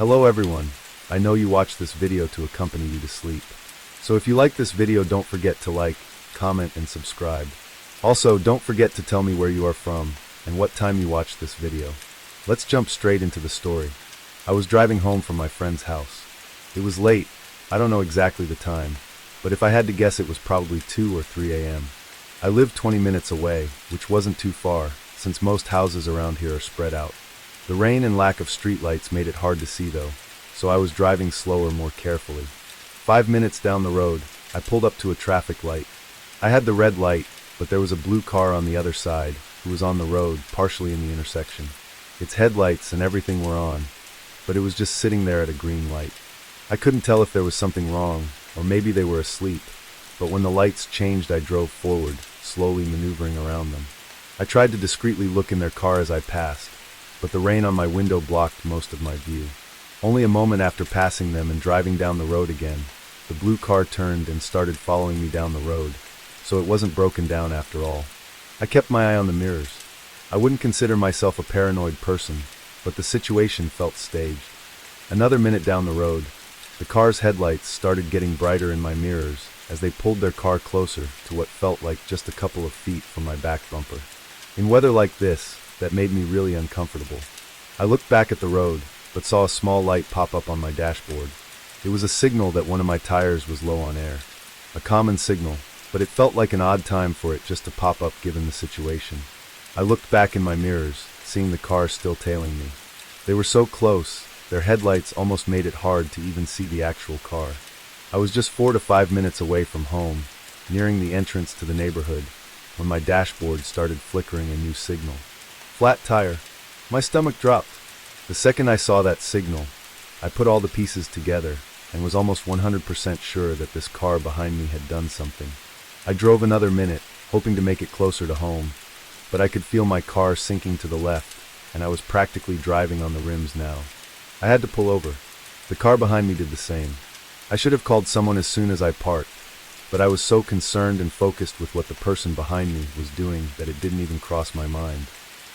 Hello everyone, I know you watched this video to accompany you to sleep. So if you like this video, don't forget to like, comment, and subscribe. Also, don't forget to tell me where you are from and what time you watched this video. Let's jump straight into the story. I was driving home from my friend's house. It was late, I don't know exactly the time, but if I had to guess it was probably 2 or 3 a.m. I lived 20 minutes away, which wasn't too far, since most houses around here are spread out. The rain and lack of streetlights made it hard to see though, so I was driving slower, more carefully. 5 minutes down the road, I pulled up to a traffic light. I had the red light, but there was a blue car on the other side, who was on the road, partially in the intersection. Its headlights and everything were on, but it was just sitting there at a green light. I couldn't tell if there was something wrong, or maybe they were asleep, but when the lights changed I drove forward, slowly maneuvering around them. I tried to discreetly look in their car as I passed, but the rain on my window blocked most of my view. Only a moment after passing them and driving down the road again, the blue car turned and started following me down the road, so it wasn't broken down after all. I kept my eye on the mirrors. I wouldn't consider myself a paranoid person, but the situation felt staged. Another minute down the road, the car's headlights started getting brighter in my mirrors as they pulled their car closer to what felt like just a couple of feet from my back bumper. In weather like this, that made me really uncomfortable. I looked back at the road, but saw a small light pop up on my dashboard. It was a signal that one of my tires was low on air. A common signal, but it felt like an odd time for it just to pop up given the situation. I looked back in my mirrors, seeing the car still tailing me. They were so close, their headlights almost made it hard to even see the actual car. I was just 4 to 5 minutes away from home, nearing the entrance to the neighborhood, when my dashboard started flickering a new signal. Flat tire. My stomach dropped. The second I saw that signal, I put all the pieces together and was almost 100% sure that this car behind me had done something. I drove another minute, hoping to make it closer to home, but I could feel my car sinking to the left, and I was practically driving on the rims now. I had to pull over. The car behind me did the same. I should have called someone as soon as I parked, but I was so concerned and focused with what the person behind me was doing that it didn't even cross my mind.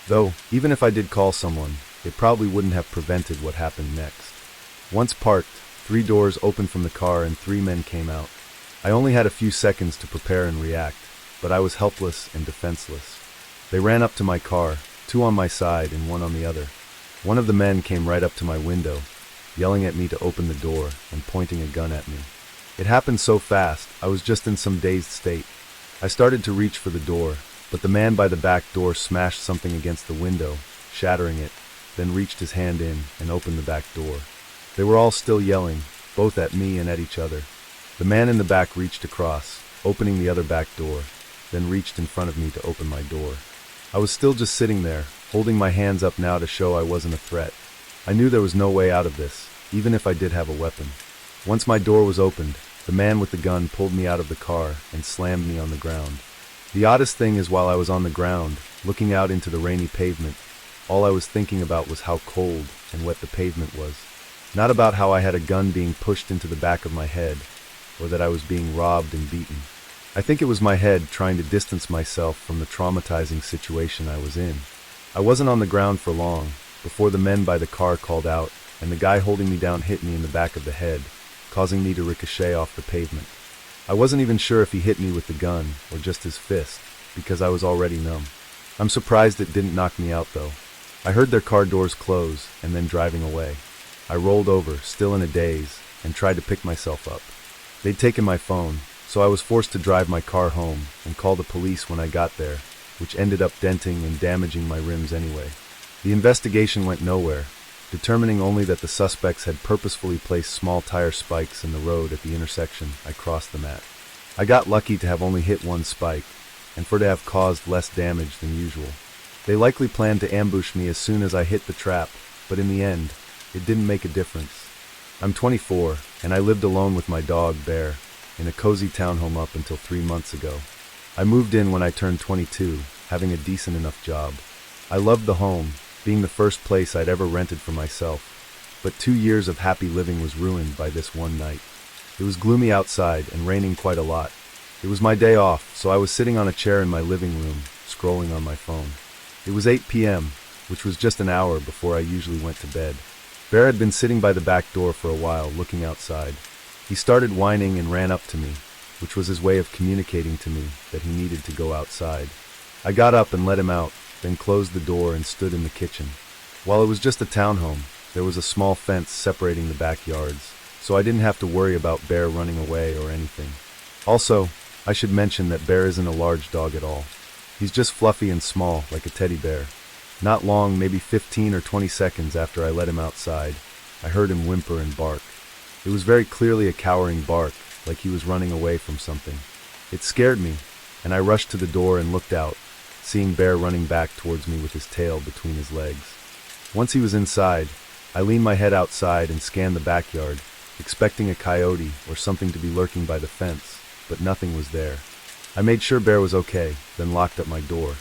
Though, even if I did call someone, it probably wouldn't have prevented what happened next. Once parked, 3 doors opened from the car and 3 men came out. I only had a few seconds to prepare and react, but I was helpless and defenseless. They ran up to my car, 2 on my side and 1 on the other. One of the men came right up to my window, yelling at me to open the door and pointing a gun at me. It happened so fast, I was just in some dazed state. I started to reach for the door, but the man by the back door smashed something against the window, shattering it, then reached his hand in and opened the back door. They were all still yelling, both at me and at each other. The man in the back reached across, opening the other back door, then reached in front of me to open my door. I was still just sitting there, holding my hands up now to show I wasn't a threat. I knew there was no way out of this, even if I did have a weapon. Once my door was opened, the man with the gun pulled me out of the car and slammed me on the ground. The oddest thing is while I was on the ground, looking out into the rainy pavement, all I was thinking about was how cold and wet the pavement was. Not about how I had a gun being pushed into the back of my head, or that I was being robbed and beaten. I think it was my head trying to distance myself from the traumatizing situation I was in. I wasn't on the ground for long, before the men by the car called out, and the guy holding me down hit me in the back of the head, causing me to ricochet off the pavement. I wasn't even sure if he hit me with the gun, or just his fist, because I was already numb. I'm surprised it didn't knock me out though. I heard their car doors close, and then driving away. I rolled over, still in a daze, and tried to pick myself up. They'd taken my phone, so I was forced to drive my car home, and call the police when I got there, which ended up denting and damaging my rims anyway. The investigation went nowhere, determining only that the suspects had purposefully placed small tire spikes in the road at the intersection I crossed them at. I got lucky to have only hit 1 spike, and for to have caused less damage than usual. They likely planned to ambush me as soon as I hit the trap, but in the end, it didn't make a difference. I'm 24, and I lived alone with my dog, Bear, in a cozy townhome up until 3 months ago. I moved in when I turned 22, having a decent enough job. I loved the home, being the first place I'd ever rented for myself, but 2 years of happy living was ruined by this one night. It was gloomy outside and raining quite a lot. It was my day off, so I was sitting on a chair in my living room, scrolling on my phone. It was 8 p.m., which was just an hour before I usually went to bed. Bear had been sitting by the back door for a while, looking outside. He started whining and ran up to me, which was his way of communicating to me that he needed to go outside. I got up and let him out, then closed the door and stood in the kitchen. While it was just a townhome, there was a small fence separating the backyards, so I didn't have to worry about Bear running away or anything. Also, I should mention that Bear isn't a large dog at all. He's just fluffy and small, like a teddy bear. Not long, maybe 15 or 20 seconds after I let him outside, I heard him whimper and bark. It was very clearly a cowering bark, like he was running away from something. It scared me, and I rushed to the door and looked out, seeing Bear running back towards me with his tail between his legs. Once he was inside, I leaned my head outside and scanned the backyard, expecting a coyote or something to be lurking by the fence, but nothing was there. I made sure Bear was okay, then locked up my door.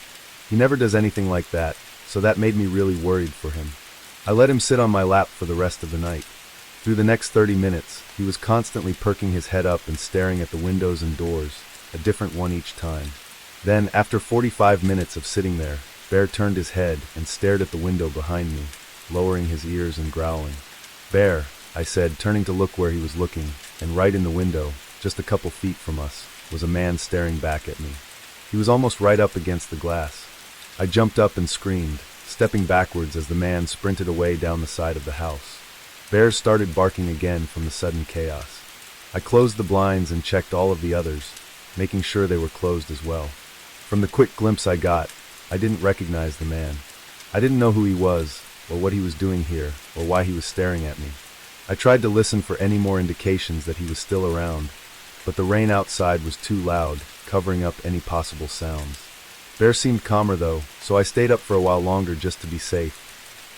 He never does anything like that, so that made me really worried for him. I let him sit on my lap for the rest of the night. Through the next 30 minutes, he was constantly perking his head up and staring at the windows and doors, a different one each time. Then, after 45 minutes of sitting there, Bear turned his head and stared at the window behind me, lowering his ears and growling. "Bear," I said, turning to look where he was looking, and right in the window, just a couple feet from us, was a man staring back at me. He was almost right up against the glass. I jumped up and screamed, stepping backwards as the man sprinted away down the side of the house. Bear started barking again from the sudden chaos. I closed the blinds and checked all of the others, making sure they were closed as well. From the quick glimpse I got, I didn't recognize the man. I didn't know who he was, or what he was doing here, or why he was staring at me. I tried to listen for any more indications that he was still around, but the rain outside was too loud, covering up any possible sounds. Bear seemed calmer though, so I stayed up for a while longer just to be safe,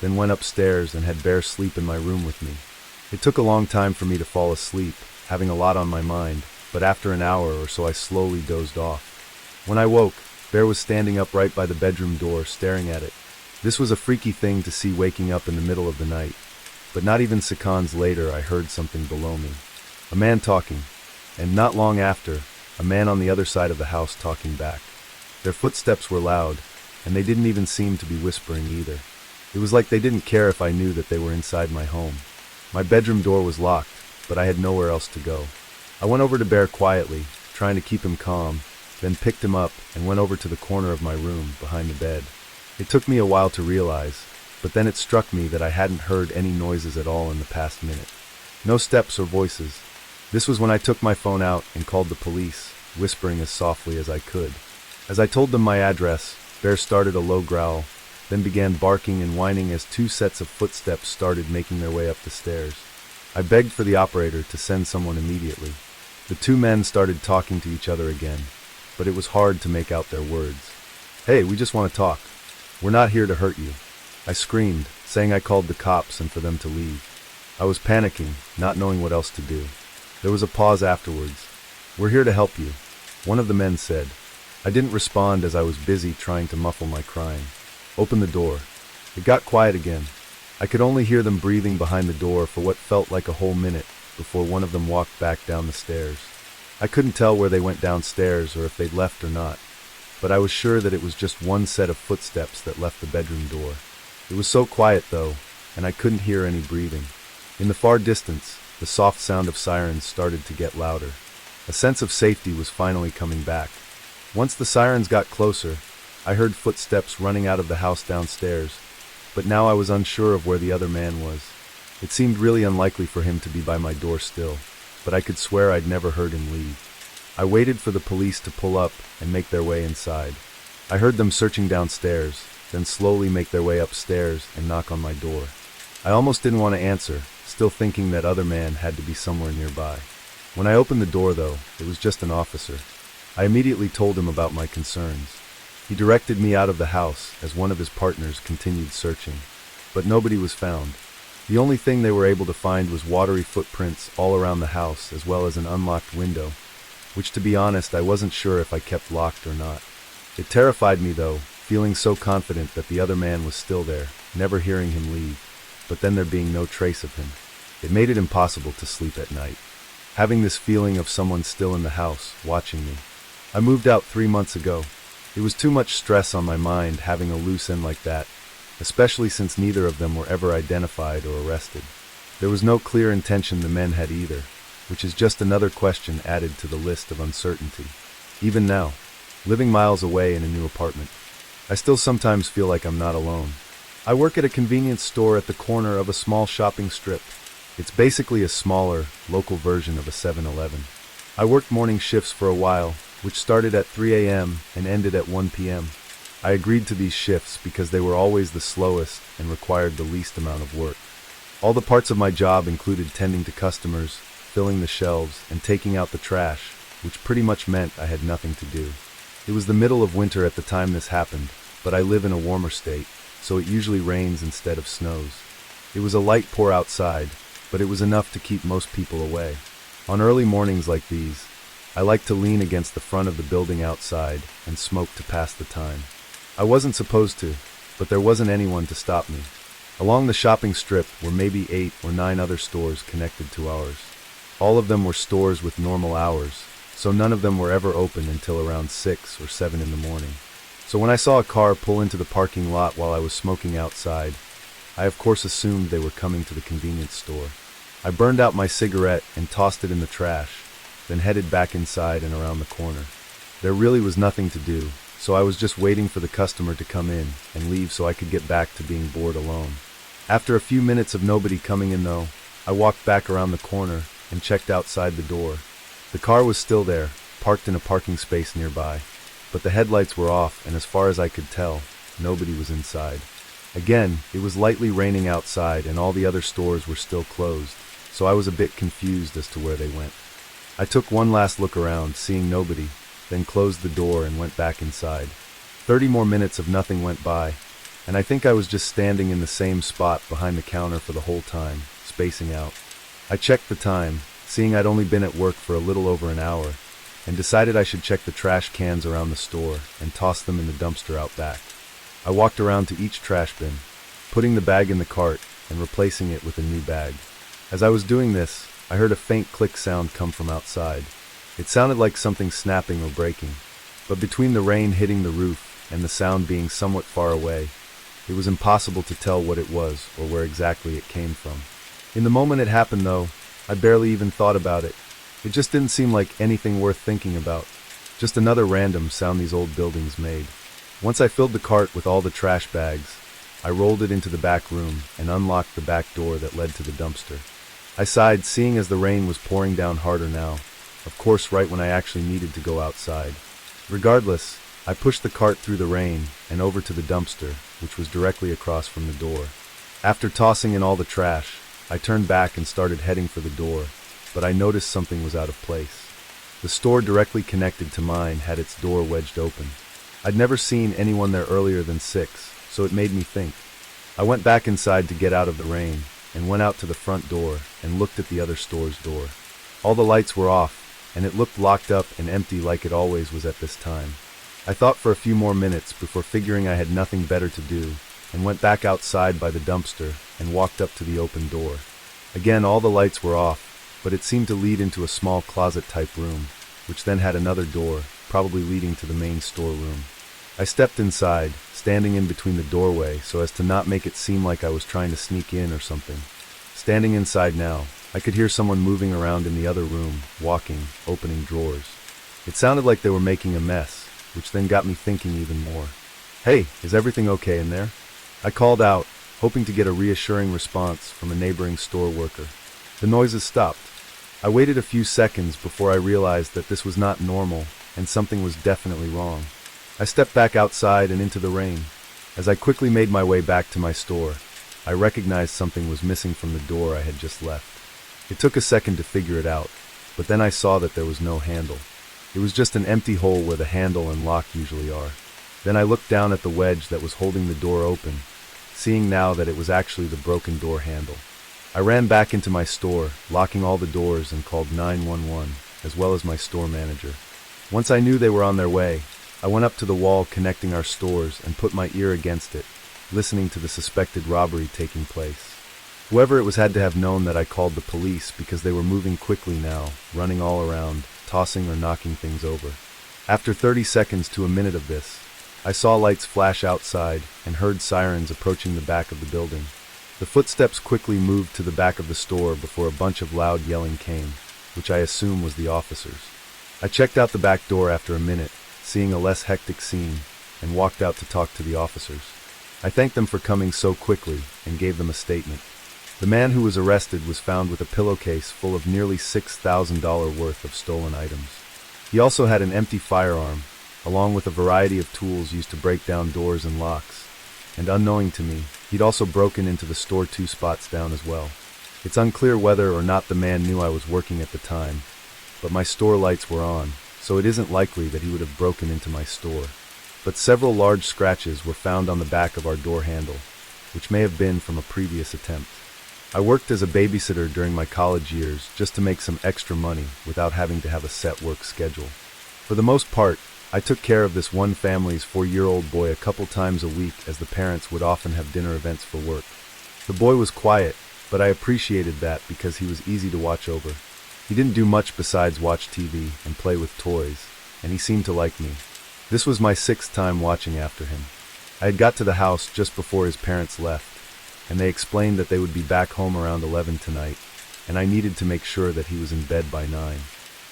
then went upstairs and had Bear sleep in my room with me. It took a long time for me to fall asleep, having a lot on my mind, but after an hour or so I slowly dozed off. When I woke, Bear was standing up right by the bedroom door, staring at it. This was a freaky thing to see waking up in the middle of the night, but not even seconds later I heard something below me. A man talking, and not long after, a man on the other side of the house talking back. Their footsteps were loud, and they didn't even seem to be whispering either. It was like they didn't care if I knew that they were inside my home. My bedroom door was locked, but I had nowhere else to go. I went over to Bear quietly, trying to keep him calm, then picked him up and went over to the corner of my room, behind the bed. It took me a while to realize, but then it struck me that I hadn't heard any noises at all in the past minute. No steps or voices. This was when I took my phone out and called the police, whispering as softly as I could. As I told them my address, Bear started a low growl, then began barking and whining as two sets of footsteps started making their way up the stairs. I begged for the operator to send someone immediately. The two men started talking to each other again, but it was hard to make out their words. "Hey, we just want to talk. We're not here to hurt you," I screamed, saying I called the cops and for them to leave. I was panicking, not knowing what else to do. There was a pause afterwards. "We're here to help you," one of the men said. I didn't respond as I was busy trying to muffle my crying. "Open the door." It got quiet again. I could only hear them breathing behind the door for what felt like a whole minute before one of them walked back down the stairs. I couldn't tell where they went downstairs or if they'd left or not, but I was sure that it was just one set of footsteps that left the bedroom door. It was so quiet though, and I couldn't hear any breathing. In the far distance, the soft sound of sirens started to get louder. A sense of safety was finally coming back. Once the sirens got closer, I heard footsteps running out of the house downstairs, but now I was unsure of where the other man was. It seemed really unlikely for him to be by my door still, but I could swear I'd never heard him leave. I waited for the police to pull up and make their way inside. I heard them searching downstairs, then slowly make their way upstairs and knock on my door. I almost didn't want to answer, still thinking that other man had to be somewhere nearby. When I opened the door though, it was just an officer. I immediately told him about my concerns. He directed me out of the house as one of his partners continued searching, but nobody was found. The only thing they were able to find was watery footprints all around the house as well as an unlocked window, which to be honest I wasn't sure if I kept locked or not. It terrified me though, feeling so confident that the other man was still there, never hearing him leave, but then there being no trace of him. It made it impossible to sleep at night, having this feeling of someone still in the house, watching me. I moved out 3 months ago. It was too much stress on my mind having a loose end like that, especially since neither of them were ever identified or arrested. There was no clear intention the men had either, which is just another question added to the list of uncertainty. Even now, living miles away in a new apartment, I still sometimes feel like I'm not alone. I work at a convenience store at the corner of a small shopping strip. It's basically a smaller, local version of a 7-Eleven. I worked morning shifts for a while, which started at 3 a.m. and ended at 1 p.m. I agreed to these shifts because they were always the slowest and required the least amount of work. All the parts of my job included tending to customers, filling the shelves, and taking out the trash, which pretty much meant I had nothing to do. It was the middle of winter at the time this happened, but I live in a warmer state, so it usually rains instead of snows. It was a light pour outside, but it was enough to keep most people away. On early mornings like these, I like to lean against the front of the building outside and smoke to pass the time. I wasn't supposed to, but there wasn't anyone to stop me. Along the shopping strip were maybe 8 or 9 other stores connected to ours. All of them were stores with normal hours, so none of them were ever open until around 6 or 7 in the morning. So when I saw a car pull into the parking lot while I was smoking outside, I of course assumed they were coming to the convenience store. I burned out my cigarette and tossed it in the trash, then headed back inside and around the corner. There really was nothing to do, so I was just waiting for the customer to come in and leave so I could get back to being bored alone. After a few minutes of nobody coming in though, I walked back around the corner and checked outside the door. The car was still there, parked in a parking space nearby, but the headlights were off and as far as I could tell, nobody was inside. Again, it was lightly raining outside and all the other stores were still closed, so I was a bit confused as to where they went. I took one last look around, seeing nobody, then closed the door and went back inside. 30 more minutes of nothing went by, and I think I was just standing in the same spot behind the counter for the whole time, spacing out. I checked the time, seeing I'd only been at work for a little over an hour, and decided I should check the trash cans around the store and toss them in the dumpster out back. I walked around to each trash bin, putting the bag in the cart and replacing it with a new bag. As I was doing this, I heard a faint click sound come from outside. It sounded like something snapping or breaking, but between the rain hitting the roof and the sound being somewhat far away, it was impossible to tell what it was or where exactly it came from. In the moment it happened though, I barely even thought about it. It just didn't seem like anything worth thinking about. Just another random sound these old buildings made. Once I filled the cart with all the trash bags, I rolled it into the back room and unlocked the back door that led to the dumpster. I sighed, seeing as the rain was pouring down harder now, of course right when I actually needed to go outside. Regardless, I pushed the cart through the rain and over to the dumpster, which was directly across from the door. After tossing in all the trash, I turned back and started heading for the door, but I noticed something was out of place. The store directly connected to mine had its door wedged open. I'd never seen anyone there earlier than 6, so it made me think. I went back inside to get out of the rain, and went out to the front door and looked at the other store's door. All the lights were off, and it looked locked up and empty like it always was at this time. I thought for a few more minutes before figuring I had nothing better to do, and went back outside by the dumpster and walked up to the open door. Again, all the lights were off, but it seemed to lead into a small closet-type room, which then had another door, probably leading to the main storeroom. I stepped inside, standing in between the doorway so as to not make it seem like I was trying to sneak in or something. Standing inside now, I could hear someone moving around in the other room, walking, opening drawers. It sounded like they were making a mess, which then got me thinking even more. "Hey, is everything okay in there?" I called out, hoping to get a reassuring response from a neighboring store worker. The noises stopped. I waited a few seconds before I realized that this was not normal and something was definitely wrong. I stepped back outside and into the rain. As I quickly made my way back to my store, I recognized something was missing from the door I had just left. It took a second to figure it out, but then I saw that there was no handle. It was just an empty hole where the handle and lock usually are. Then I looked down at the wedge that was holding the door open, seeing now that it was actually the broken door handle. I ran back into my store, locking all the doors, and called 911, as well as my store manager. Once I knew they were on their way, I went up to the wall connecting our stores and put my ear against it, listening to the suspected robbery taking place. Whoever it was had to have known that I called the police because they were moving quickly now, running all around, tossing or knocking things over. After 30 seconds to a minute of this, I saw lights flash outside and heard sirens approaching the back of the building. The footsteps quickly moved to the back of the store before a bunch of loud yelling came, which I assume was the officers. I checked out the back door after a minute, seeing a less hectic scene, and walked out to talk to the officers. I thanked them for coming so quickly and gave them a statement. The man who was arrested was found with a pillowcase full of nearly $6,000 worth of stolen items. He also had an empty firearm, along with a variety of tools used to break down doors and locks. And unknowing to me, he'd also broken into the store 2 spots down as well. It's unclear whether or not the man knew I was working at the time, but my store lights were on, so it isn't likely that he would have broken into my store. But several large scratches were found on the back of our door handle, which may have been from a previous attempt. I worked as a babysitter during my college years just to make some extra money without having to have a set work schedule. For the most part, I took care of this one family's 4-year-old boy a couple times a week, as the parents would often have dinner events for work. The boy was quiet, but I appreciated that because he was easy to watch over. He didn't do much besides watch TV and play with toys, and he seemed to like me. This was my 6th time watching after him. I had got to the house just before his parents left, and they explained that they would be back home around 11 tonight, and I needed to make sure that he was in bed by 9.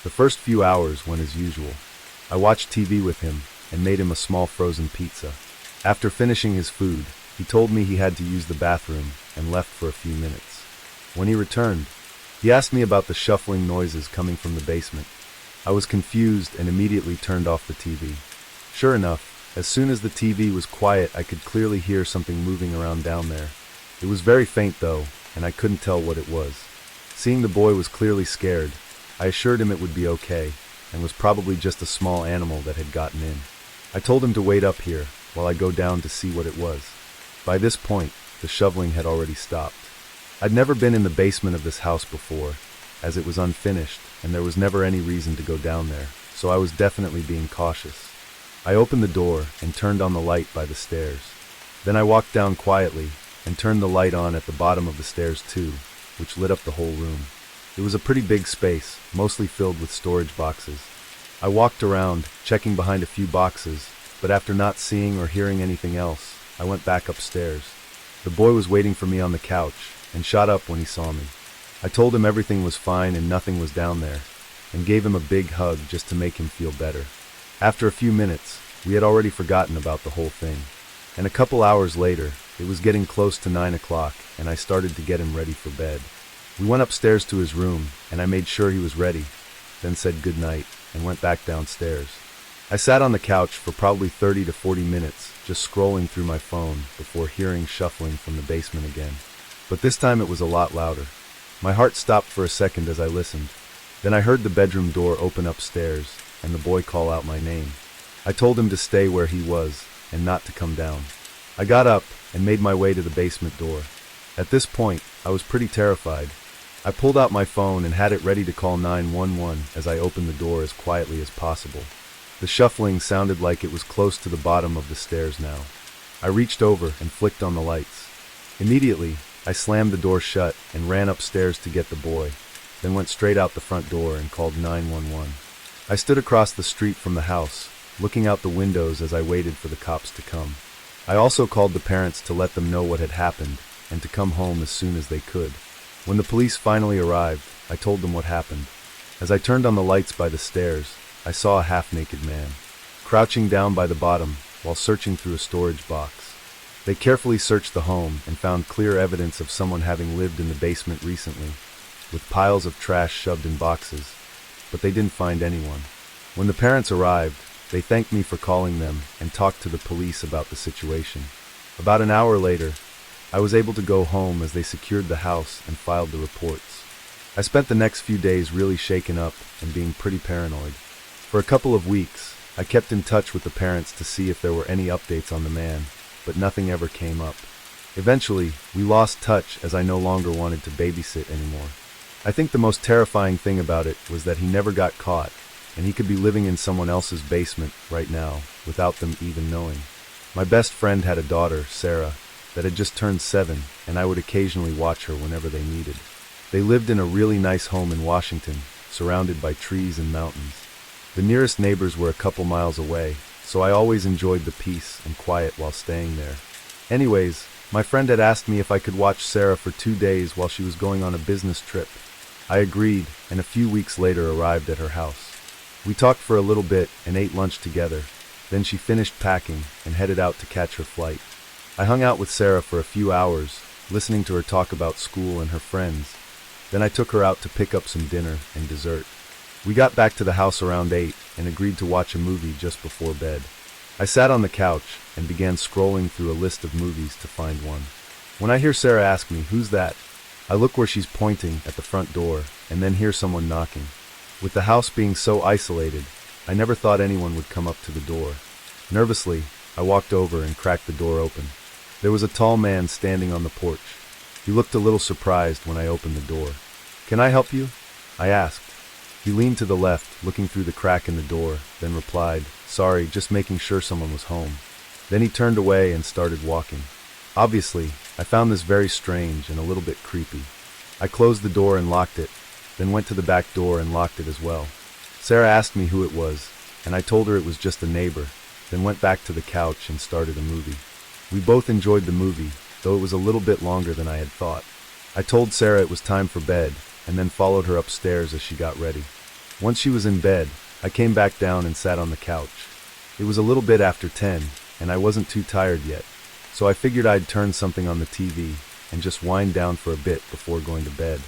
The first few hours went as usual. I watched TV with him and made him a small frozen pizza. After finishing his food, he told me he had to use the bathroom and left for a few minutes. When he returned, he asked me about the shuffling noises coming from the basement. I was confused and immediately turned off the TV. Sure enough, as soon as the TV was quiet, I could clearly hear something moving around down there. It was very faint though, and I couldn't tell what it was. Seeing the boy was clearly scared, I assured him it would be okay, and was probably just a small animal that had gotten in. I told him to wait up here while I go down to see what it was. By this point, the shoveling had already stopped. I'd never been in the basement of this house before, as it was unfinished, and there was never any reason to go down there, so I was definitely being cautious. I opened the door and turned on the light by the stairs. Then I walked down quietly and turned the light on at the bottom of the stairs too, which lit up the whole room. It was a pretty big space, mostly filled with storage boxes. I walked around, checking behind a few boxes, but after not seeing or hearing anything else, I went back upstairs. The boy was waiting for me on the couch, and shot up when he saw me. I told him everything was fine and nothing was down there, and gave him a big hug just to make him feel better. After a few minutes, we had already forgotten about the whole thing, and a couple hours later, it was getting close to 9 o'clock, and I started to get him ready for bed. We went upstairs to his room, and I made sure he was ready, then said goodnight, and went back downstairs. I sat on the couch for probably 30 to 40 minutes, just scrolling through my phone before hearing shuffling from the basement again. But this time it was a lot louder. My heart stopped for a second as I listened. Then I heard the bedroom door open upstairs, and the boy call out my name. I told him to stay where he was, and not to come down. I got up and made my way to the basement door. At this point, I was pretty terrified. I pulled out my phone and had it ready to call 911 as I opened the door as quietly as possible. The shuffling sounded like it was close to the bottom of the stairs now. I reached over and flicked on the lights. Immediately, I slammed the door shut and ran upstairs to get the boy, then went straight out the front door and called 911. I stood across the street from the house, looking out the windows as I waited for the cops to come. I also called the parents to let them know what had happened and to come home as soon as they could. When the police finally arrived, I told them what happened. As I turned on the lights by the stairs, I saw a half-naked man, crouching down by the bottom while searching through a storage box. They carefully searched the home and found clear evidence of someone having lived in the basement recently, with piles of trash shoved in boxes, but they didn't find anyone. When the parents arrived, they thanked me for calling them and talked to the police about the situation. About an hour later, I was able to go home as they secured the house and filed the reports. I spent the next few days really shaken up and being pretty paranoid. For a couple of weeks, I kept in touch with the parents to see if there were any updates on the man, but nothing ever came up. Eventually, we lost touch as I no longer wanted to babysit anymore. I think the most terrifying thing about it was that he never got caught, and he could be living in someone else's basement right now without them even knowing. My best friend had a daughter, Sarah, that had just turned 7, and I would occasionally watch her whenever they needed. They lived in a really nice home in Washington, surrounded by trees and mountains. The nearest neighbors were a couple miles away, so I always enjoyed the peace and quiet while staying there. Anyways, my friend had asked me if I could watch Sarah for 2 days while she was going on a business trip. I agreed, and a few weeks later arrived at her house. We talked for a little bit and ate lunch together. Then she finished packing and headed out to catch her flight. I hung out with Sarah for a few hours, listening to her talk about school and her friends. Then I took her out to pick up some dinner and dessert. We got back to the house around 8 and agreed to watch a movie just before bed. I sat on the couch and began scrolling through a list of movies to find one. When I hear Sarah ask me, "Who's that?" I look where she's pointing at the front door and then hear someone knocking. With the house being so isolated, I never thought anyone would come up to the door. Nervously, I walked over and cracked the door open. There was a tall man standing on the porch. He looked a little surprised when I opened the door. "Can I help you?" I asked. He leaned to the left, looking through the crack in the door, then replied, "Sorry, just making sure someone was home." Then he turned away and started walking. Obviously, I found this very strange and a little bit creepy. I closed the door and locked it, then went to the back door and locked it as well. Sarah asked me who it was, and I told her it was just a neighbor, then went back to the couch and started a movie. We both enjoyed the movie, though it was a little bit longer than I had thought. I told Sarah it was time for bed, and then followed her upstairs as she got ready. Once she was in bed, I came back down and sat on the couch. It was a little bit after 10, and I wasn't too tired yet, so I figured I'd turn something on the TV and just wind down for a bit before going to bed.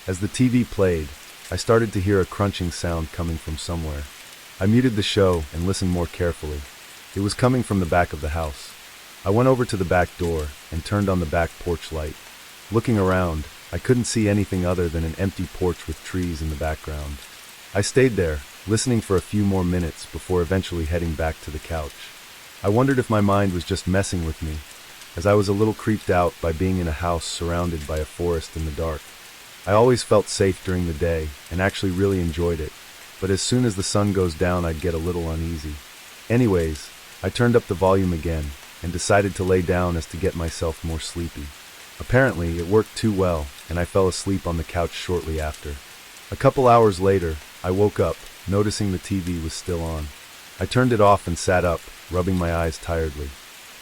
As the TV played, I started to hear a crunching sound coming from somewhere. I muted the show and listened more carefully. It was coming from the back of the house. I went over to the back door and turned on the back porch light. Looking around, I couldn't see anything other than an empty porch with trees in the background. I stayed there, listening for a few more minutes before eventually heading back to the couch. I wondered if my mind was just messing with me, as I was a little creeped out by being in a house surrounded by a forest in the dark. I always felt safe during the day and actually really enjoyed it, but as soon as the sun goes down I'd get a little uneasy. Anyways, I turned up the volume again and decided to lay down as to get myself more sleepy. Apparently, it worked too well, and I fell asleep on the couch shortly after. A couple hours later, I woke up, noticing the TV was still on. I turned it off and sat up, rubbing my eyes tiredly.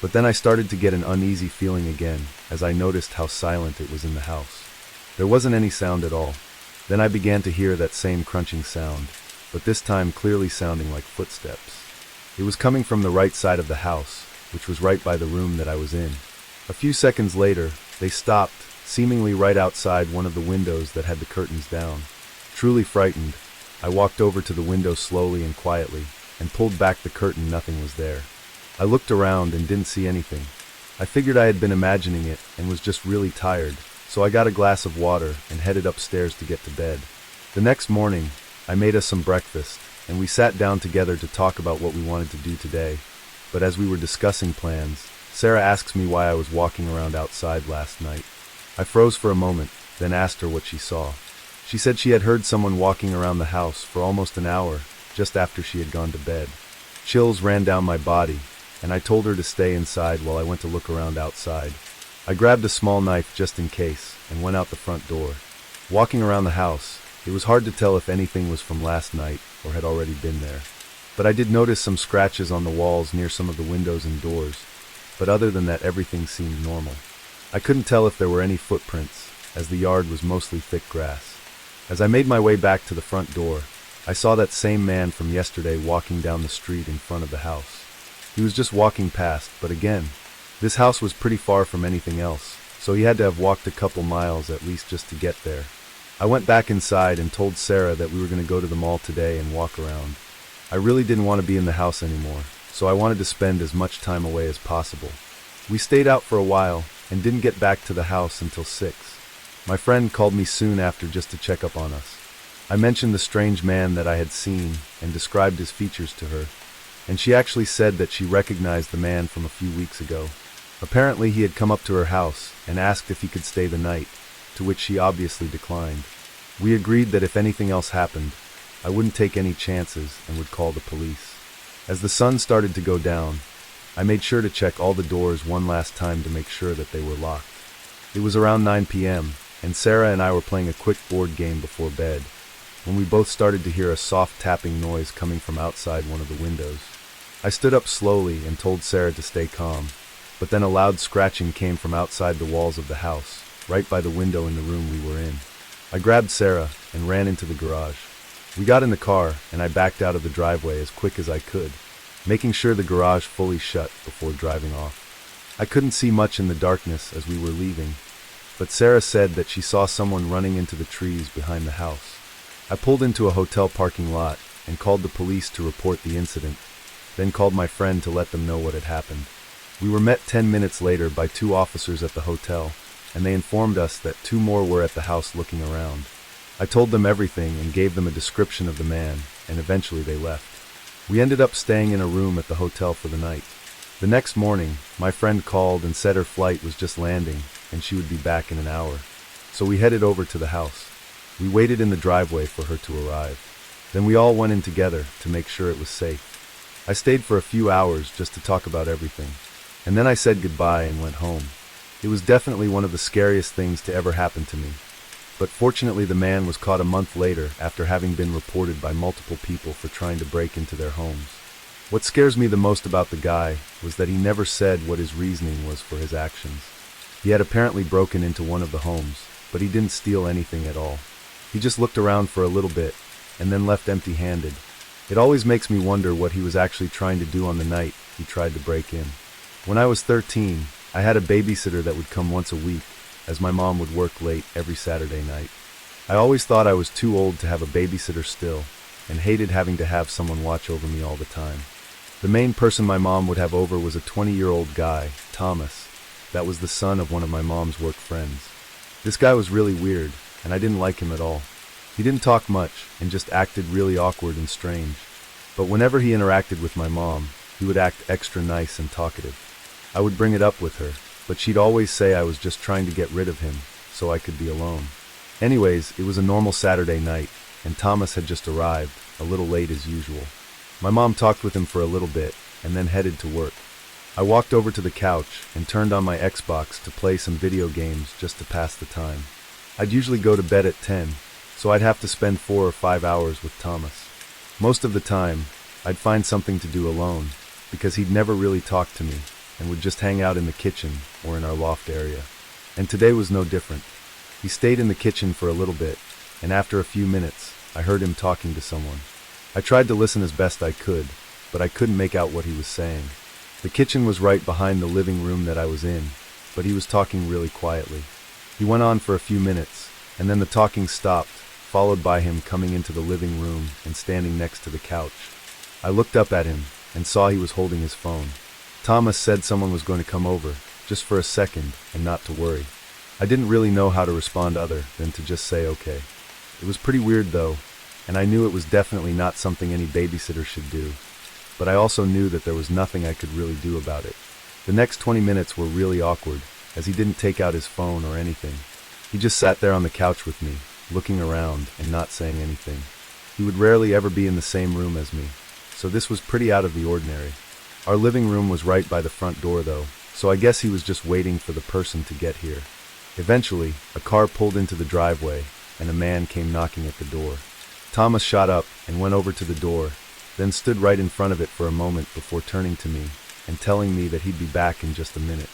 But then I started to get an uneasy feeling again, as I noticed how silent it was in the house. There wasn't any sound at all. Then I began to hear that same crunching sound, but this time clearly sounding like footsteps. It was coming from the right side of the house, which was right by the room that I was in. A few seconds later, they stopped, seemingly right outside one of the windows that had the curtains down. Truly frightened, I walked over to the window slowly and quietly, and pulled back the curtain. Nothing was there. I looked around and didn't see anything. I figured I had been imagining it and was just really tired, so I got a glass of water and headed upstairs to get to bed. The next morning, I made us some breakfast, and we sat down together to talk about what we wanted to do today. But as we were discussing plans, Sarah asks me why I was walking around outside last night. I froze for a moment, then asked her what she saw. She said she had heard someone walking around the house for almost an hour, just after she had gone to bed. Chills ran down my body, and I told her to stay inside while I went to look around outside. I grabbed a small knife just in case, and went out the front door. Walking around the house, it was hard to tell if anything was from last night or had already been there. But I did notice some scratches on the walls near some of the windows and doors, but other than that everything seemed normal. I couldn't tell if there were any footprints, as the yard was mostly thick grass. As I made my way back to the front door, I saw that same man from yesterday walking down the street in front of the house. He was just walking past, but again, this house was pretty far from anything else, so he had to have walked a couple miles at least just to get there. I went back inside and told Sarah that we were going to go to the mall today and walk around. I really didn't want to be in the house anymore, so I wanted to spend as much time away as possible. We stayed out for a while and didn't get back to the house until 6. My friend called me soon after just to check up on us. I mentioned the strange man that I had seen and described his features to her, and she actually said that she recognized the man from a few weeks ago. Apparently he had come up to her house and asked if he could stay the night, to which she obviously declined. We agreed that if anything else happened, I wouldn't take any chances and would call the police. As the sun started to go down, I made sure to check all the doors one last time to make sure that they were locked. It was around 9 p.m., and Sarah and I were playing a quick board game before bed, when we both started to hear a soft tapping noise coming from outside one of the windows. I stood up slowly and told Sarah to stay calm, but then a loud scratching came from outside the walls of the house, right by the window in the room we were in. I grabbed Sarah and ran into the garage. We got in the car, and I backed out of the driveway as quick as I could, making sure the garage fully shut before driving off. I couldn't see much in the darkness as we were leaving, but Sarah said that she saw someone running into the trees behind the house. I pulled into a hotel parking lot and called the police to report the incident, then called my friend to let them know what had happened. We were met 10 minutes later by 2 officers at the hotel, and they informed us that 2 more were at the house looking around. I told them everything and gave them a description of the man, and eventually they left. We ended up staying in a room at the hotel for the night. The next morning, my friend called and said her flight was just landing, and she would be back in an hour. So we headed over to the house. We waited in the driveway for her to arrive. Then we all went in together to make sure it was safe. I stayed for a few hours just to talk about everything, and then I said goodbye and went home. It was definitely one of the scariest things to ever happen to me. But fortunately the man was caught a month later after having been reported by multiple people for trying to break into their homes. What scares me the most about the guy was that he never said what his reasoning was for his actions. He had apparently broken into one of the homes, but he didn't steal anything at all. He just looked around for a little bit, and then left empty-handed. It always makes me wonder what he was actually trying to do on the night he tried to break in. When I was 13, I had a babysitter that would come once a week, as my mom would work late every Saturday night. I always thought I was too old to have a babysitter still, and hated having to have someone watch over me all the time. The main person my mom would have over was a 20-year-old guy, Thomas, that was the son of one of my mom's work friends. This guy was really weird, and I didn't like him at all. He didn't talk much, and just acted really awkward and strange. But whenever he interacted with my mom, he would act extra nice and talkative. I would bring it up with her, but she'd always say I was just trying to get rid of him, so I could be alone. Anyways, it was a normal Saturday night, and Thomas had just arrived, a little late as usual. My mom talked with him for a little bit, and then headed to work. I walked over to the couch and turned on my Xbox to play some video games just to pass the time. I'd usually go to bed at 10, so I'd have to spend 4 or 5 hours with Thomas. Most of the time, I'd find something to do alone, because he'd never really talk to me, and would just hang out in the kitchen or in our loft area. And today was no different. He stayed in the kitchen for a little bit, and after a few minutes, I heard him talking to someone. I tried to listen as best I could, but I couldn't make out what he was saying. The kitchen was right behind the living room that I was in, but he was talking really quietly. He went on for a few minutes, and then the talking stopped, followed by him coming into the living room and standing next to the couch. I looked up at him and saw he was holding his phone. Thomas said someone was going to come over, just for a second, and not to worry. I didn't really know how to respond other than to just say okay. It was pretty weird though, and I knew it was definitely not something any babysitter should do. But I also knew that there was nothing I could really do about it. The next 20 minutes were really awkward, as he didn't take out his phone or anything. He just sat there on the couch with me, looking around and not saying anything. He would rarely ever be in the same room as me, so this was pretty out of the ordinary. Our living room was right by the front door though, so I guess he was just waiting for the person to get here. Eventually, a car pulled into the driveway, and a man came knocking at the door. Thomas shot up and went over to the door, then stood right in front of it for a moment before turning to me and telling me that he'd be back in just a minute.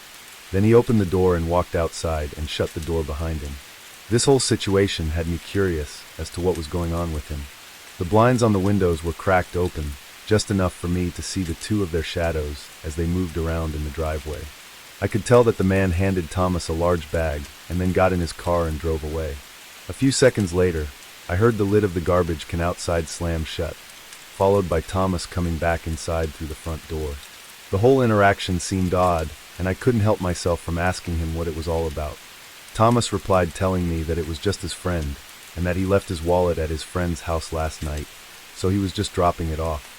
Then he opened the door and walked outside and shut the door behind him. This whole situation had me curious as to what was going on with him. The blinds on the windows were cracked open, just enough for me to see the 2 of their shadows as they moved around in the driveway. I could tell that the man handed Thomas a large bag and then got in his car and drove away. A few seconds later, I heard the lid of the garbage can outside slam shut, followed by Thomas coming back inside through the front door. The whole interaction seemed odd, and I couldn't help myself from asking him what it was all about. Thomas replied telling me that it was just his friend, and that he left his wallet at his friend's house last night, so he was just dropping it off.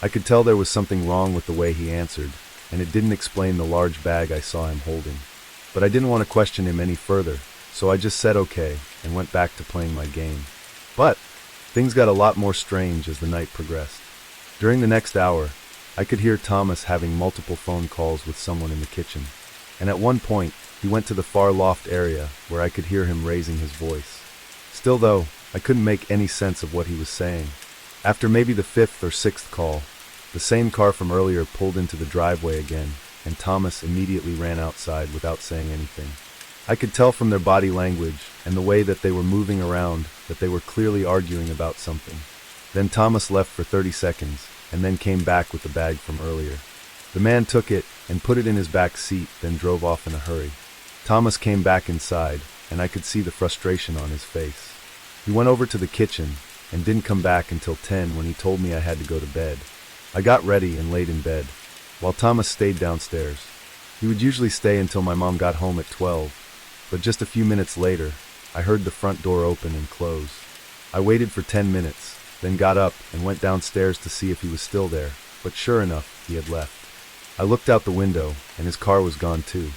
I could tell there was something wrong with the way he answered, and it didn't explain the large bag I saw him holding. But I didn't want to question him any further, so I just said okay and went back to playing my game. But things got a lot more strange as the night progressed. During the next hour, I could hear Thomas having multiple phone calls with someone in the kitchen, and at one point, he went to the far loft area where I could hear him raising his voice. Still though, I couldn't make any sense of what he was saying. After maybe the 5th or 6th call, The same car from earlier pulled into the driveway again, and Thomas immediately ran outside without saying anything. I could tell from their body language and the way that they were moving around that they were clearly arguing about something. Then Thomas left for 30 seconds, and then came back with the bag from earlier. The man took it and put it in his back seat, then drove off in a hurry. Thomas came back inside, and I could see the frustration on his face. He went over to the kitchen and didn't come back until 10 when he told me I had to go to bed. I got ready and laid in bed, while Thomas stayed downstairs. He would usually stay until my mom got home at 12, but just a few minutes later, I heard the front door open and close. I waited for 10 minutes, then got up and went downstairs to see if he was still there, but sure enough, he had left. I looked out the window, and his car was gone too.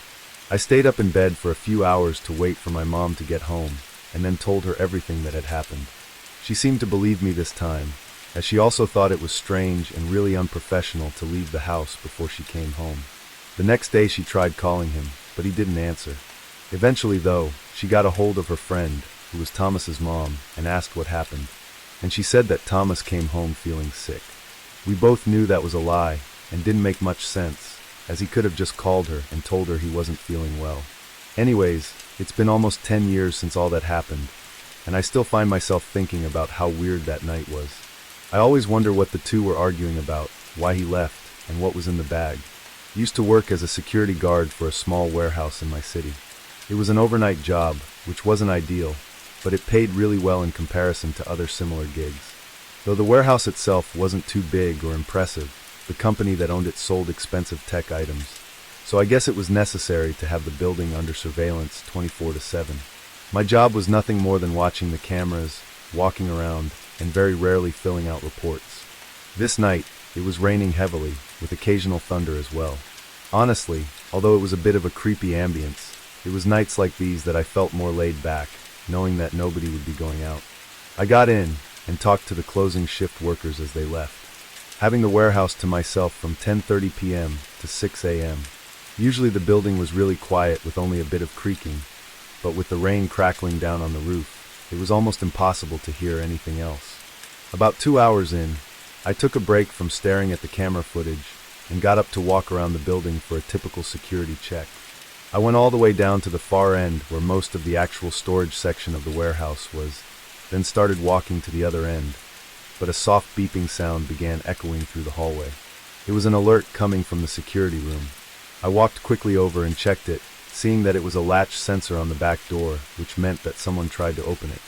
I stayed up in bed for a few hours to wait for my mom to get home, and then told her everything that had happened. She seemed to believe me this time, as she also thought it was strange and really unprofessional to leave the house before she came home. The next day she tried calling him, but he didn't answer. Eventually, though, she got a hold of her friend, who was Thomas's mom, and asked what happened. And she said that Thomas came home feeling sick. We both knew that was a lie, and didn't make much sense, as he could have just called her and told her he wasn't feeling well. Anyways, it's been almost 10 years since all that happened, and I still find myself thinking about how weird that night was. I always wonder what the two were arguing about, why he left, and what was in the bag. I used to work as a security guard for a small warehouse in my city. It was an overnight job, which wasn't ideal, but it paid really well in comparison to other similar gigs. Though the warehouse itself wasn't too big or impressive, the company that owned it sold expensive tech items, so I guess it was necessary to have the building under surveillance 24/7. My job was nothing more than watching the cameras, walking around, and very rarely filling out reports. This night, it was raining heavily, with occasional thunder as well. Honestly, although it was a bit of a creepy ambience, it was nights like these that I felt more laid back, knowing that nobody would be going out. I got in and talked to the closing shift workers as they left, having the warehouse to myself from 10:30 p.m. to 6 a.m. Usually the building was really quiet with only a bit of creaking, but with the rain crackling down on the roof, it was almost impossible to hear anything else. About 2 hours in, I took a break from staring at the camera footage and got up to walk around the building for a typical security check. I went all the way down to the far end where most of the actual storage section of the warehouse was, then started walking to the other end, but a soft beeping sound began echoing through the hallway. It was an alert coming from the security room. I walked quickly over and checked it, seeing that it was a latch sensor on the back door, which meant that someone tried to open it.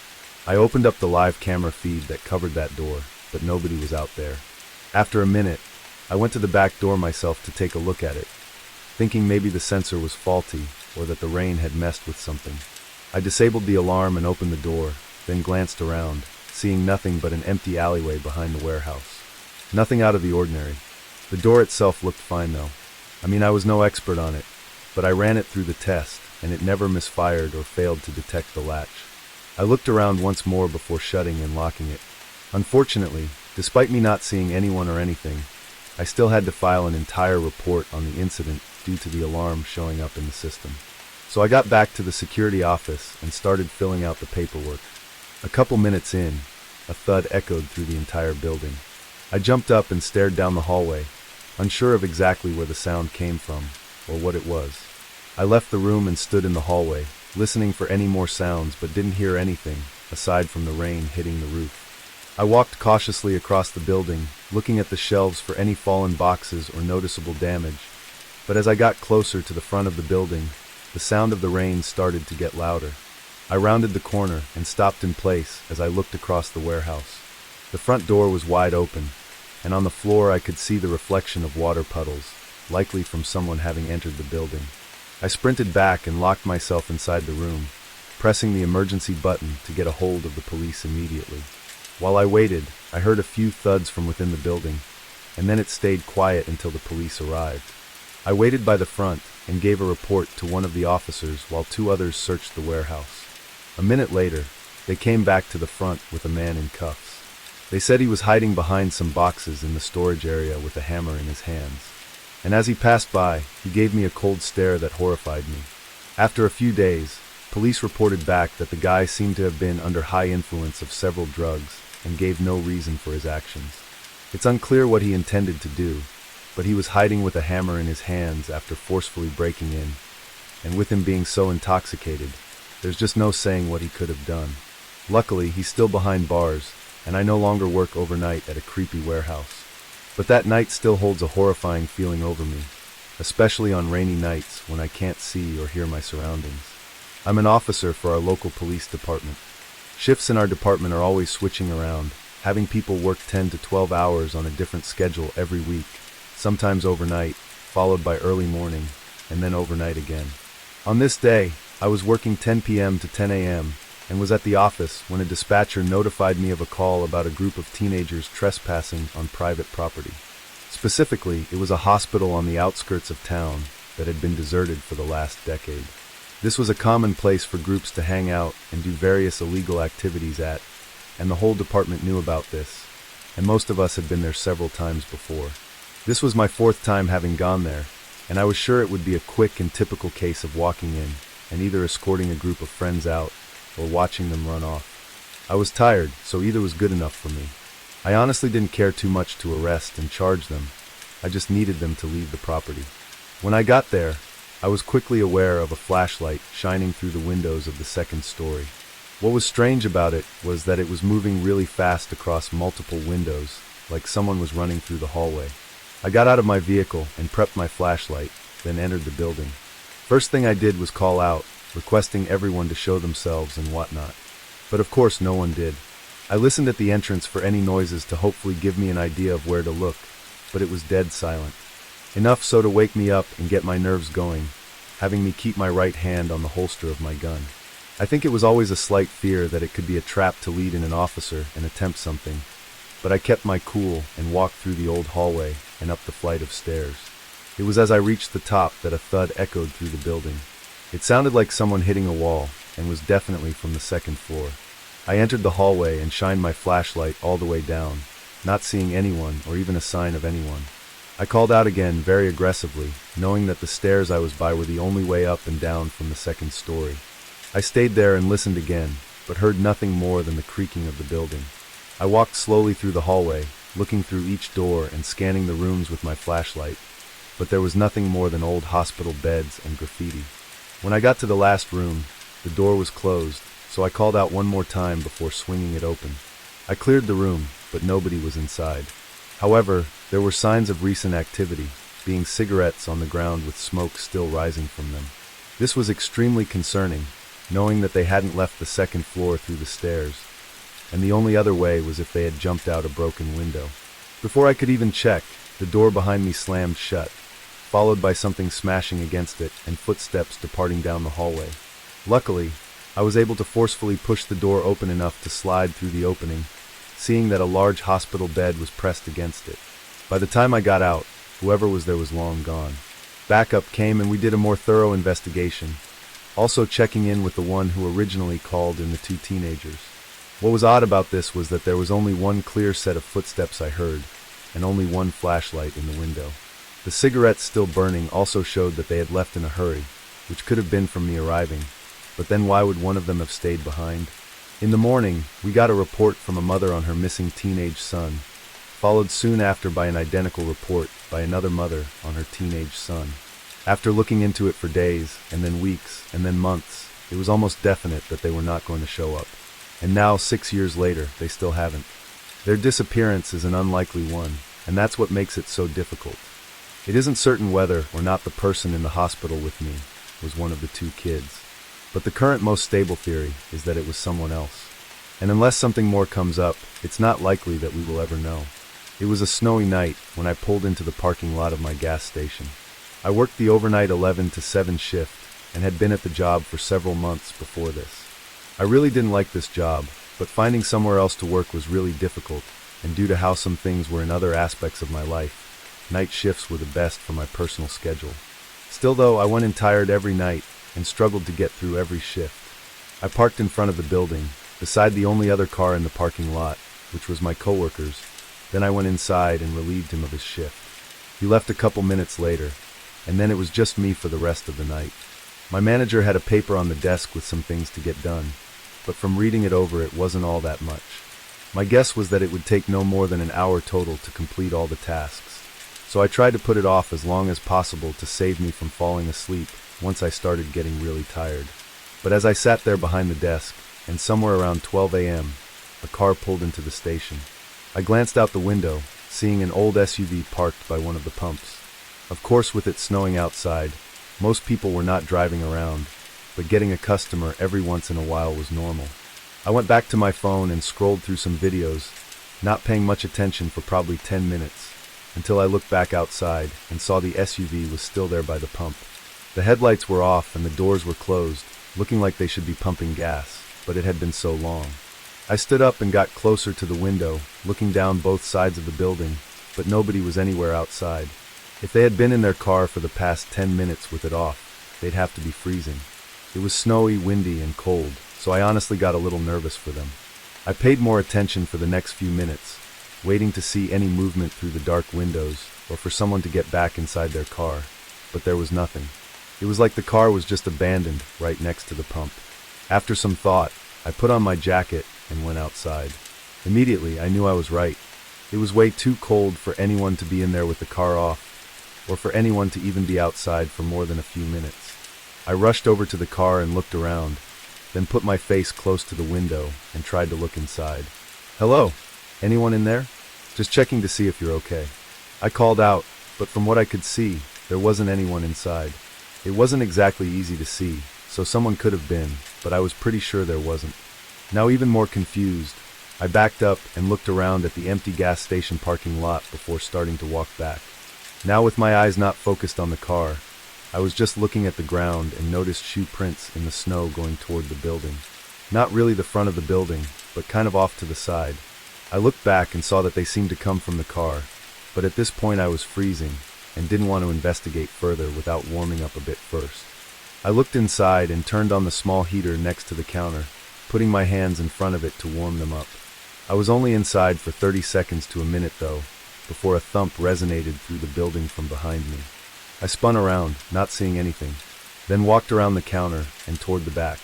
I opened up the live camera feed that covered that door, but nobody was out there. After a minute, I went to the back door myself to take a look at it, thinking maybe the sensor was faulty or that the rain had messed with something. I disabled the alarm and opened the door, then glanced around, seeing nothing but an empty alleyway behind the warehouse. Nothing out of the ordinary. The door itself looked fine though. I mean, I was no expert on it, but I ran it through the test, and it never misfired or failed to detect the latch. I looked around once more before shutting and locking it. Unfortunately, despite me not seeing anyone or anything, I still had to file an entire report on the incident due to the alarm showing up in the system. So I got back to the security office and started filling out the paperwork. A couple minutes in, a thud echoed through the entire building. I jumped up and stared down the hallway, unsure of exactly where the sound came from or what it was. I left the room and stood in the hallway, listening for any more sounds, but didn't hear anything aside from the rain hitting the roof. I walked cautiously across the building, looking at the shelves for any fallen boxes or noticeable damage, but as I got closer to the front of the building, the sound of the rain started to get louder. I rounded the corner and stopped in place as I looked across the warehouse. The front door was wide open, and on the floor I could see the reflection of water puddles, likely from someone having entered the building. I sprinted back and locked myself inside the room, pressing the emergency button to get a hold of the police immediately. While I waited, I heard a few thuds from within the building, and then it stayed quiet until the police arrived. I waited by the front and gave a report to one of the officers while two others searched the warehouse. A minute later, they came back to the front with a man in cuffs. They said he was hiding behind some boxes in the storage area with a hammer in his hands. And as he passed by, he gave me a cold stare that horrified me. After a few days, police reported back that the guy seemed to have been under high influence of several drugs and gave no reason for his actions. It's unclear what he intended to do, but he was hiding with a hammer in his hands after forcefully breaking in, and with him being so intoxicated, there's just no saying what he could have done. Luckily, he's still behind bars, and I no longer work overnight at a creepy warehouse. But that night still holds a horrifying feeling over me, especially on rainy nights when I can't see or hear my surroundings. I'm an officer for our local police department. Shifts in our department are always switching around, having people work 10 to 12 hours on a different schedule every week, sometimes overnight, followed by early morning, and then overnight again. On this day, I was working 10 p.m. to 10 a.m. and was at the office when a dispatcher notified me of a call about a group of teenagers trespassing on private property. Specifically, it was a hospital on the outskirts of town that had been deserted for the last decade. This was a common place for groups to hang out and do various illegal activities at, and the whole department knew about this, and most of us had been there several times before. This was my fourth time having gone there, and I was sure it would be a quick and typical case of walking in and either escorting a group of friends out or watching them run off. I was tired, so either was good enough for me. I honestly didn't care too much to arrest and charge them. I just needed them to leave the property. When I got there, I was quickly aware of a flashlight shining through the windows of the second story. What was strange about it was that it was moving really fast across multiple windows, like someone was running through the hallway. I got out of my vehicle and prepped my flashlight, then entered the building. First thing I did was call out, requesting everyone to show themselves and whatnot. But of course no one did. I listened at the entrance for any noises to hopefully give me an idea of where to look, but it was dead silent. Enough so to wake me up and get my nerves going, having me keep my right hand on the holster of my gun. I think it was always a slight fear that it could be a trap to lead in an officer and attempt something, but I kept my cool and walked through the old hallway and up the flight of stairs. It was as I reached the top that a thud echoed through the building. It sounded like someone hitting a wall, and was definitely from the second floor. I entered the hallway and shined my flashlight all the way down, not seeing anyone or even a sign of anyone. I called out again very aggressively, knowing that the stairs I was by were the only way up and down from the second story. I stayed there and listened again, but heard nothing more than the creaking of the building. I walked slowly through the hallway, looking through each door and scanning the rooms with my flashlight, but there was nothing more than old hospital beds and graffiti. When I got to the last room, the door was closed, so I called out one more time before swinging it open. I cleared the room, but nobody was inside. However, there were signs of recent activity, being cigarettes on the ground with smoke still rising from them. This was extremely concerning, knowing that they hadn't left the second floor through the stairs, and the only other way was if they had jumped out a broken window. Before I could even check, the door behind me slammed shut, followed by something smashing against it and footsteps departing down the hallway. Luckily, I was able to forcefully push the door open enough to slide through the opening, seeing that a large hospital bed was pressed against it. By the time I got out, whoever was there was long gone. Backup came and we did a more thorough investigation, also checking in with the one who originally called in the two teenagers. What was odd about this was that there was only one clear set of footsteps I heard, and only one flashlight in the window. The cigarettes still burning also showed that they had left in a hurry, which could have been from me arriving, but then why would one of them have stayed behind? In the morning, we got a report from a mother on her missing teenage son, followed soon after by an identical report by another mother on her teenage son. After looking into it for days, and then weeks, and then months, it was almost definite that they were not going to show up. And now, 6 years later, they still haven't. Their disappearance is an unlikely one, and that's what makes it so difficult. It isn't certain whether or not the person in the hospital with me was one of the two kids, but the current most stable theory is that it was someone else. And unless something more comes up, it's not likely that we will ever know. It was a snowy night when I pulled into the parking lot of my gas station. I worked the overnight 11 to 7 shift and had been at the job for several months before this. I really didn't like this job, but finding somewhere else to work was really difficult, and due to how some things were in other aspects of my life, night shifts were the best for my personal schedule. Still though, I went in tired every night and struggled to get through every shift. I parked in front of the building, beside the only other car in the parking lot, which was my coworker's. Then I went inside and relieved him of his shift. He left a couple minutes later, and then it was just me for the rest of the night. My manager had a paper on the desk with some things to get done, but from reading it over it wasn't all that much. My guess was that it would take no more than an hour total to complete all the tasks, so I tried to put it off as long as possible to save me from falling asleep once I started getting really tired. But as I sat there behind the desk, and somewhere around 12 a.m., a car pulled into the station. I glanced out the window, seeing an old SUV parked by one of the pumps. Of course, with it snowing outside, most people were not driving around, but getting a customer every once in a while was normal. I went back to my phone and scrolled through some videos, not paying much attention for probably 10 minutes, until I looked back outside and saw the SUV was still there by the pump. The headlights were off and the doors were closed, looking like they should be pumping gas, but it had been so long. I stood up and got closer to the window, looking down both sides of the building, but nobody was anywhere outside. If they had been in their car for the past 10 minutes with it off, they'd have to be freezing. It was snowy, windy, and cold, so I honestly got a little nervous for them. I paid more attention for the next few minutes, waiting to see any movement through the dark windows or for someone to get back inside their car, but there was nothing. It was like the car was just abandoned right next to the pump. After some thought, I put on my jacket and went outside. Immediately, I knew I was right. It was way too cold for anyone to be in there with the car off, or for anyone to even be outside for more than a few minutes. I rushed over to the car and looked around, then put my face close to the window and tried to look inside. "Hello? Anyone in there? Just checking to see if you're okay." I called out, but from what I could see, there wasn't anyone inside. It wasn't exactly easy to see, so someone could have been, but I was pretty sure there wasn't. Now even more confused, I backed up and looked around at the empty gas station parking lot before starting to walk back. Now with my eyes not focused on the car, I was just looking at the ground and noticed shoe prints in the snow going toward the building. Not really the front of the building, but kind of off to the side. I looked back and saw that they seemed to come from the car, but at this point I was freezing and didn't want to investigate further without warming up a bit first. I looked inside and turned on the small heater next to the counter, putting my hands in front of it to warm them up. I was only inside for 30 seconds to a minute though, before a thump resonated through the building from behind me. I spun around, not seeing anything, then walked around the counter and toward the back.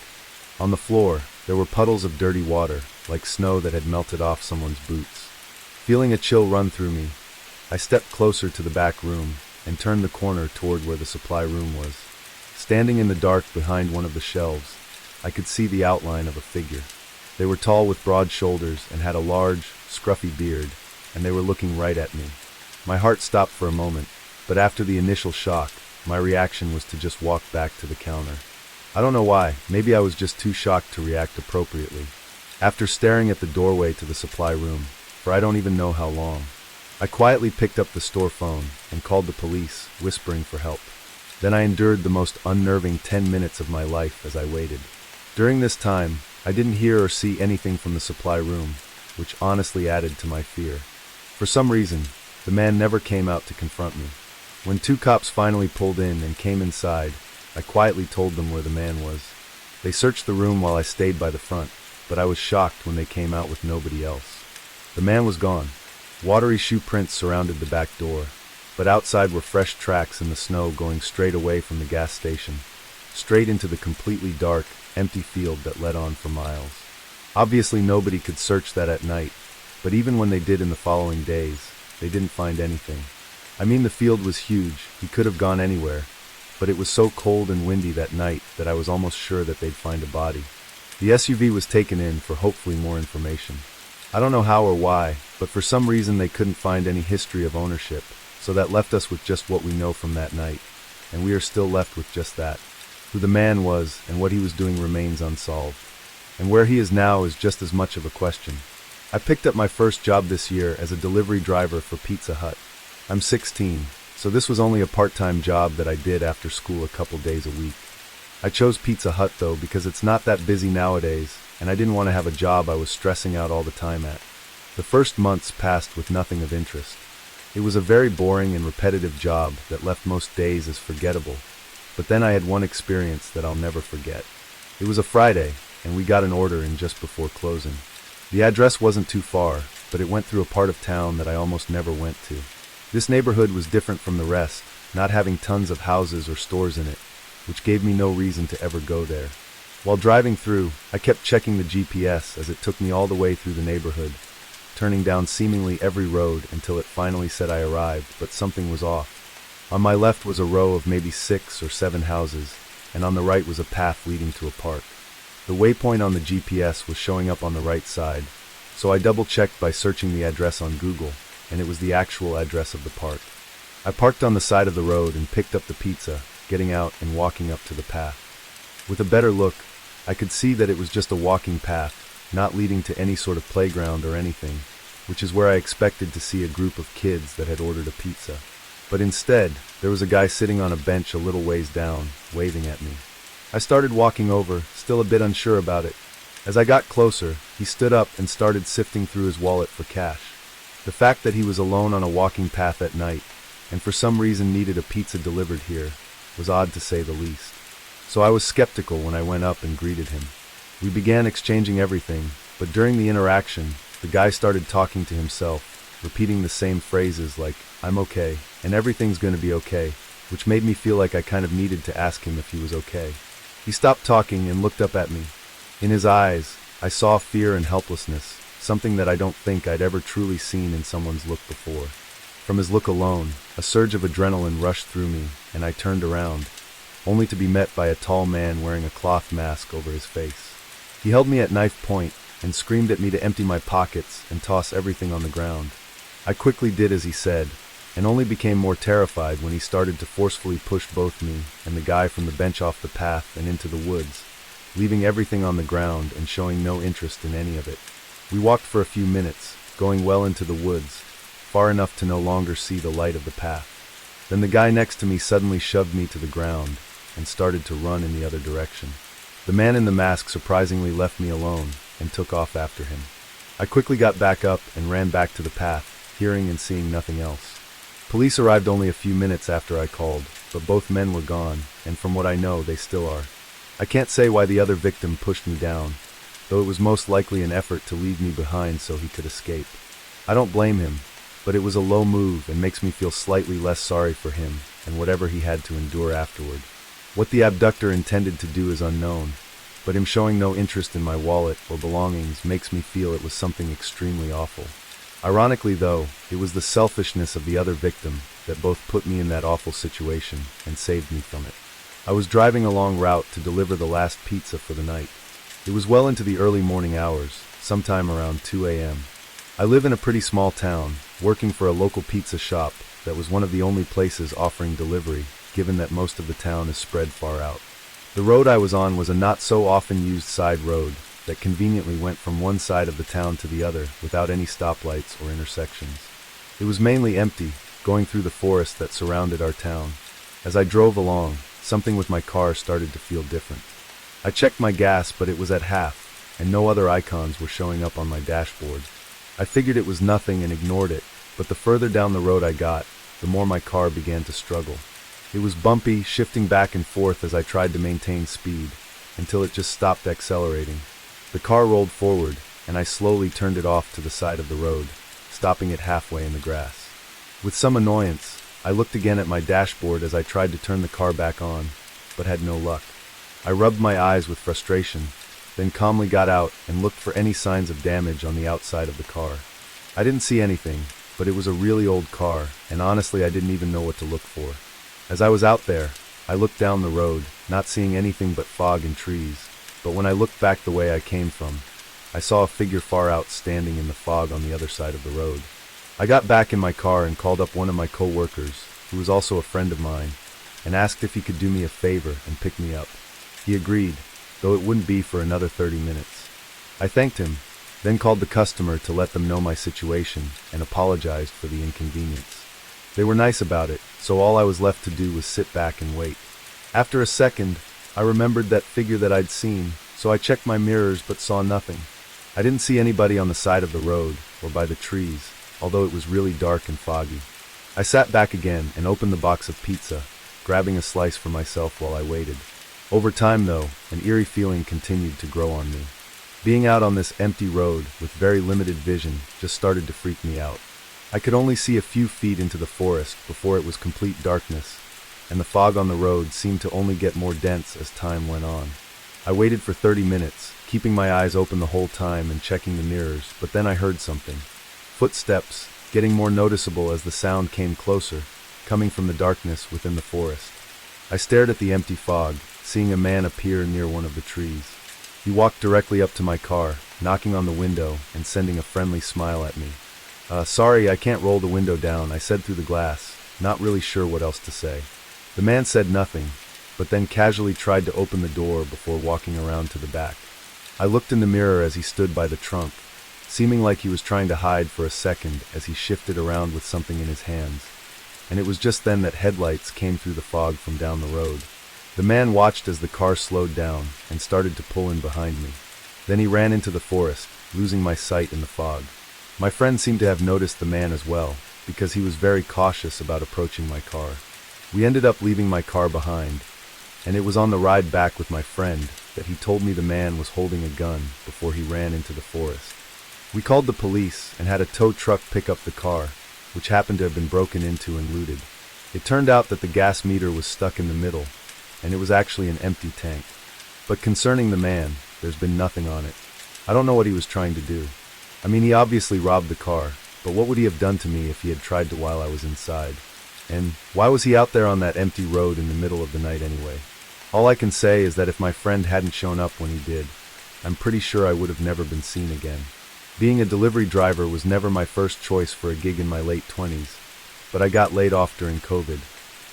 On the floor, there were puddles of dirty water, like snow that had melted off someone's boots. Feeling a chill run through me, I stepped closer to the back room and turned the corner toward where the supply room was. Standing in the dark behind one of the shelves, I could see the outline of a figure. They were tall with broad shoulders and had a large, scruffy beard, and they were looking right at me. My heart stopped for a moment, but after the initial shock, my reaction was to just walk back to the counter. I don't know why, maybe I was just too shocked to react appropriately. After staring at the doorway to the supply room, for I don't even know how long, I quietly picked up the store phone and called the police, whispering for help. Then I endured the most unnerving 10 minutes of my life as I waited. During this time, I didn't hear or see anything from the supply room, which honestly added to my fear. For some reason, the man never came out to confront me. When 2 cops finally pulled in and came inside, I quietly told them where the man was. They searched the room while I stayed by the front, but I was shocked when they came out with nobody else. The man was gone. Watery shoe prints surrounded the back door, but outside were fresh tracks in the snow going straight away from the gas station, straight into the completely dark, empty field that led on for miles. Obviously nobody could search that at night, but even when they did in the following days, they didn't find anything. I mean, the field was huge, he could have gone anywhere, but it was so cold and windy that night that I was almost sure that they'd find a body. The SUV was taken in for hopefully more information. I don't know how or why, but for some reason they couldn't find any history of ownership, so that left us with just what we know from that night, and we are still left with just that. Who the man was and what he was doing remains unsolved, and where he is now is just as much of a question. I picked up my first job this year as a delivery driver for Pizza Hut. I'm 16, so this was only a part-time job that I did after school a couple days a week. I chose Pizza Hut though because it's not that busy nowadays, and I didn't want to have a job I was stressing out all the time at. The first months passed with nothing of interest. It was a very boring and repetitive job that left most days as forgettable, but then I had one experience that I'll never forget. It was a Friday, and we got an order in just before closing. The address wasn't too far, but it went through a part of town that I almost never went to. This neighborhood was different from the rest, not having tons of houses or stores in it, which gave me no reason to ever go there. While driving through, I kept checking the GPS as it took me all the way through the neighborhood, turning down seemingly every road until it finally said I arrived, but something was off. On my left was a row of maybe 6 or 7 houses, and on the right was a path leading to a park. The waypoint on the GPS was showing up on the right side, so I double-checked by searching the address on Google, and it was the actual address of the park. I parked on the side of the road and picked up the pizza, getting out and walking up to the path. With a better look, I could see that it was just a walking path, not leading to any sort of playground or anything, which is where I expected to see a group of kids that had ordered a pizza. But instead, there was a guy sitting on a bench a little ways down, waving at me. I started walking over, still a bit unsure about it. As I got closer, he stood up and started sifting through his wallet for cash. The fact that he was alone on a walking path at night, and for some reason needed a pizza delivered here, was odd to say the least. So I was skeptical when I went up and greeted him. We began exchanging everything, but during the interaction, the guy started talking to himself, repeating the same phrases like, "I'm okay," and "everything's gonna be okay," which made me feel like I kind of needed to ask him if he was okay. He stopped talking and looked up at me. In his eyes, I saw fear and helplessness, something that I don't think I'd ever truly seen in someone's look before. From his look alone, a surge of adrenaline rushed through me, and I turned around, only to be met by a tall man wearing a cloth mask over his face. He held me at knife point and screamed at me to empty my pockets and toss everything on the ground. I quickly did as he said, and only became more terrified when he started to forcefully push both me and the guy from the bench off the path and into the woods, leaving everything on the ground and showing no interest in any of it. We walked for a few minutes, going well into the woods, far enough to no longer see the light of the path. Then the guy next to me suddenly shoved me to the ground and started to run in the other direction. The man in the mask surprisingly left me alone and took off after him. I quickly got back up and ran back to the path, hearing and seeing nothing else. Police arrived only a few minutes after I called, but both men were gone, and from what I know, they still are. I can't say why the other victim pushed me down, though it was most likely an effort to leave me behind so he could escape. I don't blame him, but it was a low move and makes me feel slightly less sorry for him and whatever he had to endure afterward. What the abductor intended to do is unknown, but him showing no interest in my wallet or belongings makes me feel it was something extremely awful. Ironically though, it was the selfishness of the other victim that both put me in that awful situation and saved me from it. I was driving a long route to deliver the last pizza for the night. It was well into the early morning hours, sometime around 2 a.m. I live in a pretty small town, working for a local pizza shop that was one of the only places offering delivery, given that most of the town is spread far out. The road I was on was a not so often used side road that conveniently went from one side of the town to the other without any stoplights or intersections. It was mainly empty, going through the forest that surrounded our town. As I drove along, something with my car started to feel different. I checked my gas, but it was at half, and no other icons were showing up on my dashboard. I figured it was nothing and ignored it, but the further down the road I got, the more my car began to struggle. It was bumpy, shifting back and forth as I tried to maintain speed, until it just stopped accelerating. The car rolled forward, and I slowly turned it off to the side of the road, stopping it halfway in the grass. With some annoyance, I looked again at my dashboard as I tried to turn the car back on, but had no luck. I rubbed my eyes with frustration, then calmly got out and looked for any signs of damage on the outside of the car. I didn't see anything, but it was a really old car, and honestly I didn't even know what to look for. As I was out there, I looked down the road, not seeing anything but fog and trees, but when I looked back the way I came from, I saw a figure far out standing in the fog on the other side of the road. I got back in my car and called up one of my co-workers, who was also a friend of mine, and asked if he could do me a favor and pick me up. He agreed, though it wouldn't be for another 30 minutes. I thanked him, then called the customer to let them know my situation and apologized for the inconvenience. They were nice about it, so all I was left to do was sit back and wait. After a second, I remembered that figure that I'd seen, so I checked my mirrors but saw nothing. I didn't see anybody on the side of the road or by the trees, although it was really dark and foggy. I sat back again and opened the box of pizza, grabbing a slice for myself while I waited. Over time, though, an eerie feeling continued to grow on me. Being out on this empty road with very limited vision just started to freak me out. I could only see a few feet into the forest before it was complete darkness, and the fog on the road seemed to only get more dense as time went on. I waited for 30 minutes, keeping my eyes open the whole time and checking the mirrors, but then I heard something. footsteps getting more noticeable as the sound came closer, coming from the darkness within the forest. I stared at the empty fog, seeing a man appear near one of the trees. He walked directly up to my car, knocking on the window and sending a friendly smile at me. Sorry, I can't roll the window down," I said through the glass, not really sure what else to say. The man said nothing, but then casually tried to open the door before walking around to the back. I looked in the mirror as he stood by the trunk, seeming like he was trying to hide for a second as he shifted around with something in his hands. And it was just then that headlights came through the fog from down the road. The man watched as the car slowed down and started to pull in behind me. Then he ran into the forest, losing my sight in the fog. My friend seemed to have noticed the man as well, because he was very cautious about approaching my car. We ended up leaving my car behind, and it was on the ride back with my friend that he told me the man was holding a gun before he ran into the forest. We called the police and had a tow truck pick up the car, which happened to have been broken into and looted. It turned out that the gas meter was stuck in the middle, and it was actually an empty tank. But concerning the man, there's been nothing on it. I don't know what he was trying to do. I mean, he obviously robbed the car, but what would he have done to me if he had tried to while I was inside? And why was he out there on that empty road in the middle of the night anyway? All I can say is that if my friend hadn't shown up when he did, I'm pretty sure I would have never been seen again. Being a delivery driver was never my first choice for a gig in my late 20s, but I got laid off during COVID,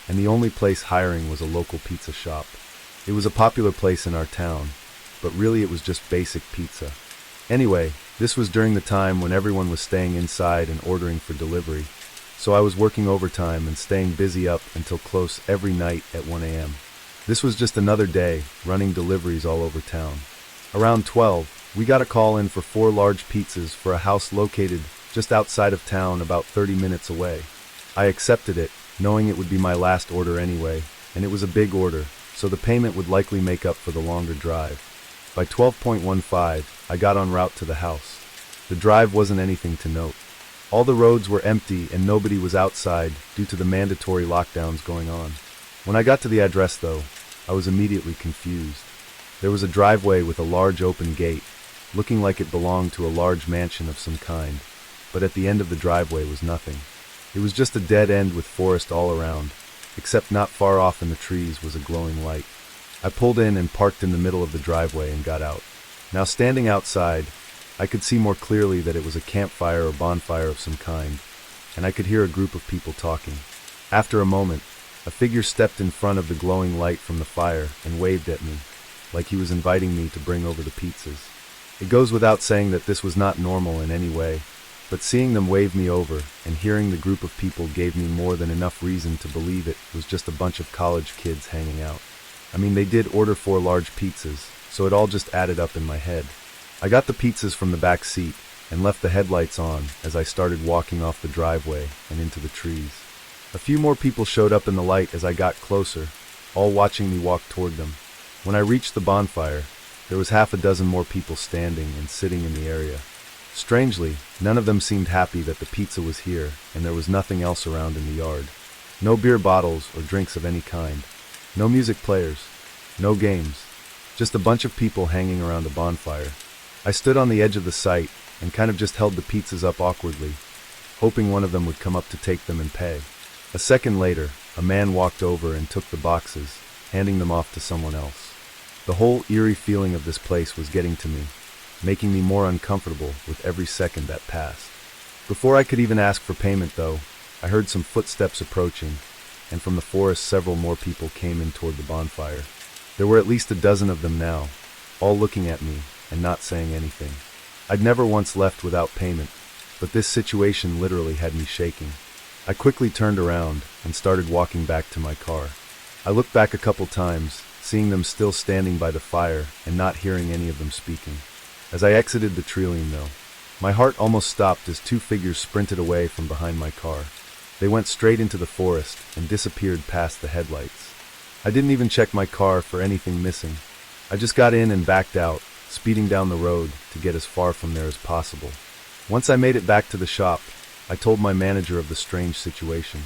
and the only place hiring was a local pizza shop. It was a popular place in our town, but really it was just basic pizza. Anyway, this was during the time when everyone was staying inside and ordering for delivery, so I was working overtime and staying busy up until close every night at 1 a.m. This was just another day, running deliveries all over town. Around 12, we got a call in for 4 large pizzas for a house located just outside of town about 30 minutes away. I accepted it, knowing it would be my last order anyway, and it was a big order, so the payment would likely make up for the longer drive. By 12:15, I got en route to the house. The drive wasn't anything to note. All the roads were empty and nobody was outside due to the mandatory lockdowns going on. When I got to the address though, I was immediately confused. There was a driveway with a large open gate, looking like it belonged to a large mansion of some kind, but at the end of the driveway was nothing. It was just a dead end with forest all around, except not far off in the trees was a glowing light. I pulled in and parked in the middle of the driveway and got out. Now standing outside, I could see more clearly that it was a campfire or bonfire of some kind, and I could hear a group of people talking. After a moment, a figure stepped in front of the glowing light from the fire and waved at me, like he was inviting me to bring over the pizzas. It goes without saying that this was not normal in any way, but seeing them wave me over and hearing the group of people gave me more than enough reason to believe it was just a bunch of college kids hanging out. I mean, they did order 4 large pizzas, so it all just added up in my head. I got the pizzas from the back seat and left the headlights on as I started walking off the driveway and into the trees. A few more people showed up in the light as I got closer, all watching me walk toward them. When I reached the bonfire, there was half a dozen more people standing and sitting in the area. Strangely, none of them seemed happy that the pizza was here and there was nothing else around in the yard. No beer bottles or drinks of any kind. No music players. No games. Just a bunch of people hanging around a bonfire. I stood on the edge of the site and kind of just held the pizzas up awkwardly, hoping one of them would come up to take them and pay. A second later, a man walked over and took the boxes, handing them off to someone else. The whole eerie feeling of this place was getting to me, making me more uncomfortable with every second that passed. Before I could even ask for payment though, I heard some footsteps approaching, and from the forest several more people came in toward the bonfire. There were at least a dozen of them now, all looking at me and not saying anything. I'd never once left without payment, but this situation literally had me shaking. I quickly turned around and started walking back to my car. I looked back a couple times, seeing them still standing by the fire and not hearing any of them speaking. As I exited the trailing though, my heart almost stopped as 2 figures sprinted away from behind my car. They went straight into the forest and disappeared past the headlights. I didn't even check my car for anything missing. I just got in and backed out, speeding down the road to get as far from there as possible. Once I made it back to the shop, I told my manager of the strange situation.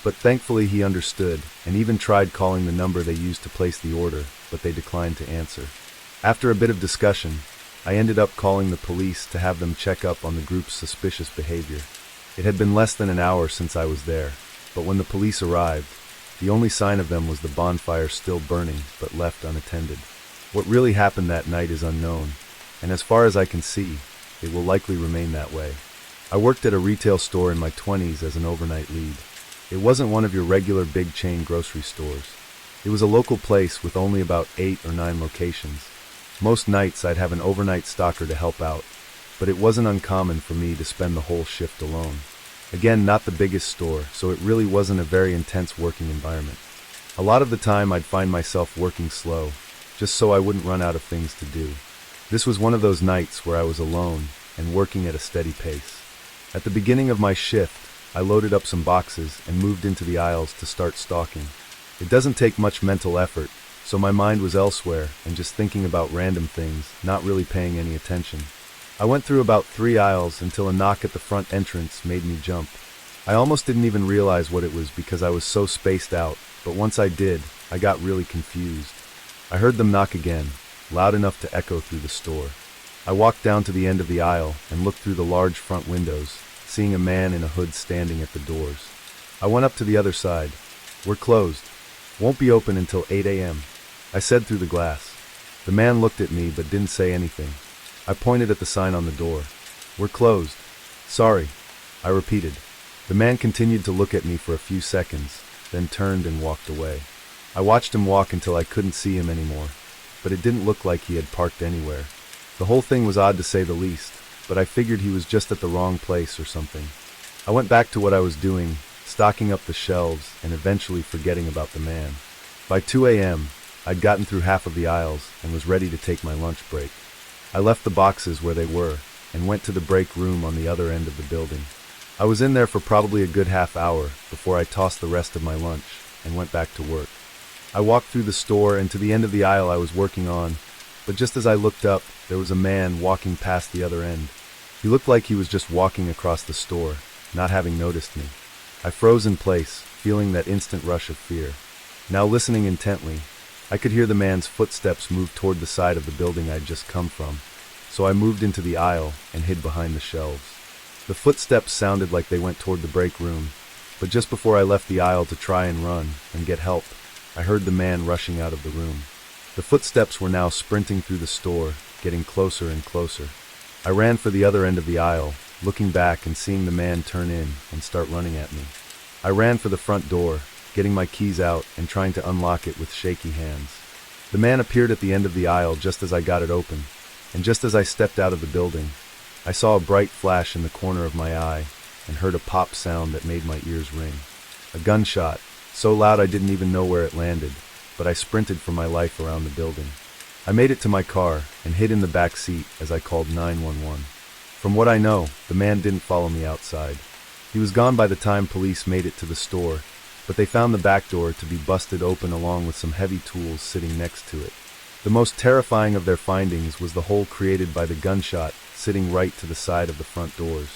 But thankfully he understood and even tried calling the number they used to place the order, but they declined to answer. After a bit of discussion, I ended up calling the police to have them check up on the group's suspicious behavior. It had been less than an hour since I was there, but when the police arrived, the only sign of them was the bonfire still burning but left unattended. What really happened that night is unknown, and as far as I can see, it will likely remain that way. I worked at a retail store in my 20s as an overnight lead. It wasn't one of your regular big chain grocery stores. It was a local place with only about 8 or 9 locations. Most nights I'd have an overnight stalker to help out, but it wasn't uncommon for me to spend the whole shift alone. Again, not the biggest store, so it really wasn't a very intense working environment. A lot of the time I'd find myself working slow, just so I wouldn't run out of things to do. This was one of those nights where I was alone and working at a steady pace. At the beginning of my shift, I loaded up some boxes and moved into the aisles to start stalking. It doesn't take much mental effort, so my mind was elsewhere and just thinking about random things, not really paying any attention. I went through about 3 aisles until a knock at the front entrance made me jump. I almost didn't even realize what it was because I was so spaced out, but once I did, I got really confused. I heard them knock again, loud enough to echo through the store. I walked down to the end of the aisle and looked through the large front windows, seeing a man in a hood standing at the doors. I went up to the other side. "We're closed. Won't be open until 8 a.m. I said through the glass. The man looked at me but didn't say anything. I pointed at the sign on the door. "We're closed. Sorry," I repeated. The man continued to look at me for a few seconds, then turned and walked away. I watched him walk until I couldn't see him anymore, but it didn't look like he had parked anywhere. The whole thing was odd to say the least, but I figured he was just at the wrong place or something. I went back to what I was doing, stocking up the shelves and eventually forgetting about the man. By 2 a.m., I'd gotten through half of the aisles and was ready to take my lunch break. I left the boxes where they were and went to the break room on the other end of the building. I was in there for probably a good half hour before I tossed the rest of my lunch and went back to work. I walked through the store and to the end of the aisle I was working on, but just as I looked up, there was a man walking past the other end. He looked like he was just walking across the store, not having noticed me. I froze in place, feeling that instant rush of fear. Now listening intently, I could hear the man's footsteps move toward the side of the building I'd just come from, so I moved into the aisle and hid behind the shelves. The footsteps sounded like they went toward the break room, but just before I left the aisle to try and run and get help, I heard the man rushing out of the room. The footsteps were now sprinting through the store, getting closer and closer. I ran for the other end of the aisle, looking back and seeing the man turn in and start running at me. I ran for the front door, getting my keys out and trying to unlock it with shaky hands. The man appeared at the end of the aisle just as I got it open, and just as I stepped out of the building, I saw a bright flash in the corner of my eye and heard a pop sound that made my ears ring. A gunshot, so loud I didn't even know where it landed, but I sprinted for my life around the building. I made it to my car and hid in the back seat as I called 911. From what I know, the man didn't follow me outside. He was gone by the time police made it to the store, but they found the back door to be busted open along with some heavy tools sitting next to it. The most terrifying of their findings was the hole created by the gunshot sitting right to the side of the front doors.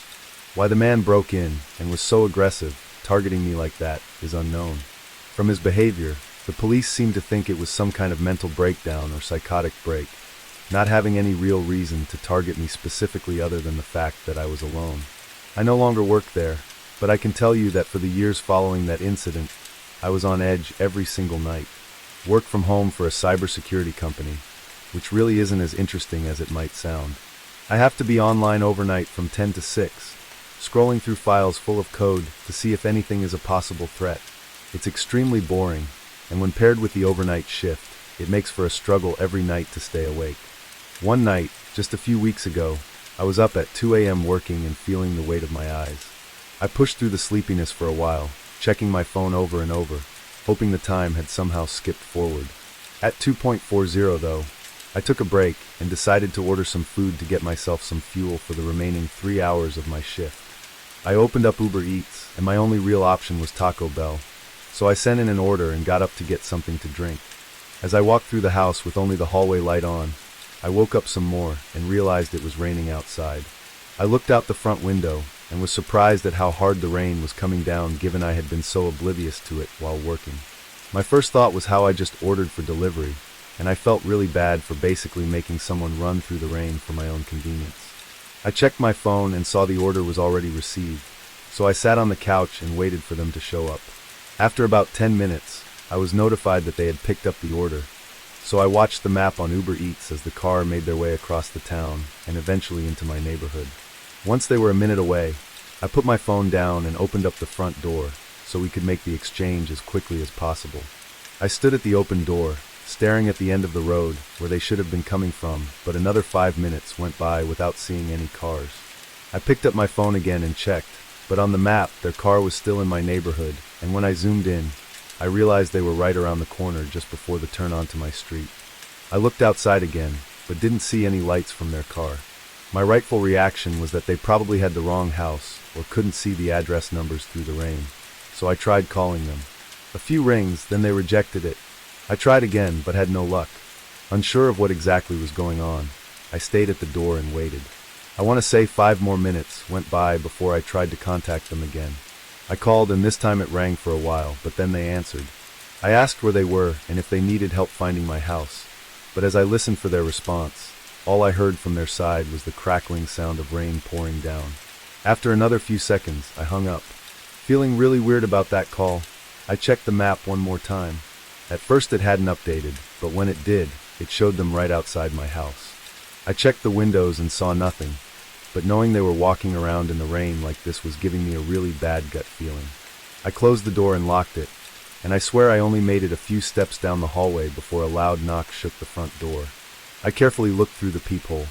Why the man broke in and was so aggressive, targeting me like that, is unknown. From his behavior, the police seemed to think it was some kind of mental breakdown or psychotic break, not having any real reason to target me specifically other than the fact that I was alone. I no longer work there, but I can tell you that for the years following that incident, I was on edge every single night. Work from home for a cybersecurity company, which really isn't as interesting as it might sound. I have to be online overnight from 10 to 6, scrolling through files full of code to see if anything is a possible threat. It's extremely boring, and when paired with the overnight shift, it makes for a struggle every night to stay awake. One night, just a few weeks ago, I was up at 2 a.m. working and feeling the weight of my eyes. I pushed through the sleepiness for a while, checking my phone over and over, hoping the time had somehow skipped forward. At 2:40 though, I took a break and decided to order some food to get myself some fuel for the remaining 3 hours of my shift. I opened up Uber Eats, and my only real option was Taco Bell, so I sent in an order and got up to get something to drink. As I walked through the house with only the hallway light on, I woke up some more and realized it was raining outside. I looked out the front window and was surprised at how hard the rain was coming down given I had been so oblivious to it while working. My first thought was how I just ordered for delivery, and I felt really bad for basically making someone run through the rain for my own convenience. I checked my phone and saw the order was already received, so I sat on the couch and waited for them to show up. After about 10 minutes, I was notified that they had picked up the order, so I watched the map on Uber Eats as the car made their way across the town and eventually into my neighborhood. Once they were a minute away, I put my phone down and opened up the front door so we could make the exchange as quickly as possible. I stood at the open door, staring at the end of the road where they should have been coming from, but another 5 minutes went by without seeing any cars. I picked up my phone again and checked, but on the map their car was still in my neighborhood, and when I zoomed in, I realized they were right around the corner just before the turn onto my street. I looked outside again, but didn't see any lights from their car. My rightful reaction was that they probably had the wrong house or couldn't see the address numbers through the rain, so I tried calling them. A few rings, then they rejected it. I tried again, but had no luck. Unsure of what exactly was going on, I stayed at the door and waited. I want to say 5 more minutes went by before I tried to contact them again. I called and this time it rang for a while, but then they answered. I asked where they were and if they needed help finding my house, but as I listened for their response, all I heard from their side was the crackling sound of rain pouring down. After another few seconds, I hung up. Feeling really weird about that call, I checked the map one more time. At first it hadn't updated, but when it did, it showed them right outside my house. I checked the windows and saw nothing, but knowing they were walking around in the rain like this was giving me a really bad gut feeling. I closed the door and locked it, and I swear I only made it a few steps down the hallway before a loud knock shook the front door. I carefully looked through the peephole.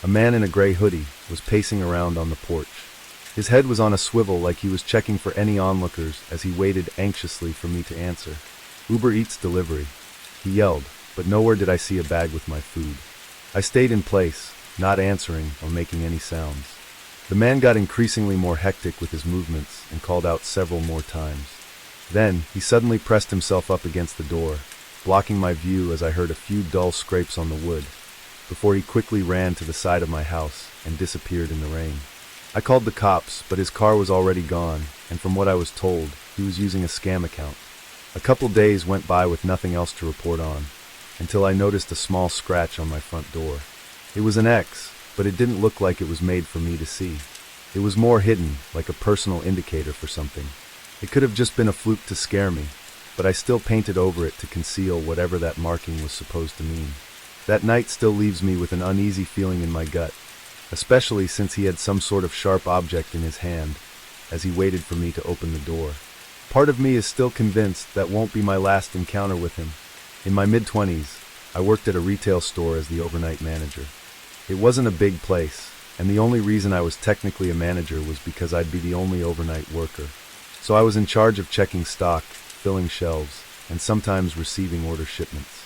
A man in a gray hoodie was pacing around on the porch. His head was on a swivel like he was checking for any onlookers as he waited anxiously for me to answer. Uber Eats delivery, he yelled, but nowhere did I see a bag with my food. I stayed in place, not answering or making any sounds. The man got increasingly more hectic with his movements and called out several more times. Then, he suddenly pressed himself up against the door, blocking my view as I heard a few dull scrapes on the wood, before he quickly ran to the side of my house and disappeared in the rain. I called the cops, but his car was already gone, and from what I was told, he was using a scam account. A couple days went by with nothing else to report on, until I noticed a small scratch on my front door. It was an X, but it didn't look like it was made for me to see. It was more hidden, like a personal indicator for something. It could have just been a fluke to scare me, but I still painted over it to conceal whatever that marking was supposed to mean. That night still leaves me with an uneasy feeling in my gut, especially since he had some sort of sharp object in his hand as he waited for me to open the door. Part of me is still convinced that won't be my last encounter with him. In my mid-20s, I worked at a retail store as the overnight manager. It wasn't a big place, and the only reason I was technically a manager was because I'd be the only overnight worker. So I was in charge of checking stock, filling shelves, and sometimes receiving order shipments.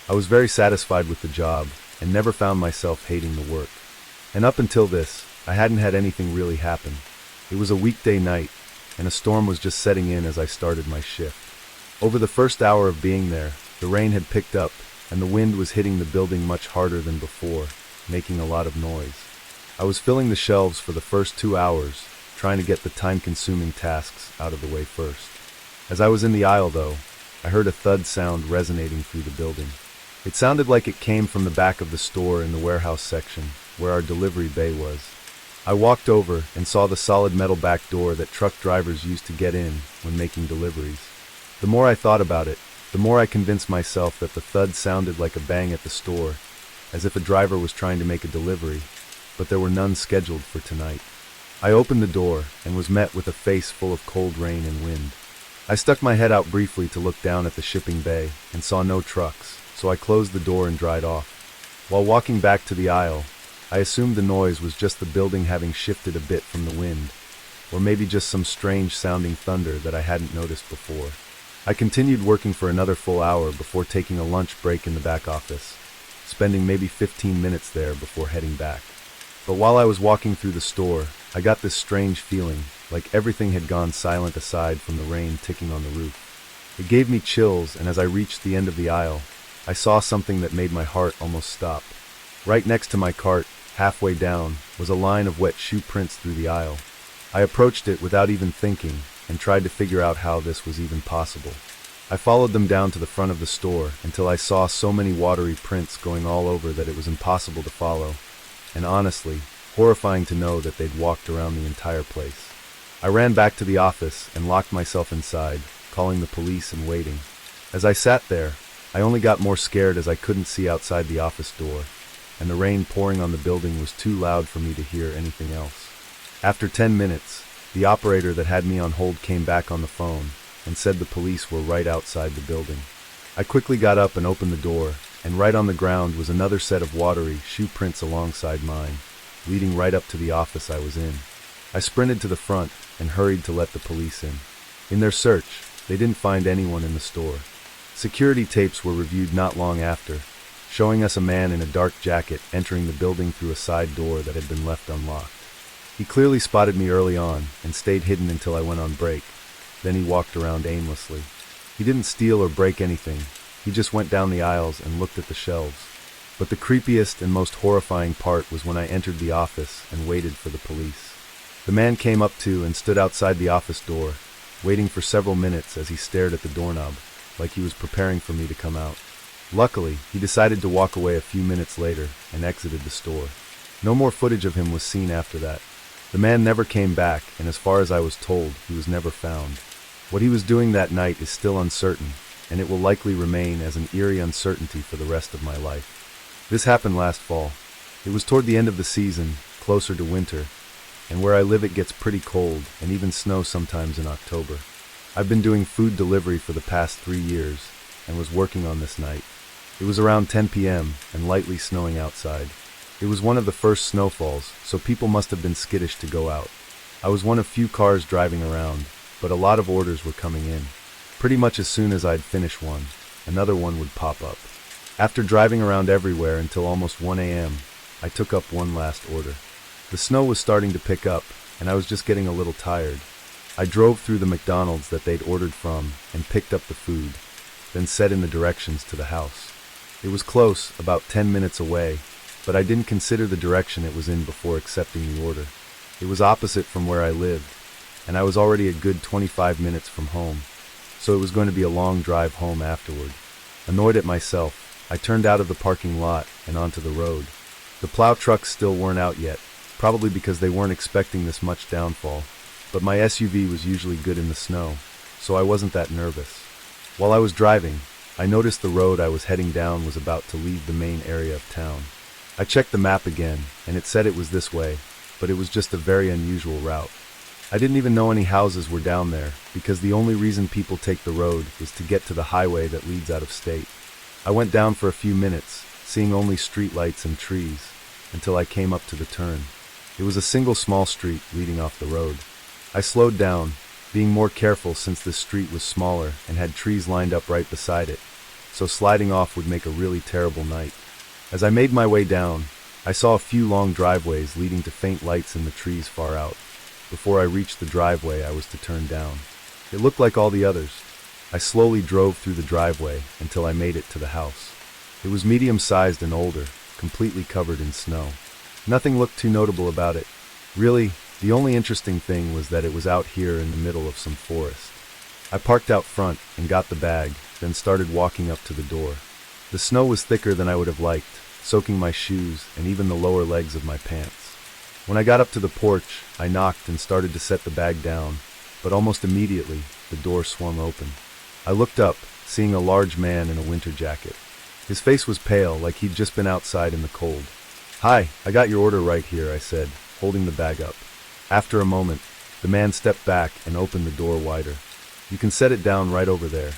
I was very satisfied with the job, and never found myself hating the work. And up until this, I hadn't had anything really happen. It was a weekday night, and a storm was just setting in as I started my shift. Over the first hour of being there, the rain had picked up, and the wind was hitting the building much harder than before, making a lot of noise. I was filling the shelves for the first 2 hours, trying to get the time-consuming tasks out of the way first. As I was in the aisle, though, I heard a thud sound resonating through the building. It sounded like it came from the back of the store in the warehouse section, where our delivery bay was. I walked over and saw the solid metal back door that truck drivers used to get in when making deliveries. The more I thought about it, the more I convinced myself that the thud sounded like a bang at the store, as if a driver was trying to make a delivery, but there were none scheduled for tonight. I opened the door and was met with a face full of cold rain and wind. I stuck my head out briefly to look down at the shipping bay and saw no trucks, so I closed the door and dried off. While walking back to the aisle, I assumed the noise was just the building having shifted a bit from the wind, or maybe just some strange sounding thunder that I hadn't noticed before. I continued working for another full hour before taking a lunch break in the back office, spending maybe 15 minutes there before heading back. But while I was walking through the store, I got this strange feeling, like everything had gone silent aside from the rain ticking on the roof. It gave me chills, and as I reached the end of the aisle, I saw something that made my heart almost stop. Right next to my cart, halfway down, was a line of wet shoe prints through the aisle. I approached it without even thinking, and tried to figure out how this was even possible. I followed them down to the front of the store until I saw so many watery prints going all over that it was impossible to follow, and honestly, horrifying to know that they'd walked around the entire place. I ran back to the office and locked myself inside, calling the police and waiting. As I sat there, I only got more scared as I couldn't see outside the office door, and the rain pouring on the building was too loud for me to hear anything else. After 10 minutes, the operator that had me on hold came back on the phone and said the police were right outside the building. I quickly got up and opened the door, and right on the ground was another set of watery shoe prints alongside mine, leading right up to the office I was in. I sprinted to the front and hurried to let the police in. In their search, they didn't find anyone in the store. Security tapes were reviewed not long after, showing us a man in a dark jacket entering the building through a side door that had been left unlocked. He clearly spotted me early on and stayed hidden until I went on break. Then he walked around aimlessly. He didn't steal or break anything. He just went down the aisles and looked at the shelves. But the creepiest and most horrifying part was when I entered the office and waited for the police. The man came up to and stood outside the office door, waiting for several minutes as he stared at the doorknob, like he was preparing for me to come out. Luckily, he decided to walk away a few minutes later and exited the store. No more footage of him was seen after that. The man never came back, and as far as I was told, he was never found. What he was doing that night is still uncertain, and it will likely remain as an eerie uncertainty for the rest of my life. This happened last fall. It was toward the end of the season, closer to winter, and where I live it gets pretty cold and even snow sometimes in October. I've been doing food delivery for the past 3 years and was working on this night. It was around 10 p.m. and lightly snowing outside. It was one of the first snowfalls, so people must have been skittish to go out. I was one of few cars driving around, but a lot of orders were coming in. Pretty much as soon as I'd finish one, another one would pop up. After driving around everywhere until almost 1 a.m., I took up one last order. The snow was starting to pick up, and I was just getting a little tired. I drove through the McDonald's that they'd ordered from and picked up the food, then set in the directions to the house. It was close, about 10 minutes away, but I didn't consider the direction it was in before accepting the order. It was opposite from where I lived, and I was already a good 25 minutes from home, so it was going to be a long drive home afterward. Annoyed at myself, I turned out of the parking lot and onto the road. The plow trucks still weren't out yet, probably because they weren't expecting this much downfall, but my SUV was usually good in the snow, so I wasn't that nervous. While I was driving, I noticed the road I was heading down was about to leave the main area of town. I checked the map again, and it said it was this way, but it was just a very unusual route. I didn't even know any houses were down there, because the only reason people take the road is to get to the highway that leads out of state. I went down for a few minutes, seeing only streetlights and trees, until I came up to the turn. It was a single small street leading off the road. I slowed down, being more careful since this street was smaller and had trees lined up right beside it, so sliding off would make a really terrible night. As I made my way down, I saw a few long driveways leading to faint lights in the trees far out. Before I reached the driveway I was to turn down. It looked like all the others. I slowly drove through the driveway until I made it to the house. It was medium-sized and older, completely covered in snow. Nothing looked too notable about it. Really, the only interesting thing was that it was out here in the middle of some forest. I parked out front and got the bag, then started walking up to the door. The snow was thicker than I would have liked, soaking my shoes and even the lower legs of my pants. When I got up to the porch, I knocked and started to set the bag down, but almost immediately, the door swung open. I looked up, seeing a large man in a winter jacket. His face was pale, like he'd just been outside in the cold. "Hi, I got your order right here," I said, holding the bag up. After a moment, the man stepped back and opened the door wider. "You can set it down right over there."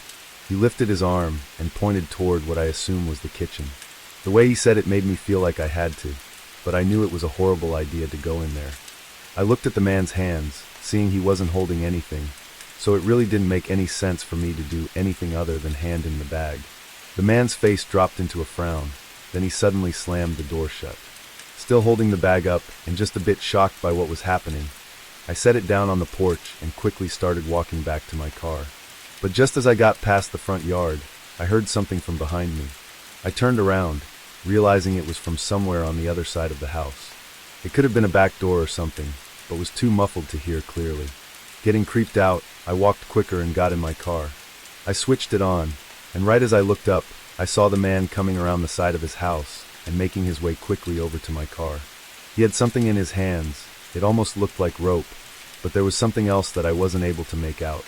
He lifted his arm and pointed toward what I assumed was the kitchen. The way he said it made me feel like I had to, but I knew it was a horrible idea to go in there. I looked at the man's hands, seeing he wasn't holding anything, so it really didn't make any sense for me to do anything other than hand in the bag. The man's face dropped into a frown, then he suddenly slammed the door shut. Still holding the bag up and just a bit shocked by what was happening, I set it down on the porch and quickly started walking back to my car. But just as I got past the front yard, I heard something from behind me. I turned around, realizing it was from somewhere on the other side of the house. It could have been a back door or something, but was too muffled to hear clearly. Getting creeped out, I walked quicker and got in my car. I switched it on, and right as I looked up, I saw the man coming around the side of his house and making his way quickly over to my car. He had something in his hands. It almost looked like rope, but there was something else that I wasn't able to make out.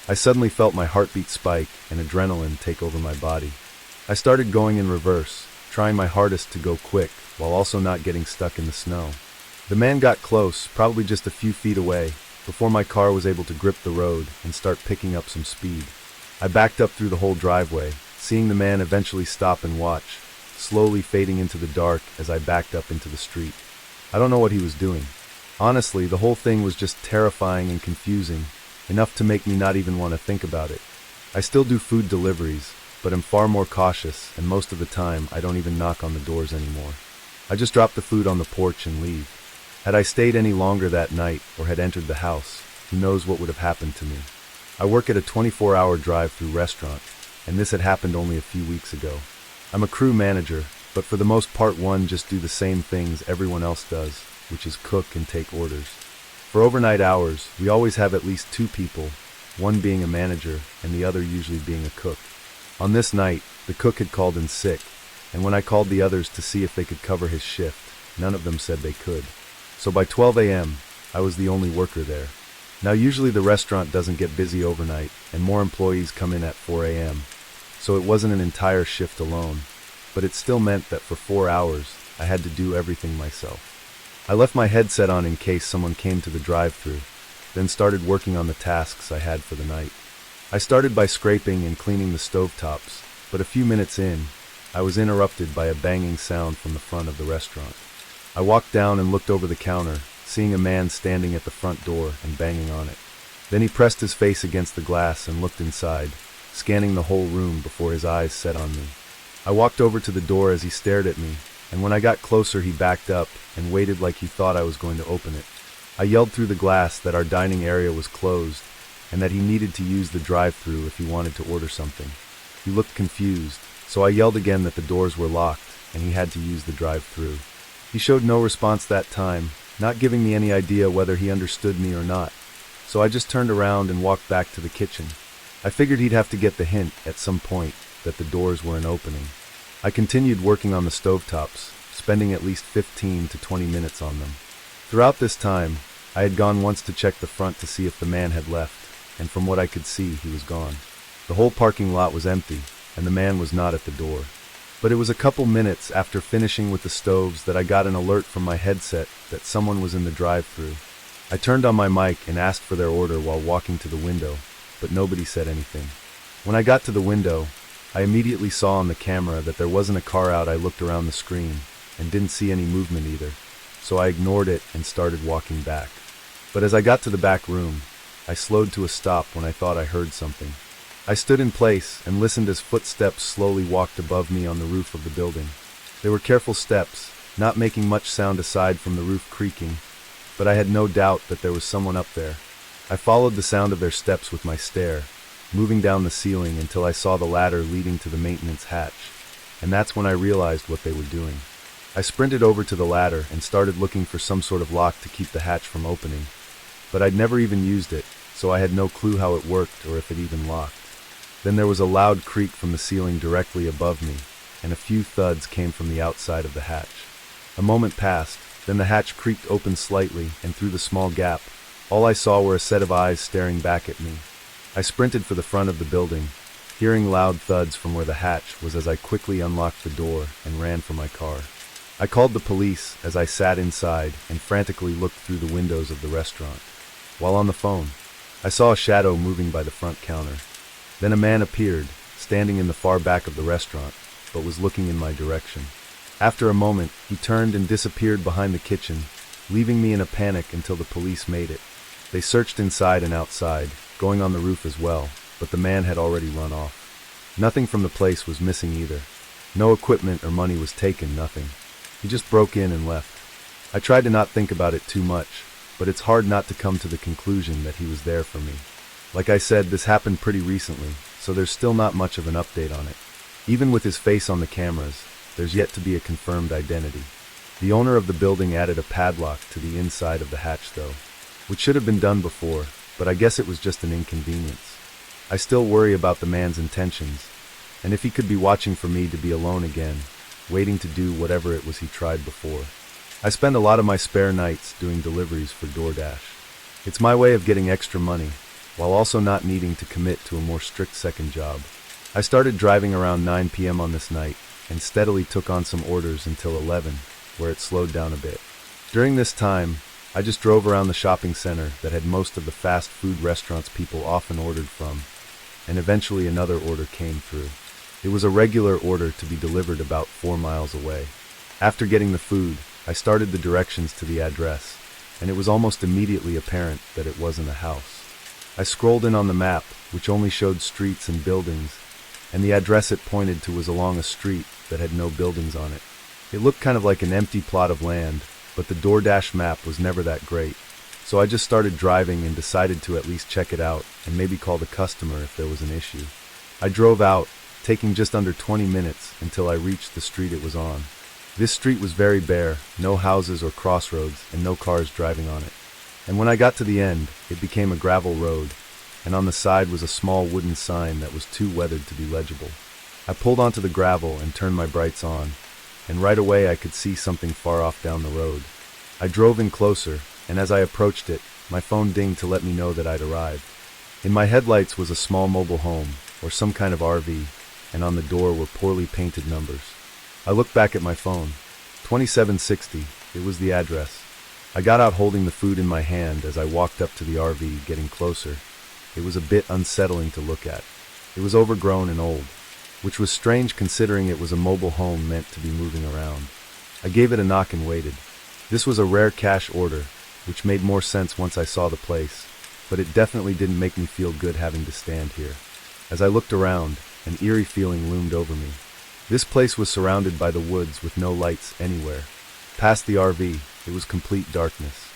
I suddenly felt my heartbeat spike and adrenaline take over my body. I started going in reverse, trying my hardest to go quick while also not getting stuck in the snow. The man got close, probably just a few feet away, before my car was able to grip the road and start picking up some speed. I backed up through the whole driveway, seeing the man eventually stop and watch, slowly fading into the dark as I backed up into the street. I don't know what he was doing. Honestly, the whole thing was just terrifying and confusing, enough to make me not even want to think about it. I still do food deliveries, but am far more cautious, and most of the time I don't even knock on the doors anymore. I just drop the food on the porch and leave. Had I stayed any longer that night or had entered the house, who knows what would have happened to me. I work at a 24-hour drive-through restaurant, and this had happened only a few weeks ago. I'm a crew manager, but for the most part just do the same things everyone else does, which is cook and take orders. For overnight hours, we always have at least two people, one being a manager and the other usually being a cook. On this night, the cook had called in sick, and when I called the others to see if they could cover his shift, none of them said they could. So by 12 a.m., I was the only worker there. Now usually the restaurant doesn't get busy overnight, and more employees come in at 4 a.m., so it wasn't an entire shift alone, but it still meant that for 4 hours, I had to do everything myself. I left my headset on in case someone came to the drive-thru, then started working on the tasks I had for the night. I started by scraping and cleaning the stovetops, but a few minutes in, I was interrupted by a banging sound from the front of the restaurant. I walked down and looked over the counter, seeing a man standing at the front door and banging on it. Then he pressed his face against the glass and looked inside, scanning the whole room before his eyes set on me. I walked over to the door as he stared at me, and when I got closer he backed up and waited like he thought I was going to open it. I yelled through the glass that our dining area was closed and that he needed to use the drive-thru if he wanted to order something. He looked confused, so I yelled again that the doors were locked and he had to use the drive-thru. He showed no response that time, not giving me any idea whether he understood me or not, so I just turned around and walked back to the kitchen. I figured he'd have to get the hint at some point that the doors were an opening. I continued working on the stovetops, spending at least 15 to 20 minutes on them. Throughout this time, I had gone once to check the front to see if the man had left, and from what I could see, he was gone. The whole parking lot was empty, and the man was not at the door. But it was a couple minutes after finishing with the stoves that I got an alert from my headset that someone was in the drive-thru. I turned on my mic and asked for their order while walking to the window, but nobody said anything. When I got to the window, I immediately saw on the camera that there wasn't a car out. I looked around the screen and didn't see any movement either, so I ignored it and started walking back. But as I got to the back room, I slowed to a stop when I thought I heard something. I stood in place and listened as footsteps slowly walked above me on the roof of the building. They were careful steps, not making much sound aside from the roof creaking, but I had no doubt that there was someone up there. I followed the sound of their steps with my stare, moving down the ceiling until I saw the ladder leading to the maintenance hatch, and that's when I realized what they were doing. I sprinted over to the ladder and started looking for some sort of lock to keep the hatch from opening, but I'd never even used it, so I had no clue how it worked or if it even locked. Then there was a loud creak from the ceiling directly above me, and a few thuds came from the outside of the hatch. A moment passed, then the hatch creaked open slightly, and through the small gap, all I saw were a set of eyes staring back at me. I sprinted for the front of the building, hearing loud thuds from where the hatch was as I quickly unlocked the door and ran for my car. I called the police as I sat inside and frantically looked through the windows of the restaurant. While on the phone, I saw a shadow moving by the front counter. Then a man appeared, standing in the far back of the restaurant, but was looking in my direction. After a moment, he turned and disappeared behind the kitchen, leaving me in a panic until the police made it. They searched inside and outside, going on the roof as well, but the man had already run off. Nothing from the place was missing either. No equipment or money was taken, nothing. He just broke in and left. I tried to not think about it too much, but it's hard not to come to the conclusion that he was there for me. Like I said, this happened pretty recently, so there's still not much of an update on it. Even with his face on the cameras, there's yet to be a confirmed identity. The owner of the building added a padlock to the inside of the hatch though, which should have been done before, but I guess it was just an inconvenience. I still worry about the man's intentions, and if he could be watching for me to be alone again, waiting to do whatever it was he tried before. I spend a lot of my spare nights doing deliveries for DoorDash. It's my way of getting extra money, while also not needing to commit to a more strict second job. I started driving around 9 p.m. on this night, and steadily took on some orders until 11, where it slowed down a bit. During this time, I just drove around the shopping center that had most of the fast food restaurants people often ordered from, and eventually another order came through. It was a regular order to be delivered about 4 miles away. After getting the food, I started the directions to the address, and it was almost immediately apparent that it wasn't a house. I scrolled in on the map, which only showed streets and buildings, and the address it pointed to was along a street that had no buildings on it. It looked kind of like an empty plot of land, but the DoorDash map was never that great, so I just started driving and decided to at least check it out and maybe call the customer if there was an issue. I drove out, taking just under 20 minutes until I reached the street it was on. This street was very bare, no houses or crossroads, and no cars driving on it. And when I got to the end, it became a gravel road, and on the side was a small wooden sign that was too weathered to be legible. I pulled onto the gravel and turned my brights on, and right away I could see something far off down the road. I drove in closer, and as I approached it, my phone dinged to let me know that I'd arrived. In my headlights was a small mobile home, or some kind of RV, and on the door were poorly painted numbers. I looked back at my phone. 2760, it was the address. I got out holding the food in my hand as I walked up to the RV, getting closer. It was a bit unsettling to look at. It was overgrown and old, which was strange considering it was a mobile home meant to be moving around. I gave it a knock and waited. This was a rare cash order, which made more sense once I saw the place, but it definitely didn't make me feel good having to stand here. As I looked around, an eerie feeling loomed over me. This place was surrounded by the woods with no lights anywhere. Past the RV, it was complete darkness.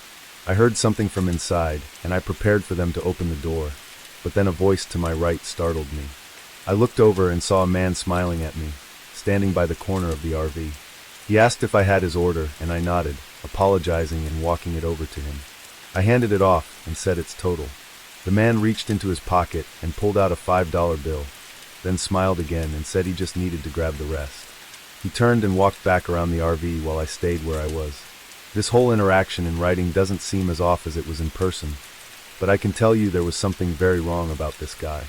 I heard something from inside, and I prepared for them to open the door, but then a voice to my right startled me. I looked over and saw a man smiling at me, standing by the corner of the RV. He asked if I had his order, and I nodded, apologizing and walking it over to him. I handed it off and said its total. The man reached into his pocket and pulled out a $5 bill, then smiled again and said he just needed to grab the rest. He turned and walked back around the RV while I stayed where I was. This whole interaction in writing doesn't seem as off as it was in person, but I can tell you there was something very wrong about this guy.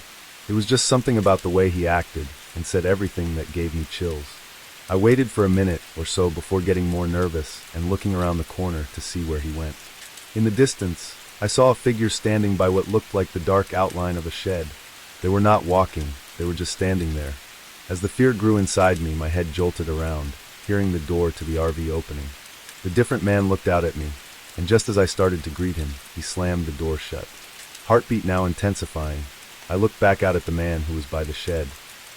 It was just something about the way he acted and said everything that gave me chills. I waited for a minute or so before getting more nervous and looking around the corner to see where he went. In the distance, I saw a figure standing by what looked like the dark outline of a shed. They were not walking, they were just standing there. As the fear grew inside me, my head jolted around, hearing the door to the RV opening. The different man looked out at me, and just as I started to greet him, he slammed the door shut. Heartbeat now intensifying, I looked back out at the man who was by the shed.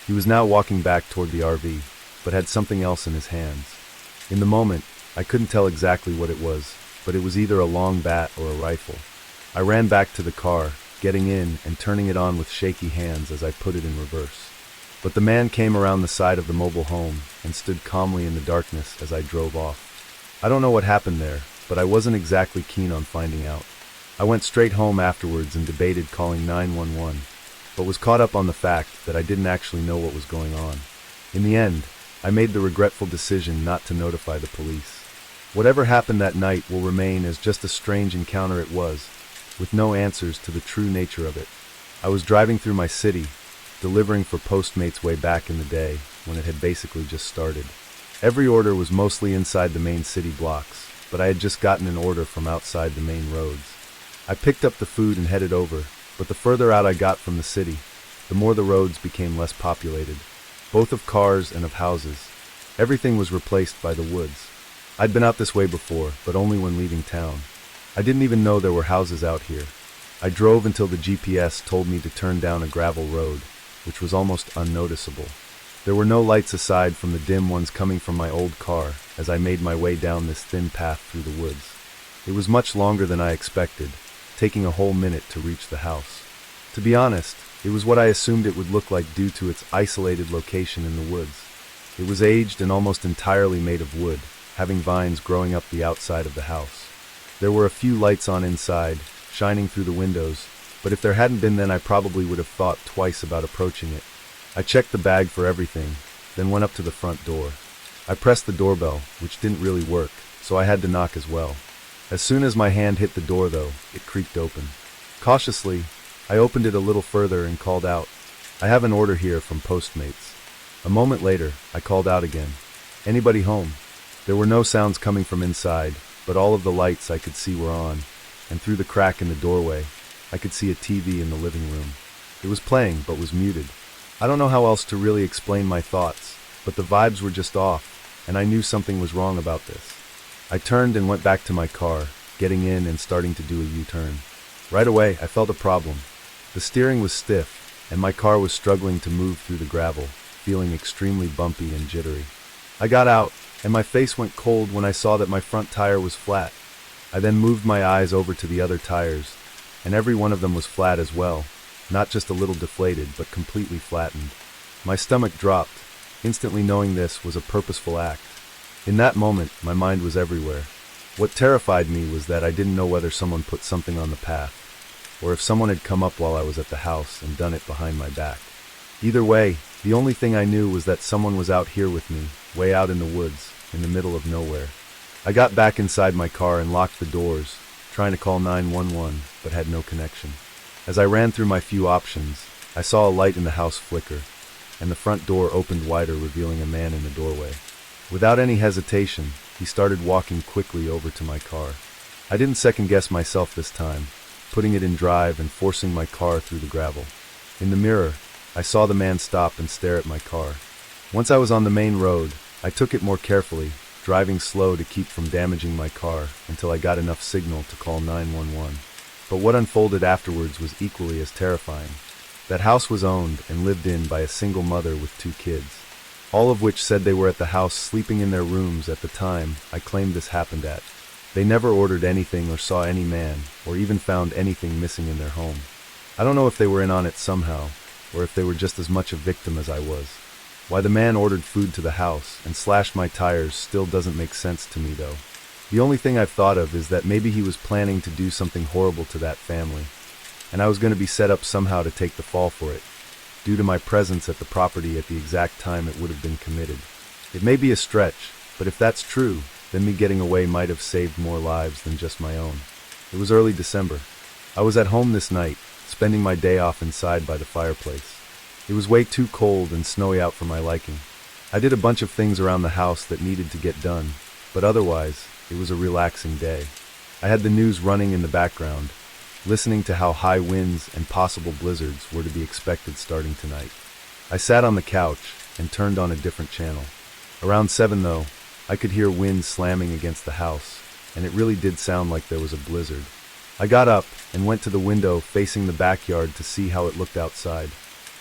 He was now walking back toward the RV, but had something else in his hands. In the moment, I couldn't tell exactly what it was, but it was either a long bat or a rifle. I ran back to the car, getting in and turning it on with shaky hands as I put it in reverse. But the man came around the side of the mobile home and stood calmly in the darkness as I drove off. I don't know what happened there, but I wasn't exactly keen on finding out. I went straight home afterwards and debated calling 911, but was caught up on the fact that I didn't actually know what was going on. In the end, I made the regretful decision not to notify the police. Whatever happened that night will remain as just a strange encounter it was, with no answers to the true nature of it. I was driving through my city, delivering for Postmates way back in the day, when it had basically just started. Every order was mostly inside the main city blocks, but I had just gotten an order from outside the main roads. I picked up the food and headed over, but the further out I got from the city, the more the roads became less populated, both of cars and of houses. Everything was replaced by the woods. I'd been out this way before, but only when leaving town. I didn't even know there were houses out here. I drove until the GPS told me to turn down a gravel road, which was almost unnoticeable. There were no lights aside from the dim ones coming from my old car as I made my way down this thin path through the woods. It was much longer than I expected, taking a whole minute to reach the house. To be honest, it was what I assumed it would look like due to its isolated location in the woods. It was aged and almost entirely made of wood, having vines growing up the outside of the house. There were a few lights on inside, shining through the windows, but if there hadn't been then I probably would have thought twice about approaching it. I checked the bag for everything, then went up to the front door. I pressed the doorbell, which didn't really work, so I had to knock as well. As soon as my hand hit the door though, it creaked open. Cautiously, I opened it a little further and called out, "I have an order here from Postmates." A moment later, I called out again, "Anybody home?" There were no sounds coming from inside, but all of the lights I could see were on, and through the crack in the doorway, I could see a TV in the living room. It was playing, but was muted. I don't know how else to really explain my thoughts, but the vibes were just off, and I knew something was wrong about this. I turned and went back to my car, getting in and starting to do a U-turn. Right away, I felt a problem. The steering was stiff, and my car was struggling to move through the gravel, feeling extremely bumpy and jittery. I got out, and my face went cold when I saw that my front tire was flat. I then moved my eyes over to the other tires, and every one of them was flat as well, not just a little deflated, but completely flattened. My stomach dropped, instantly knowing this was a purposeful act. In that moment, my mind was everywhere. What terrified me was that I didn't know whether someone put something on the path, or if someone had come up while I was at the house and done it behind my back. Either way, the only thing I knew was that someone was out here with me, way out in the woods, in the middle of nowhere. I got back inside my car and locked the doors, trying to call 911, but had no connection. As I ran through my few options, I saw a light in the house flicker, and the front door opened wider, revealing a man in the doorway. Without any hesitation, he started walking quickly over to my car. I didn't second-guess myself this time, putting it in drive and forcing my car through the gravel. In the mirror, I saw the man stop and stare at my car. Once I was on the main road, I took it more carefully, driving slow to keep from damaging my car until I got enough signal to call 911. But what unfolded afterwards was equally as terrifying. That house was owned and lived in by a single mother with 2 kids, all of which said they were at the house sleeping in their rooms at the time I claimed this happened at. They never ordered anything or saw any man, or even found anything missing in their home. I don't know if they were in on it somehow, or if they were just as much a victim as I was. Why the man ordered food to the house and slashed my tires still doesn't make sense to me though. The only thing I've thought of is that maybe he was planning to do something horrible to that family, and I was going to be set up somehow to take the fall for it, due to my presence at the property at the exact time it would have been committed. It may be a stretch, but if that's true, then me getting away might have saved more lives than just my own. It was early December. I was at home this night, spending my day off inside by the fireplace. It was way too cold and snowy out for my liking. I did a bunch of things around the house that needed to get done, but otherwise, it was a relaxing day. I had the news running in the background, listening to how high winds and possible blizzards were to be expected starting tonight. I sat on the couch and turned on a different channel. Around 7 though, I could hear wind slamming against the house, and it really did sound like there was a blizzard. I got up and went to the window facing the backyard to see how it looked outside.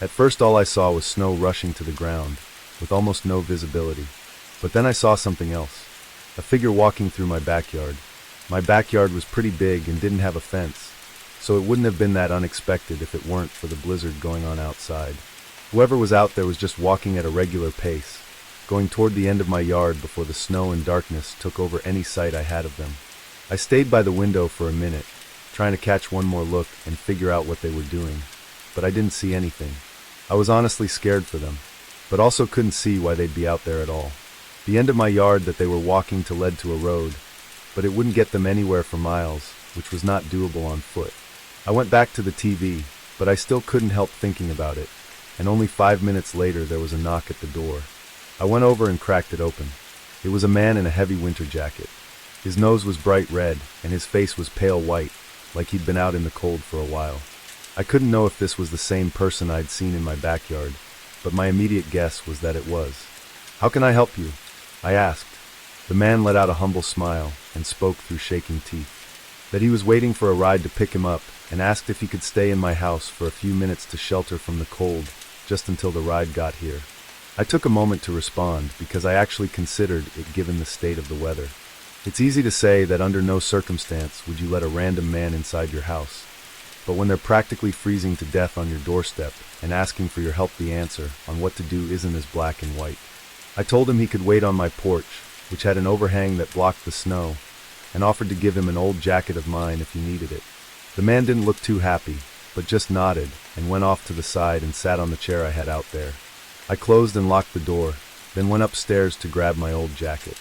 At first all I saw was snow rushing to the ground, with almost no visibility. But then I saw something else. A figure walking through my backyard. My backyard was pretty big and didn't have a fence, so it wouldn't have been that unexpected if it weren't for the blizzard going on outside. Whoever was out there was just walking at a regular pace, going toward the end of my yard before the snow and darkness took over any sight I had of them. I stayed by the window for a minute, trying to catch one more look and figure out what they were doing, but I didn't see anything. I was honestly scared for them, but also couldn't see why they'd be out there at all. The end of my yard that they were walking to led to a road, but it wouldn't get them anywhere for miles, which was not doable on foot. I went back to the TV, but I still couldn't help thinking about it, and only 5 minutes later there was a knock at the door. I went over and cracked it open. It was a man in a heavy winter jacket. His nose was bright red, and his face was pale white, like he'd been out in the cold for a while. I couldn't know if this was the same person I'd seen in my backyard, but my immediate guess was that it was. "How can I help you?" I asked. The man let out a humble smile and spoke through shaking teeth. That he was waiting for a ride to pick him up and asked if he could stay in my house for a few minutes to shelter from the cold, just until the ride got here. I took a moment to respond because I actually considered it given the state of the weather. It's easy to say that under no circumstance would you let a random man inside your house, but when they're practically freezing to death on your doorstep and asking for your help, the answer on what to do isn't as black and white. I told him he could wait on my porch, which had an overhang that blocked the snow, and offered to give him an old jacket of mine if he needed it. The man didn't look too happy, but just nodded and went off to the side and sat on the chair I had out there. I closed and locked the door, then went upstairs to grab my old jacket.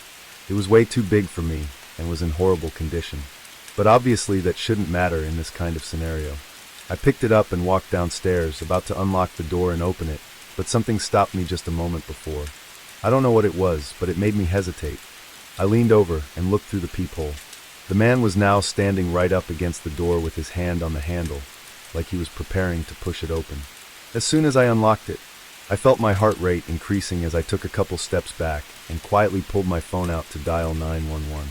It was way too big for me and was in horrible condition. But obviously that shouldn't matter in this kind of scenario. I picked it up and walked downstairs, about to unlock the door and open it, but something stopped me just a moment before. I don't know what it was, but it made me hesitate. I leaned over and looked through the peephole. The man was now standing right up against the door with his hand on the handle, like he was preparing to push it open. As soon as I unlocked it, I felt my heart rate increasing as I took a couple steps back and quietly pulled my phone out to dial 911.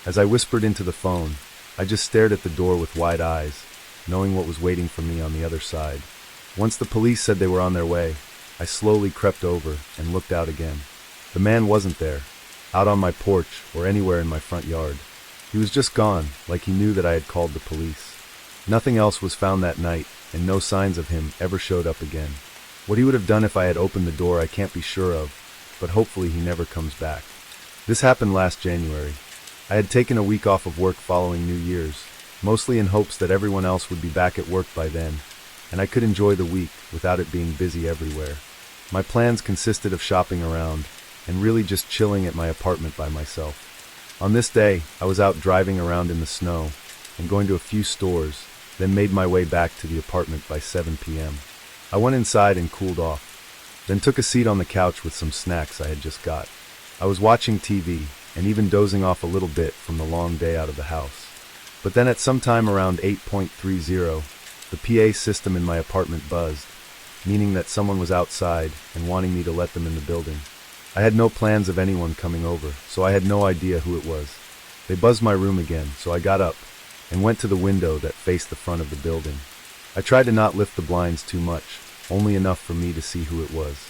As I whispered into the phone, I just stared at the door with wide eyes, knowing what was waiting for me on the other side. Once the police said they were on their way, I slowly crept over and looked out again. The man wasn't there, out on my porch or anywhere in my front yard. He was just gone, like he knew that I had called the police. Nothing else was found that night, and no signs of him ever showed up again. What he would have done if I had opened the door I can't be sure of, but hopefully he never comes back. This happened last January. I had taken a week off of work following New Year's, mostly in hopes that everyone else would be back at work by then, and I could enjoy the week without it being busy everywhere. My plans consisted of shopping around, and really just chilling at my apartment by myself. On this day, I was out driving around in the snow, and going to a few stores, then made my way back to the apartment by 7 p.m. I went inside and cooled off, then took a seat on the couch with some snacks I had just got. I was watching TV, and even dozing off a little bit from the long day out of the house. But then at some time around 8:30, the PA system in my apartment buzzed, meaning that someone was outside and wanting me to let them in the building. I had no plans of anyone coming over, so I had no idea who it was. They buzzed my room again, so I got up and went to the window that faced the front of the building. I tried to not lift the blinds too much, only enough for me to see who it was.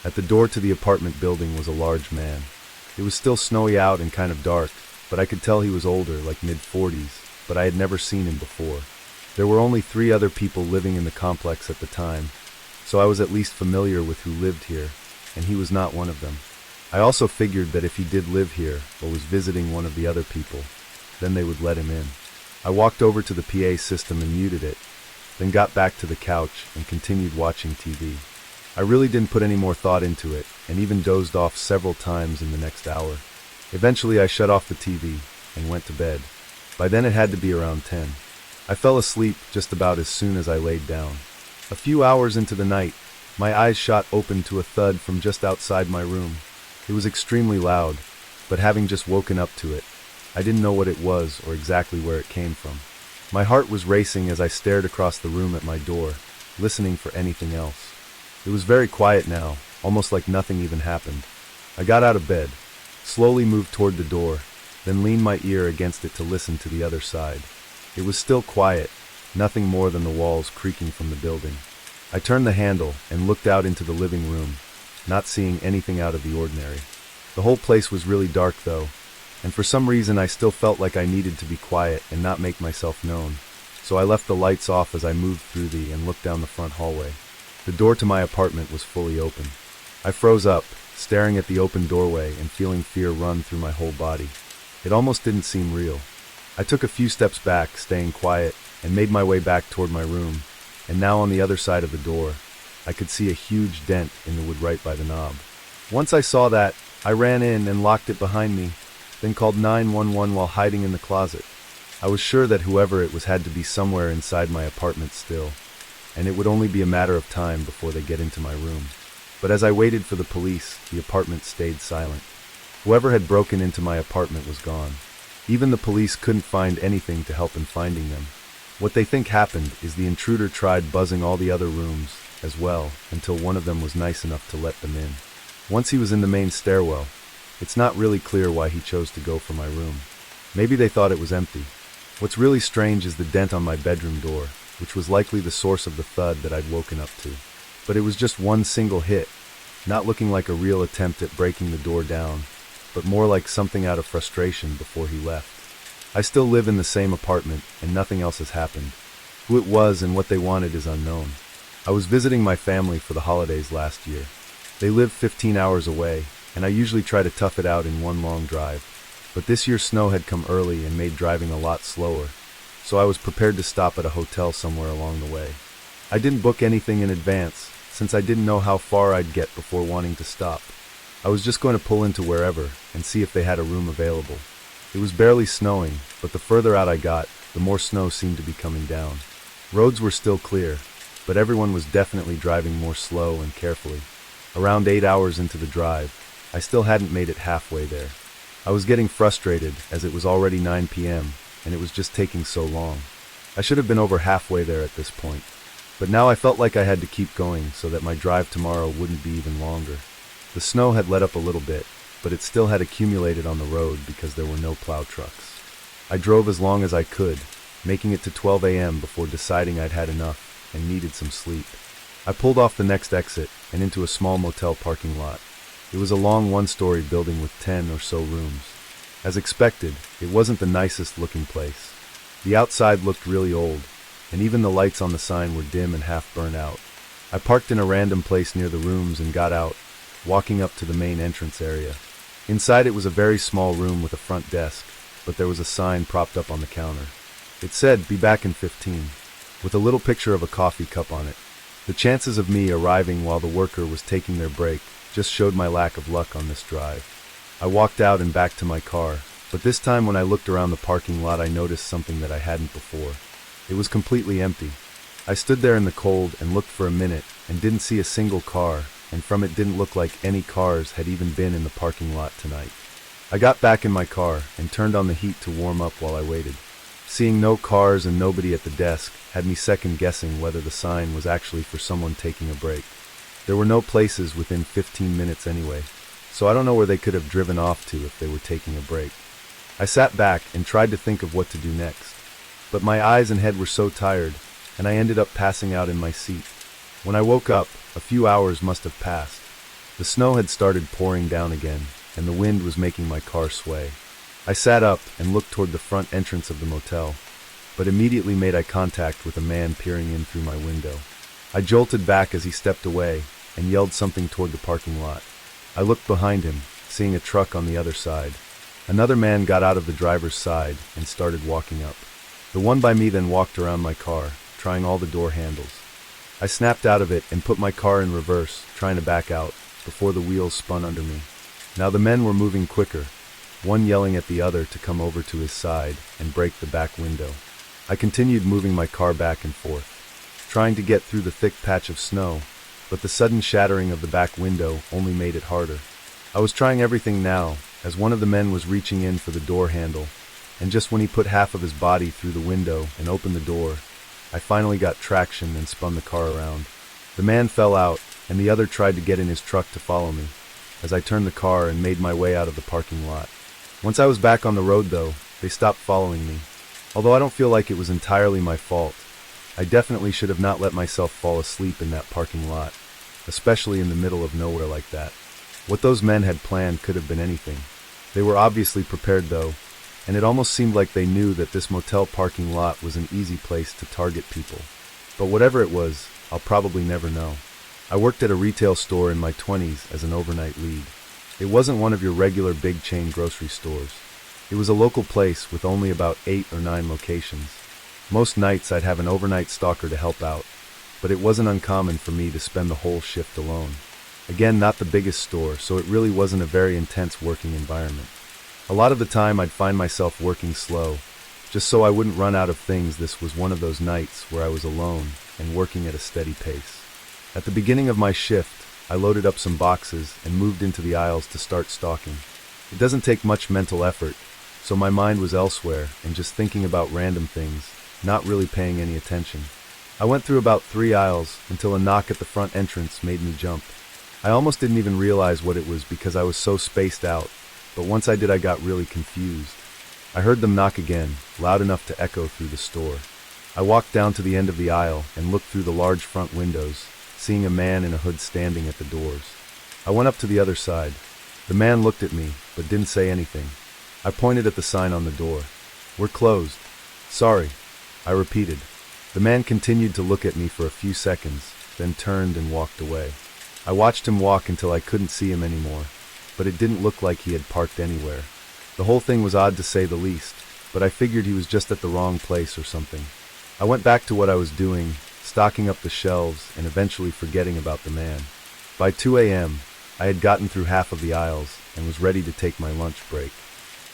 At the door to the apartment building was a large man. It was still snowy out and kind of dark, but I could tell he was older, like mid-40s, but I had never seen him before. There were only 3 other people living in the complex at the time, so I was at least familiar with who lived here, and he was not one of them. I also figured that if he did live here, or was visiting one of the other people, then they would let him in. I walked over to the PA system and muted it, then got back to the couch and continued watching TV. I really didn't put any more thought into it, and even dozed off several times in the next hour. Eventually I shut off the TV and went to bed. By then it had to be around 10. I fell asleep just about as soon as I laid down. A few hours into the night, my eyes shot open to a thud from just outside my room. It was extremely loud, but having just woken up to it, I didn't know what it was or exactly where it came from. My heart was racing as I stared across the room at my door, listening for anything else. It was very quiet now, almost like nothing even happened. I got out of bed, slowly moved toward the door, then leaned my ear against it to listen to the other side. It was still quiet, nothing more than the walls creaking from the building. I turned the handle and looked out into the living room, not seeing anything out of the ordinary. The whole place was really dark though, and for some reason I still felt like I needed to be quiet and not make myself known, so I left the lights off as I moved through and looked down the front hallway. The door to my apartment was fully open. I froze up, staring at the open doorway and feeling fear run through my whole body. It almost didn't seem real. I took a few steps back, staying quiet, and made my way back toward my room, and now on the other side of the door, I could see a huge dent in the wood right by the knob. Once I saw that, I ran in and locked it behind me, then called 911 while hiding in the closet. I was sure that whoever it was had to be somewhere inside my apartment still, and it would only be a matter of time before they get into my room. But as I waited for the police, the apartment stayed silent. Whoever had broken into my apartment was gone. Even the police couldn't find anything to help in finding them. What they think happened is the intruder tried buzzing all the other rooms as well until one of them was nice enough to let them in. Once he was in the main stairwell, it's not really clear why he chose to go for my room. Maybe they thought it was empty. What's really strange is the dent on my bedroom door, which was likely the source of the thud that I'd woken up to. But it was just one single hit, not looking like a real attempt at breaking the door down, but more like something out of frustration before he left. I still live in the same apartment, and nothing else has happened. Who it was and what they wanted is unknown. I was visiting my family for the holidays last year. They live 15 hours away, and I usually try to tough it out in one long drive. But this year snow had come early and made driving a lot slower, so I was prepared to stop at a hotel somewhere along the way. I didn't book anything in advance, since I didn't know how far I'd get before wanting to stop. I was just going to pull into wherever and see if they had a room available. It was barely snowing, but the further out I got, the more snow seemed to be coming down. Roads were still clear, but everyone was definitely driving more slow and carefully. Around 8 hours into the drive, I still hadn't made it halfway there. I was getting frustrated as it was already 9 p.m. and it was just taking so long. I should have been over halfway there at this point. But now I felt like I had to keep going so that my drive tomorrow wouldn't be even longer. The snow had let up a little bit, but it still had accumulated on the road because there were no plow trucks. I drove as long as I could, making it to 12 a.m. before deciding I'd had enough and needed some sleep. I pulled off the next exit and into a small motel parking lot. It was a long one-story building with 10 or so rooms. As expected, it wasn't the nicest looking place. The outside looked really old, and even the lights on the sign were dim and half burnt out. I parked in a random place near the rooms and got out, walking up to the main entrance area. Inside it was a very small room with a front desk, but there was a sign propped up on the counter. It said, "Be back in 15, with a little picture of a coffee cup on it. The chances of me arriving while the worker was taking their break just showed my lack of luck on this drive. I walked out and back to my car, but this time when I looked around the parking lot I noticed something that I hadn't before. It was completely empty. I stood there in the cold and looked for a minute and didn't see a single car, and from it didn't look like any cars had even been in the parking lot tonight. I got back in my car and turned on the heat to warm up while I waited. Seeing no cars and nobody at the desk had me second guessing whether the sign was actually for someone taking a break. There were no places within 15 minutes anyway, so I don't know where they could have driven off to if they were taking a break. I sat back and tried to think of what to do next, but my eyes and head were so tired, and I ended up passing out in my seat. When I woke up, a few hours must have passed. The snow had started pouring down again, and the wind was making my car sway. I sat up and looked toward the front entrance of the motel, but immediately made eye contact with a man peering in through my window. I jolted back as he stepped away and yelled something toward the parking lot. I looked behind him, seeing a truck on the other side. Another man got out of the driver's side and started walking up. The one by me then walked around my car, trying all the door handles. I snapped out of it and put my car in reverse, trying to back out, before the wheels spun under me. Now the men were moving quicker, one yelling at the other to come over to his side and break the back window. I continued moving my car back and forth, trying to get through the thick patch of snow, but the sudden shattering of the back window only made it harder. I was trying everything now, as one of the men was reaching in for the door handle, and just when he put half of his body through the window and opened the door, I finally got traction and spun the car around. The man fell out, and the other tried to get in his truck to follow me, as I turned the car and made my way out of the parking lot. Once I was back on the road though, they stopped following me. Although I don't feel like it was entirely my fault, I definitely should have not let myself fall asleep in that parking lot, especially in the middle of nowhere like that. What those men had planned could have been anything. They were obviously prepared though, and it almost seemed like they knew that this motel parking lot was an easy place to target people. But whatever it was, I'll probably never know. I worked at a retail store in my 20s as an overnight lead. It wasn't one of your regular big chain grocery stores. It was a local place with only about 8 or 9 locations. Most nights I'd have an overnight stalker to help out, but it wasn't uncommon for me to spend the whole shift alone. Again, not the biggest store, so it really wasn't a very intense working environment. A lot of the time I'd find myself working slow, just so I wouldn't run out of things. This was one of those nights where I was alone and working at a steady pace. At the beginning of my shift, I loaded up some boxes and moved into the aisles to start stalking. It doesn't take much mental effort, so my mind was elsewhere and just thinking about random things, not really paying any attention. I went through about 3 aisles until a knock at the front entrance made me jump. I almost didn't even realize what it was because I was so spaced out, but once I did I got really confused. I heard them knock again, loud enough to echo through the store. I walked down to the end of the aisle and looked through the large front windows, seeing a man in a hood standing at the doors. I went up to the other side. The man looked at me, but didn't say anything. I pointed at the sign on the door. "We're closed." "Sorry," I repeated. The man continued to look at me for a few seconds, then turned and walked away. I watched him walk until I couldn't see him anymore, but it didn't look like he had parked anywhere. The whole thing was odd to say the least, but I figured he was just at the wrong place or something. I went back to what I was doing, stocking up the shelves and eventually forgetting about the man. By 2 a.m., I had gotten through half of the aisles and was ready to take my lunch break.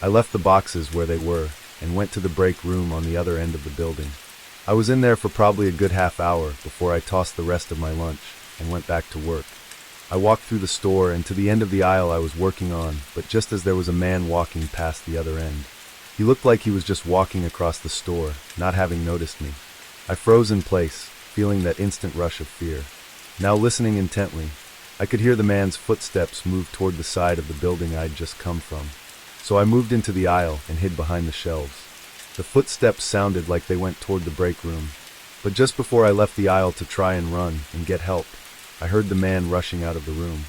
I left the boxes where they were and went to the break room on the other end of the building. I was in there for probably a good half hour before I tossed the rest of my lunch and went back to work. I walked through the store and to the end of the aisle I was working on, but just as there was a man walking past the other end. He looked like he was just walking across the store, not having noticed me. I froze in place, feeling that instant rush of fear. Now listening intently, I could hear the man's footsteps move toward the side of the building I'd just come from. So I moved into the aisle and hid behind the shelves. The footsteps sounded like they went toward the break room, but just before I left the aisle to try and run and get help, I heard the man rushing out of the room.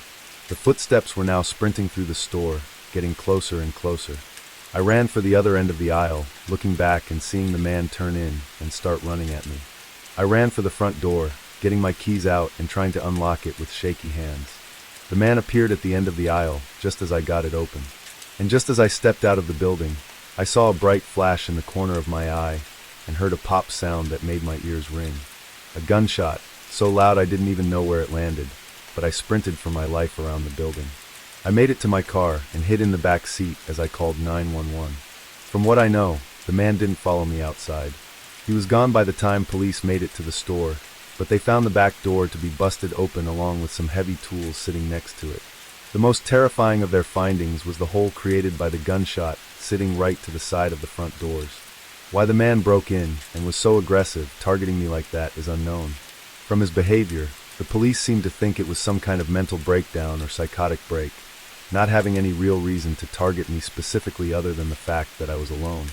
The footsteps were now sprinting through the store, getting closer and closer. I ran for the other end of the aisle, looking back and seeing the man turn in and start running at me. I ran for the front door, getting my keys out and trying to unlock it with shaky hands. The man appeared at the end of the aisle, just as I got it open. And just as I stepped out of the building, I saw a bright flash in the corner of my eye and heard a pop sound that made my ears ring. A gunshot, so loud I didn't even know where it landed, but I sprinted for my life around the building. I made it to my car and hid in the back seat as I called 911. From what I know, the man didn't follow me outside. He was gone by the time police made it to the store, but they found the back door to be busted open along with some heavy tools sitting next to it. The most terrifying of their findings was the hole created by the gunshot sitting right to the side of the front doors. Why the man broke in and was so aggressive, targeting me like that, is unknown. From his behavior, the police seemed to think it was some kind of mental breakdown or psychotic break, not having any real reason to target me specifically other than the fact that I was alone.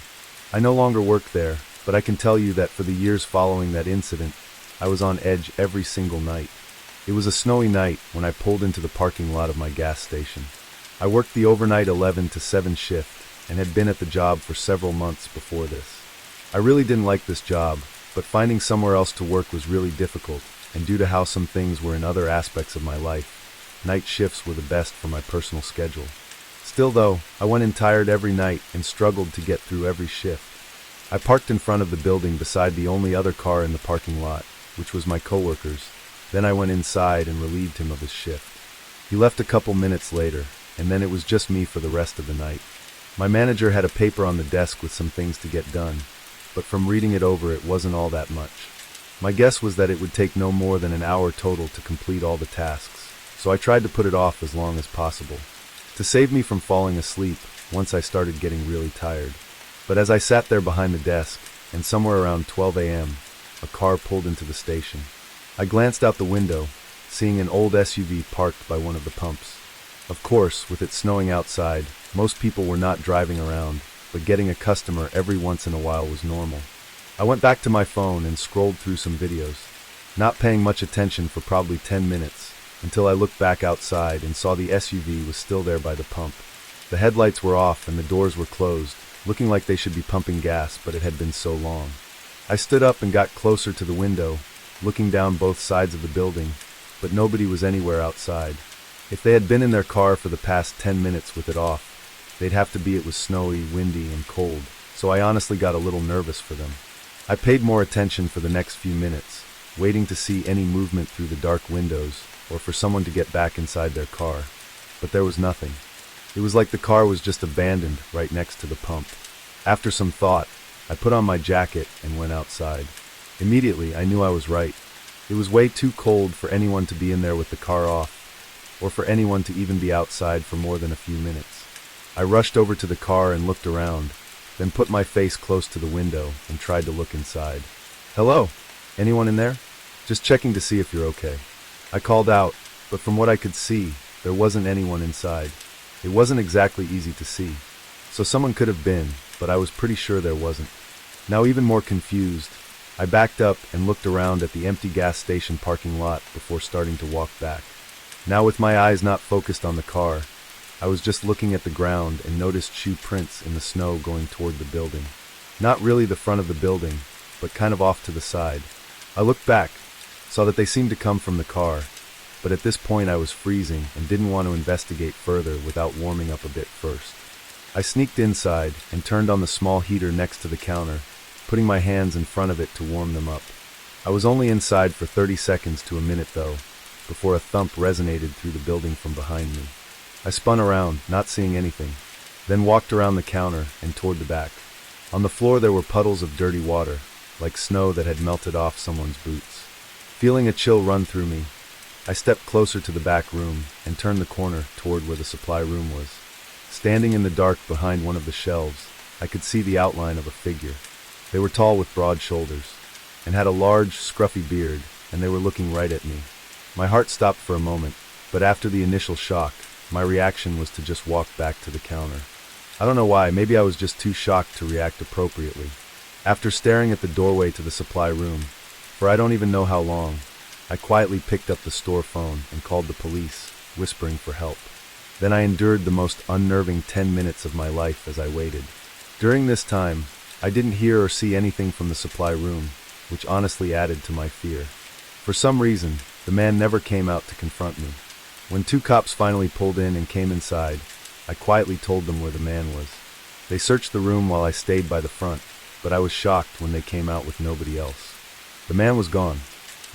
I no longer work there, but I can tell you that for the years following that incident, I was on edge every single night. It was a snowy night when I pulled into the parking lot of my gas station. I worked the overnight 11 to 7 shift and had been at the job for several months before this. I really didn't like this job, but finding somewhere else to work was really difficult, and due to how some things were in other aspects of my life, night shifts were the best for my personal schedule. Still though, I went in tired every night and struggled to get through every shift. I parked in front of the building beside the only other car in the parking lot, which was my coworker's. Then I went inside and relieved him of his shift. He left a couple minutes later, and then it was just me for the rest of the night. My manager had a paper on the desk with some things to get done, but from reading it over it wasn't all that much. My guess was that it would take no more than an hour total to complete all the tasks, so I tried to put it off as long as possible, to save me from falling asleep once I started getting really tired. But as I sat there behind the desk, and somewhere around 12 a.m., a car pulled into the station. I glanced out the window, seeing an old SUV parked by one of the pumps. Of course, with it snowing outside, most people were not driving around, but getting a customer every once in a while was normal. I went back to my phone and scrolled through some videos, not paying much attention for probably 10 minutes, until I looked back outside and saw the SUV was still there by the pump. The headlights were off and the doors were closed, looking like they should be pumping gas, but it had been so long. I stood up and got closer to the window, looking down both sides of the building, but nobody was anywhere outside. If they had been in their car for the past 10 minutes with it off, they'd have to be. It was snowy, windy, and cold, so I honestly got a little nervous for them. I paid more attention for the next few minutes, waiting to see any movement through the dark windows or for someone to get back inside their car, but there was nothing. It was like the car was just abandoned right next to the pump. After some thought, I put on my jacket and went outside. Immediately, I knew I was right. It was way too cold for anyone to be in there with the car off, or for anyone to even be outside for more than a few minutes. I rushed over to the car and looked around, then put my face close to the window and tried to look inside. "Hello? Anyone in there? Just checking to see if you're okay." I called out, but from what I could see, there wasn't anyone inside. It wasn't exactly easy to see, so someone could have been, but I was pretty sure there wasn't. Now even more confused, I backed up and looked around at the empty gas station parking lot before starting to walk back. Now with my eyes not focused on the car, I was just looking at the ground and noticed shoe prints in the snow going toward the building. Not really the front of the building, but kind of off to the side. I looked back, saw that they seemed to come from the car, but at this point I was freezing and didn't want to investigate further without warming up a bit first. I sneaked inside and turned on the small heater next to the counter, putting my hands in front of it to warm them up. I was only inside for 30 seconds to a minute though, before a thump resonated through the building from behind me. I spun around, not seeing anything, then walked around the counter and toward the back. On the floor there were puddles of dirty water, like snow that had melted off someone's boots. Feeling a chill run through me, I stepped closer to the back room and turned the corner toward where the supply room was. Standing in the dark behind one of the shelves, I could see the outline of a figure. They were tall with broad shoulders, and had a large, scruffy beard, and they were looking right at me. My heart stopped for a moment, but after the initial shock, my reaction was to just walk back to the counter. I don't know why, maybe I was just too shocked to react appropriately. After staring at the doorway to the supply room, for I don't even know how long, I quietly picked up the store phone and called the police, whispering for help. Then I endured the most unnerving 10 minutes of my life as I waited. During this time, I didn't hear or see anything from the supply room, which honestly added to my fear. For some reason, the man never came out to confront me. When 2 cops finally pulled in and came inside, I quietly told them where the man was. They searched the room while I stayed by the front, but I was shocked when they came out with nobody else. The man was gone.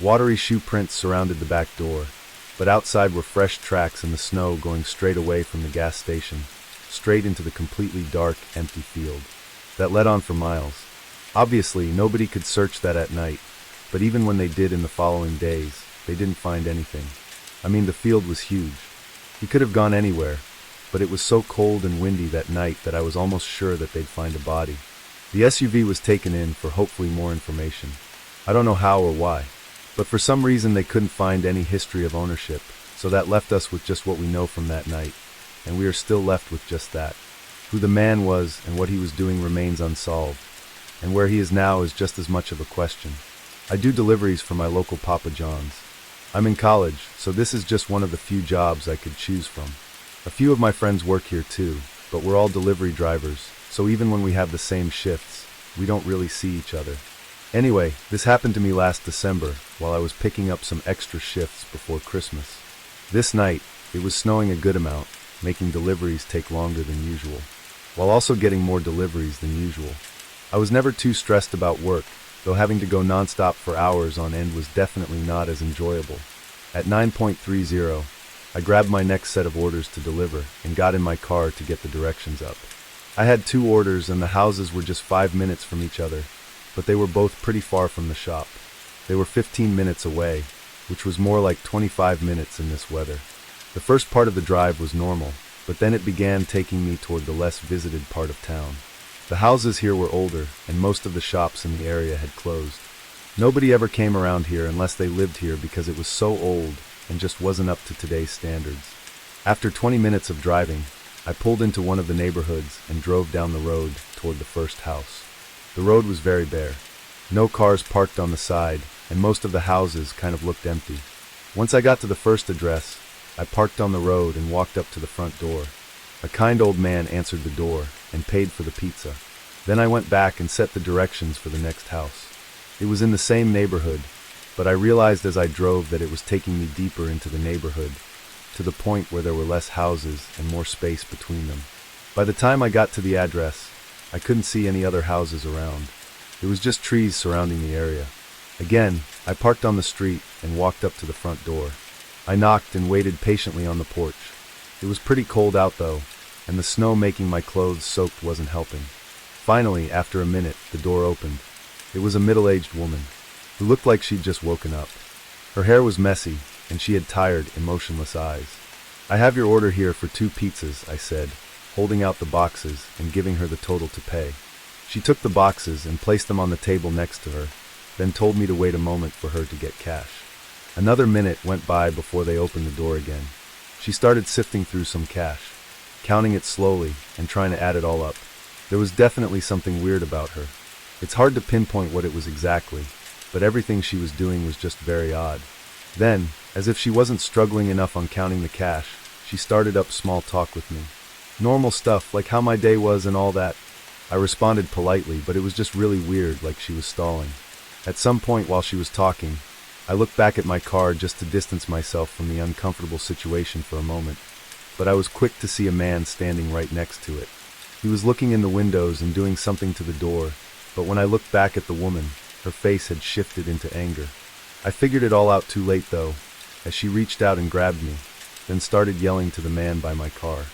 Watery shoe prints surrounded the back door, but outside were fresh tracks in the snow going straight away from the gas station, straight into the completely dark, empty field that led on for miles. Obviously, nobody could search that at night, but even when they did in the following days, they didn't find anything. I mean, the field was huge. He could have gone anywhere, but it was so cold and windy that night that I was almost sure that they'd find a body. The SUV was taken in for hopefully more information. I don't know how or why, but for some reason they couldn't find any history of ownership, so that left us with just what we know from that night, and we are still left with just that. Who the man was and what he was doing remains unsolved, and where he is now is just as much of a question. I do deliveries for my local Papa John's. I'm in college, so this is just one of the few jobs I could choose from. A few of my friends work here too, but we're all delivery drivers, so even when we have the same shifts, we don't really see each other. Anyway, this happened to me last December while I was picking up some extra shifts before Christmas. This night, it was snowing a good amount, making deliveries take longer than usual, while also getting more deliveries than usual. I was never too stressed about work, though having to go non-stop for hours on end was definitely not as enjoyable. At 9:30, I grabbed my next set of orders to deliver and got in my car to get the directions up. I had 2 orders and the houses were just 5 minutes from each other, but they were both pretty far from the shop. They were 15 minutes away, which was more like 25 minutes in this weather. The first part of the drive was normal, but then it began taking me toward the less visited part of town. The houses here were older, and most of the shops in the area had closed. Nobody ever came around here unless they lived here because it was so old and just wasn't up to today's standards. After 20 minutes of driving, I pulled into one of the neighborhoods and drove down the road toward the first house. The road was very bare. No cars parked on the side, and most of the houses kind of looked empty. Once I got to the first address, I parked on the road and walked up to the front door. A kind old man answered the door and paid for the pizza. Then I went back and set the directions for the next house. It was in the same neighborhood, but I realized as I drove that it was taking me deeper into the neighborhood, to the point where there were less houses and more space between them. By the time I got to the address, I couldn't see any other houses around. It was just trees surrounding the area. Again, I parked on the street and walked up to the front door. I knocked and waited patiently on the porch. It was pretty cold out though, and the snow making my clothes soaked wasn't helping. Finally, after a minute, the door opened. It was a middle-aged woman, who looked like she'd just woken up. Her hair was messy, and she had tired, emotionless eyes. "I have your order here for 2 pizzas," I said, holding out the boxes and giving her the total to pay. She took the boxes and placed them on the table next to her, then told me to wait a moment for her to get cash. Another minute went by before they opened the door again. She started sifting through some cash, counting it slowly and trying to add it all up. There was definitely something weird about her. It's hard to pinpoint what it was exactly, but everything she was doing was just very odd. Then, as if she wasn't struggling enough on counting the cash, she started up small talk with me. Normal stuff, like how my day was and all that. I responded politely, but it was just really weird, like she was stalling. At some point while she was talking, I looked back at my car just to distance myself from the uncomfortable situation for a moment, but I was quick to see a man standing right next to it. He was looking in the windows and doing something to the door, but when I looked back at the woman, Her face had shifted into anger. I figured it all out too late, though, as she reached out and grabbed me, then started yelling to the man by my car.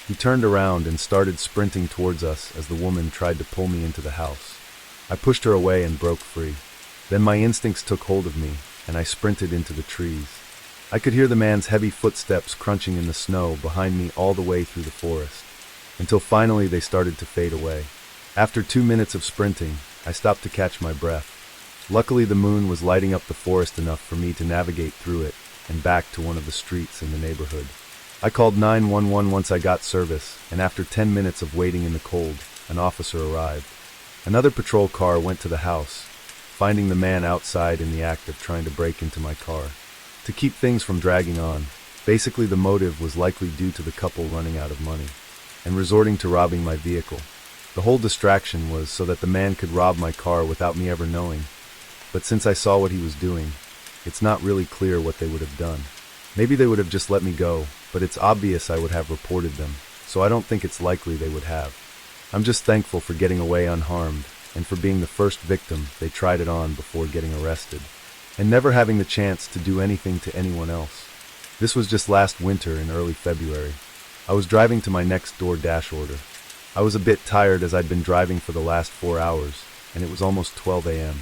He turned around and started sprinting towards us as the woman tried to pull me into the house. I pushed her away and broke free. Then my instincts took hold of me, and I sprinted into the trees. I could hear the man's heavy footsteps crunching in the snow behind me all the way through the forest, until finally they started to fade away. After 2 minutes of sprinting, I stopped to catch my breath. Luckily, the moon was lighting up the forest enough for me to navigate through it and back to one of the streets in the neighborhood. I called 911 once I got service, and after 10 minutes of waiting in the cold, an officer arrived. Another patrol car went to the house, finding the man outside in the act of trying to break into my car. To keep things from dragging on, basically the motive was likely due to the couple running out of money and resorting to robbing my vehicle. The whole distraction was so that the man could rob my car without me ever knowing. But since I saw what he was doing, it's not really clear what they would have done. Maybe they would have just let me go, but it's obvious I would have reported them, so I don't think it's likely they would have. I'm just thankful for getting away unharmed, and for being the first victim they tried it on before getting arrested, and never having the chance to do anything to anyone else. This was just last winter in early February. I was driving to my next door dash order. I was a bit tired as I'd been driving for the last 4 hours, and it was almost 12 a.m.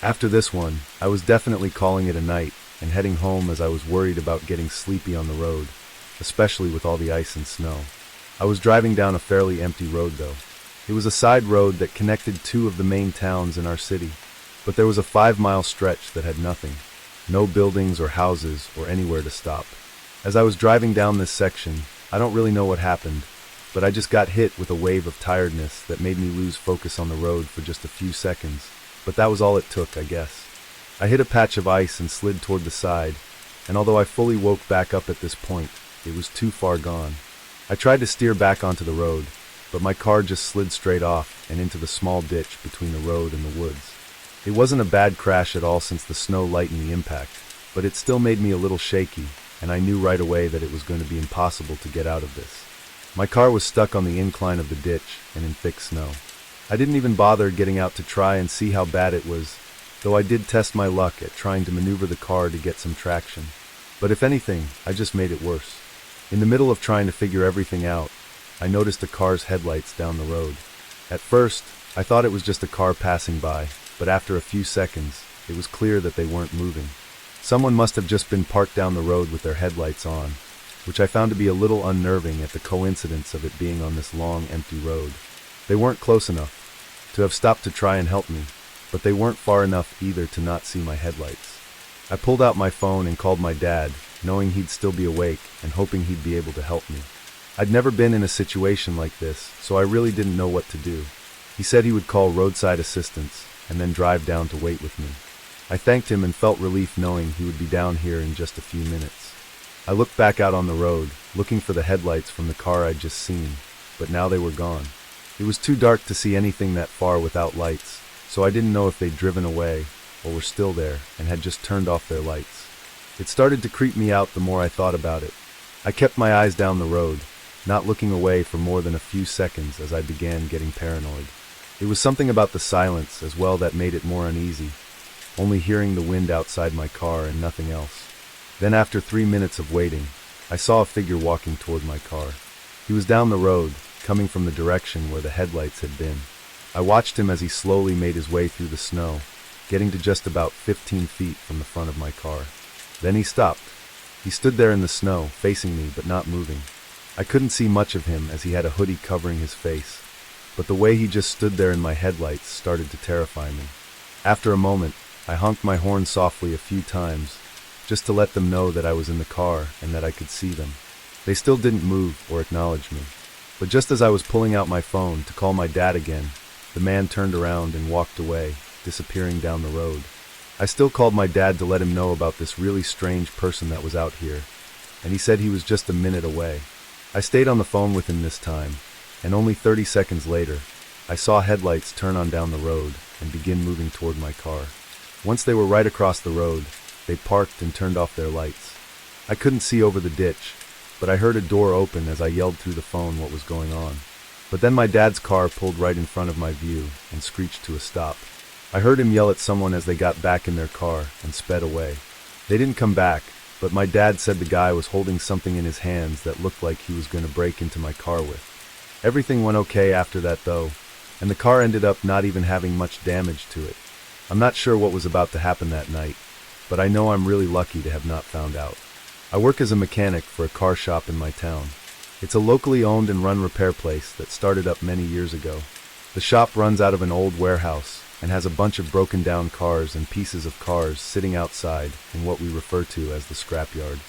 After this one, I was definitely calling it a night and heading home as I was worried about getting sleepy on the road, especially with all the ice and snow. I was driving down a fairly empty road though. It was a side road that connected 2 of the main towns in our city, but there was a 5-mile stretch that had nothing. No buildings or houses or anywhere to stop. As I was driving down this section, I don't really know what happened, but I just got hit with a wave of tiredness that made me lose focus on the road for just a few seconds. But that was all it took, I guess. I hit a patch of ice and slid toward the side, and although I fully woke back up at this point, it was too far gone. I tried to steer back onto the road, but my car just slid straight off and into the small ditch between the road and the woods. It wasn't a bad crash at all since the snow lightened the impact, but it still made me a little shaky, and I knew right away that it was going to be impossible to get out of this. My car was stuck on the incline of the ditch and in thick snow. I didn't even bother getting out to try and see how bad it was, though I did test my luck at trying to maneuver the car to get some traction. But if anything, I just made it worse. In the middle of trying to figure everything out, I noticed a car's headlights down the road. At first, I thought it was just a car passing by, but after a few seconds, it was clear that they weren't moving. Someone must have just been parked down the road with their headlights on, which I found to be a little unnerving at the coincidence of it being on this long, empty road. They weren't close enough to have stopped to try and help me, but they weren't far enough either to not see my headlights. I pulled out my phone and called my dad, knowing he'd still be awake and hoping he'd be able to help me. I'd never been in a situation like this, so I really didn't know what to do. He said he would call roadside assistance and then drive down to wait with me. I thanked him and felt relief knowing he would be down here in just a few minutes. I looked back out on the road, looking for the headlights from the car I'd just seen, but now they were gone. It was too dark to see anything that far without lights, so I didn't know if they'd driven away or were still there and had just turned off their lights. It started to creep me out the more I thought about it. I kept my eyes down the road, not looking away for more than a few seconds as I began getting paranoid. It was something about the silence as well that made it more uneasy, only hearing the wind outside my car and nothing else. Then after 3 minutes of waiting, I saw a figure walking toward my car. He was down the road, coming from the direction where the headlights had been. I watched him as he slowly made his way through the snow, getting to just about 15 feet from the front of my car. Then he stopped. He stood there in the snow, facing me but not moving. I couldn't see much of him as he had a hoodie covering his face, but the way he just stood there in my headlights started to terrify me. After a moment, I honked my horn softly a few times, just to let them know that I was in the car and that I could see them. They still didn't move or acknowledge me. But just as I was pulling out my phone to call my dad again, the man turned around and walked away, disappearing down the road. I still called my dad to let him know about this really strange person that was out here, and he said he was just a minute away. I stayed on the phone with him this time, and only 30 seconds later, I saw headlights turn on down the road and begin moving toward my car. Once they were right across the road, they parked and turned off their lights. I couldn't see over the ditch, but I heard a door open as I yelled through the phone what was going on. But then my dad's car pulled right in front of my view and screeched to a stop. I heard him yell at someone as they got back in their car and sped away. They didn't come back, but my dad said the guy was holding something in his hands that looked like he was going to break into my car with. Everything went okay after that though, and the car ended up not even having much damage to it. I'm not sure what was about to happen that night, but I know I'm really lucky to have not found out. I work as a mechanic for a car shop in my town. It's a locally owned and run repair place that started up many years ago. The shop runs out of an old warehouse and has a bunch of broken down cars and pieces of cars sitting outside in what we refer to as the scrapyard.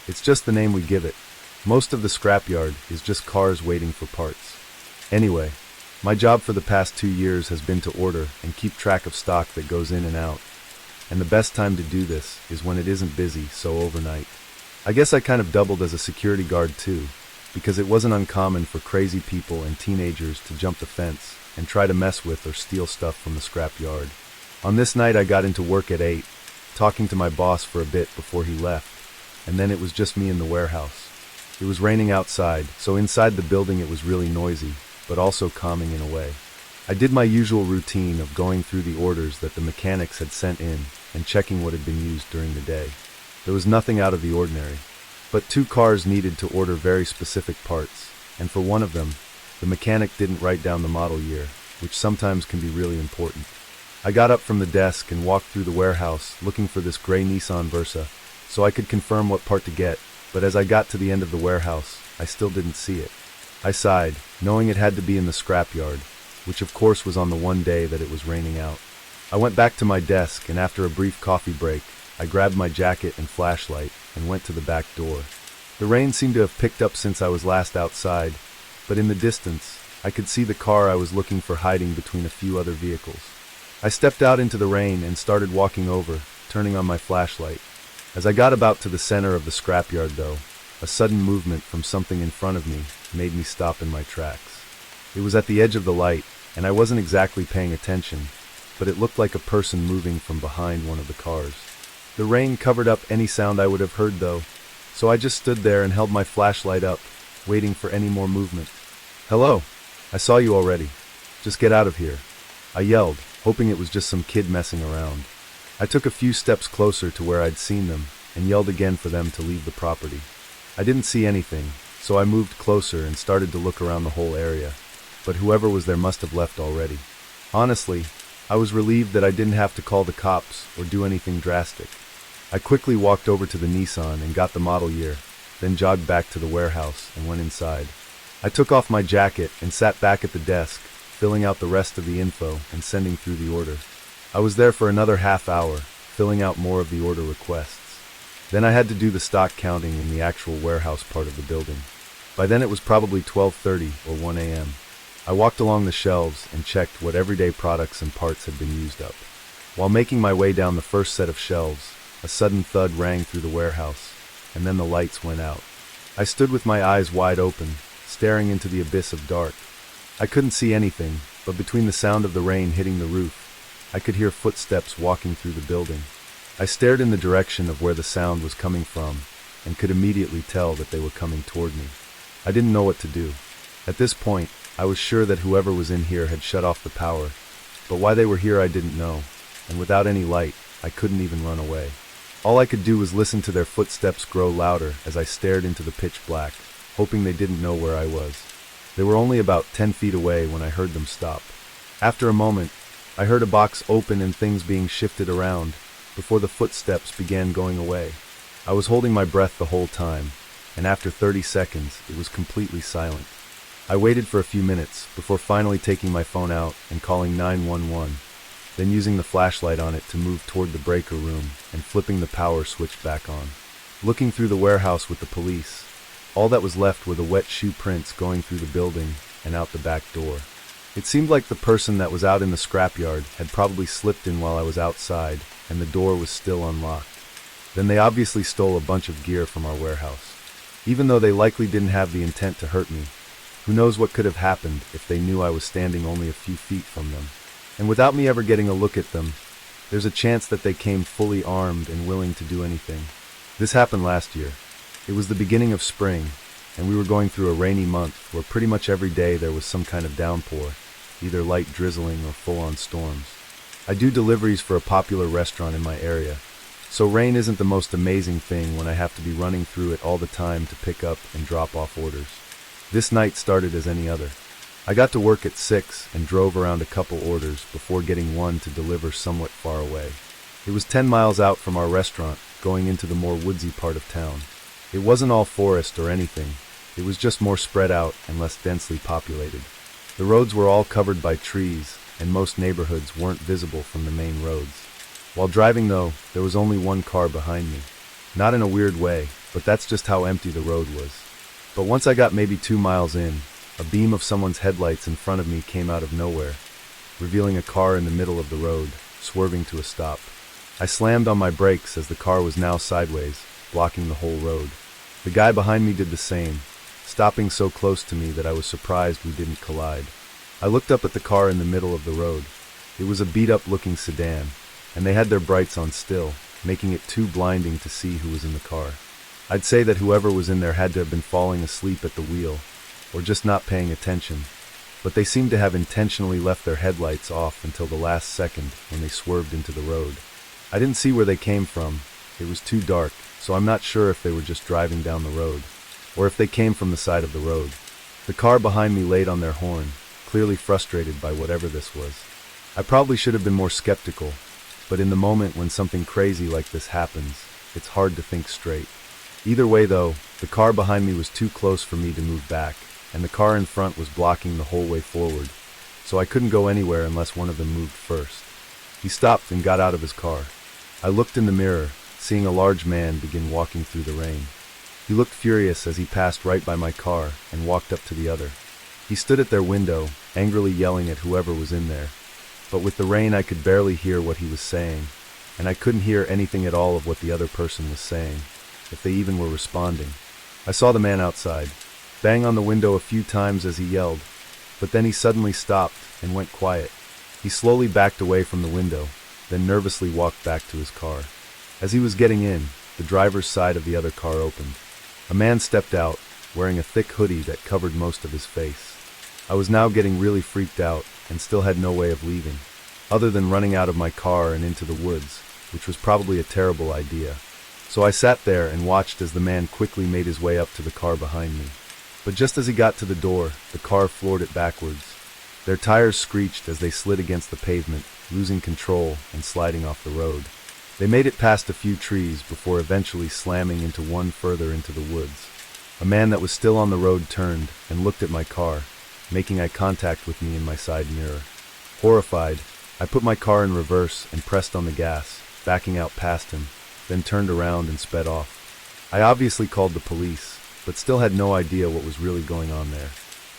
It's just the name we give it. Most of the scrapyard is just cars waiting for parts. Anyway, my job for the past 2 years has been to order and keep track of stock that goes in and out. And the best time to do this is when it isn't busy, so overnight. I guess I kind of doubled as a security guard too, because it wasn't uncommon for crazy people and teenagers to jump the fence and try to mess with or steal stuff from the scrapyard. On this night I got into work at 8, talking to my boss for a bit before he left, and then it was just me in the warehouse. It was raining outside, so inside the building it was really noisy, but also calming in a way. I did my usual routine of going through the orders that the mechanics had sent in and checking what had been used during the day. There was nothing out of the ordinary, but 2 cars needed to order very specific parts, and for one of them, the mechanic didn't write down the model year, which sometimes can be really important. I got up from the desk and walked through the warehouse looking for this gray Nissan Versa, so I could confirm what part to get, but as I got to the end of the warehouse, I still didn't see it. I sighed, knowing it had to be in the scrapyard, which of course was on the one day that it was raining out. I went back to my desk, and after a brief coffee break, I grabbed my jacket and flashlight and went to the back door. The rain seemed to have picked up since I was last outside, but in the distance, I could see the car I was looking for hiding between a few other vehicles. I stepped out into the rain and started walking over, turning on my flashlight. As I got about to the center of the scrapyard though, a sudden movement from something in front of me made me stop in my tracks. It was at the edge of the light, and I wasn't exactly paying attention, but it looked like a person moving from behind one of the cars. The rain covered up any sound I would have heard though, so I just stood there and held my flashlight up, waiting for any more movement. "Hello, I saw you already. Just get out of here," I yelled, hoping it was just some kid messing around. I took a few steps closer to where I'd seen them and yelled again for them to leave the property. I didn't see anything, so I moved closer and started to look around the whole area, but whoever was there must have left already. Honestly, I was relieved that I didn't have to call the cops or do anything drastic. I quickly walked over to the Nissan and got the model year, then jogged back to the warehouse and went inside. I took off my jacket and sat back at the desk, filling out the rest of the info and sending through the order. I was there for another half hour, filling out more of the order requests. Then I had to do the stock counting in the actual warehouse part of the building. By then it was probably 12:30 or 1 a.m. I walked along the shelves and checked what everyday products and parts had been used up. While making my way down the first set of shelves, a sudden thud rang through the warehouse, and then the lights went out. I stood with my eyes wide open, staring into the abyss of dark. I couldn't see anything, but between the sound of the rain hitting the roof, I could hear footsteps walking through the building. I stared in the direction of where the sound was coming from, and could immediately tell that they were coming toward me. I didn't know what to do. At this point, I was sure that whoever was in here had shut off the power, but why they were here I didn't know, and without any light, I couldn't even run away. All I could do was listen to their footsteps grow louder as I stared into the pitch black, hoping they didn't know where I was. They were only about 10 feet away when I heard them stop. After a moment, I heard a box open and things being shifted around, before the footsteps began going away. I was holding my breath the whole time, and after 30 seconds, it was completely silent. I waited for a few minutes before finally taking my phone out and calling 911, then using the flashlight on it to move toward the breaker room and flipping the power switch back on. Looking through the warehouse with the police, all that was left were the wet shoe prints going through the building and out the back door. It seemed like the person that was out in the scrapyard had probably slipped in while I was outside, and the door was still unlocked. Then they obviously stole a bunch of gear from our warehouse. Even though they likely didn't have the intent to hurt me, who knows what could have happened if they knew I was standing only a few feet from them. And without me ever getting a look at them, there's a chance that they came fully armed and willing to do anything. This happened last year. It was the beginning of spring, and we were going through a rainy month where pretty much every day there was some kind of downpour, either light drizzling or full-on storms. I do deliveries for a popular restaurant in my area, so rain isn't the most amazing thing when I have to be running through it all the time to pick up and drop off orders. This night started as any other. I got to work at 6 and drove around a couple orders before getting one to deliver somewhat far away. It was 10 miles out from our restaurant, going into the more woodsy part of town. It wasn't all forest or anything, it was just more spread out and less densely populated. The roads were all covered by trees, and most neighborhoods weren't visible from the main roads. While driving though, there was only one car behind me. Not in a weird way, but that's just how empty the road was. But once I got maybe 2 miles in, a beam of someone's headlights in front of me came out of nowhere, revealing a car in the middle of the road, swerving to a stop. I slammed on my brakes as the car was now sideways, blocking the whole road. The guy behind me did the same, stopping so close to me that I was surprised we didn't collide. I looked up at the car in the middle of the road. It was a beat-up looking sedan, and they had their brights on still, making it too blinding to see who was in the car. I'd say that whoever was in there had to have been falling asleep at the wheel, or just not paying attention, but they seemed to have intentionally left their headlights off until the last second when they swerved into the road. I didn't see where they came from. It was too dark, so I'm not sure if they were just driving down the road, or if they came from the side of the road. The car behind me laid on their horn, clearly frustrated by whatever this was. I probably should have been more skeptical, but in the moment when something crazy like this happens, it's hard to think straight. Either way though, the car behind me was too close for me to move back, and the car in front was blocking the whole way forward, so I couldn't go anywhere unless one of them moved first. He stopped and got out of his car. I looked in the mirror, seeing a large man begin walking through the rain. He looked furious as he passed right by my car and walked up to the other. He stood at their window, angrily yelling at whoever was in there, but with the rain I could barely hear what he was saying, and I couldn't hear anything at all of what the other person was saying, if they even were responding. I saw the man outside, bang on the window a few times as he yelled, but then he suddenly stopped and went quiet. He slowly backed away from the window, then nervously walked back to his car. As he was getting in, the driver's side of the other car opened. A man stepped out, wearing a thick hoodie that covered most of his face. I was now getting really freaked out and still had no way of leaving, other than running out of my car and into the woods, which was probably a terrible idea. So I sat there and watched as the man quickly made his way up to the car behind me. But just as he got to the door, the car floored it backwards. Their tires screeched as they slid against the pavement, losing control and sliding off the road. They made it past a few trees before eventually slamming into one further into the woods. A man that was still on the road turned and looked at my car, making eye contact with me in my side mirror. Horrified, I put my car in reverse and pressed on the gas, backing out past him, then turned around and sped off. I obviously called the police, but still had no idea what was really going on there.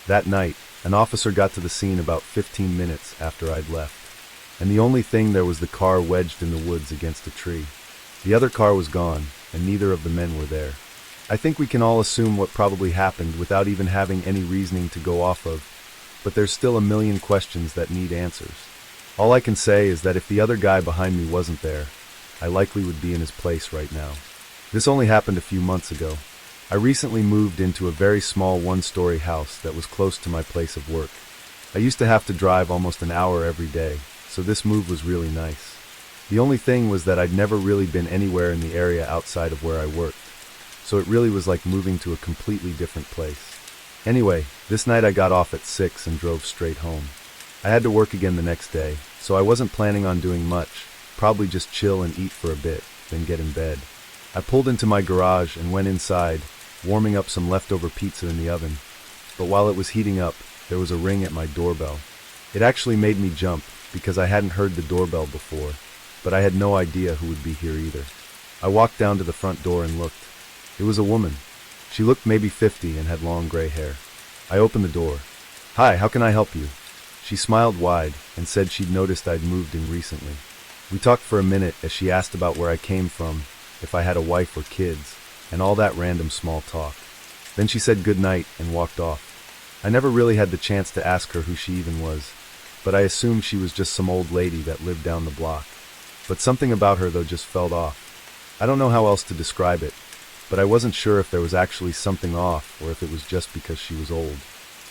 That night, an officer got to the scene about 15 minutes after I'd left, and the only thing there was the car wedged in the woods against a tree. The other car was gone, and neither of the men were there. I think we can all assume what probably happened without even having any reasoning to go off of, but there's still a million questions that need answers. All I can say is that if the other guy behind me wasn't there, I likely would be in his place right now. This only happened a few months ago. I recently moved into a very small one-story house that was close to my place of work. I used to have to drive almost an hour every day, so this move was really nice. The only thing was that I'd never really been anywhere in the area outside of where I worked, so it really was like moving to a completely different place. Anyway, this night I got off at 6 and drove straight home. I had to work again the next day, so I wasn't planning on doing much, probably just chill and eat for a bit, then get in bed. I pulled into my garage and went inside, warming up some leftover pizza in the oven. But while it was heating up, there was a ring at my doorbell. It actually made me jump because I hadn't heard the doorbell before, but I had no idea who would be here either. I walked down to the front door and looked. It was a woman. She looked maybe 50 and had long gray hair. I opened the door. "Hi, how can I help you?" She smiled wide and said she'd noticed I'd moved in recently. We talked for a minute as she asked about where I came from, if I had a wife or kids, and all that random small talk. Then she said good night and walked off. I never really had the chance to ask her who she even was, but I assumed she was just some old lady that lived down the block. But something about her though just felt off. I don't know how else to describe it, but I wasn't sure if there was actually something off or if it was just because she was old.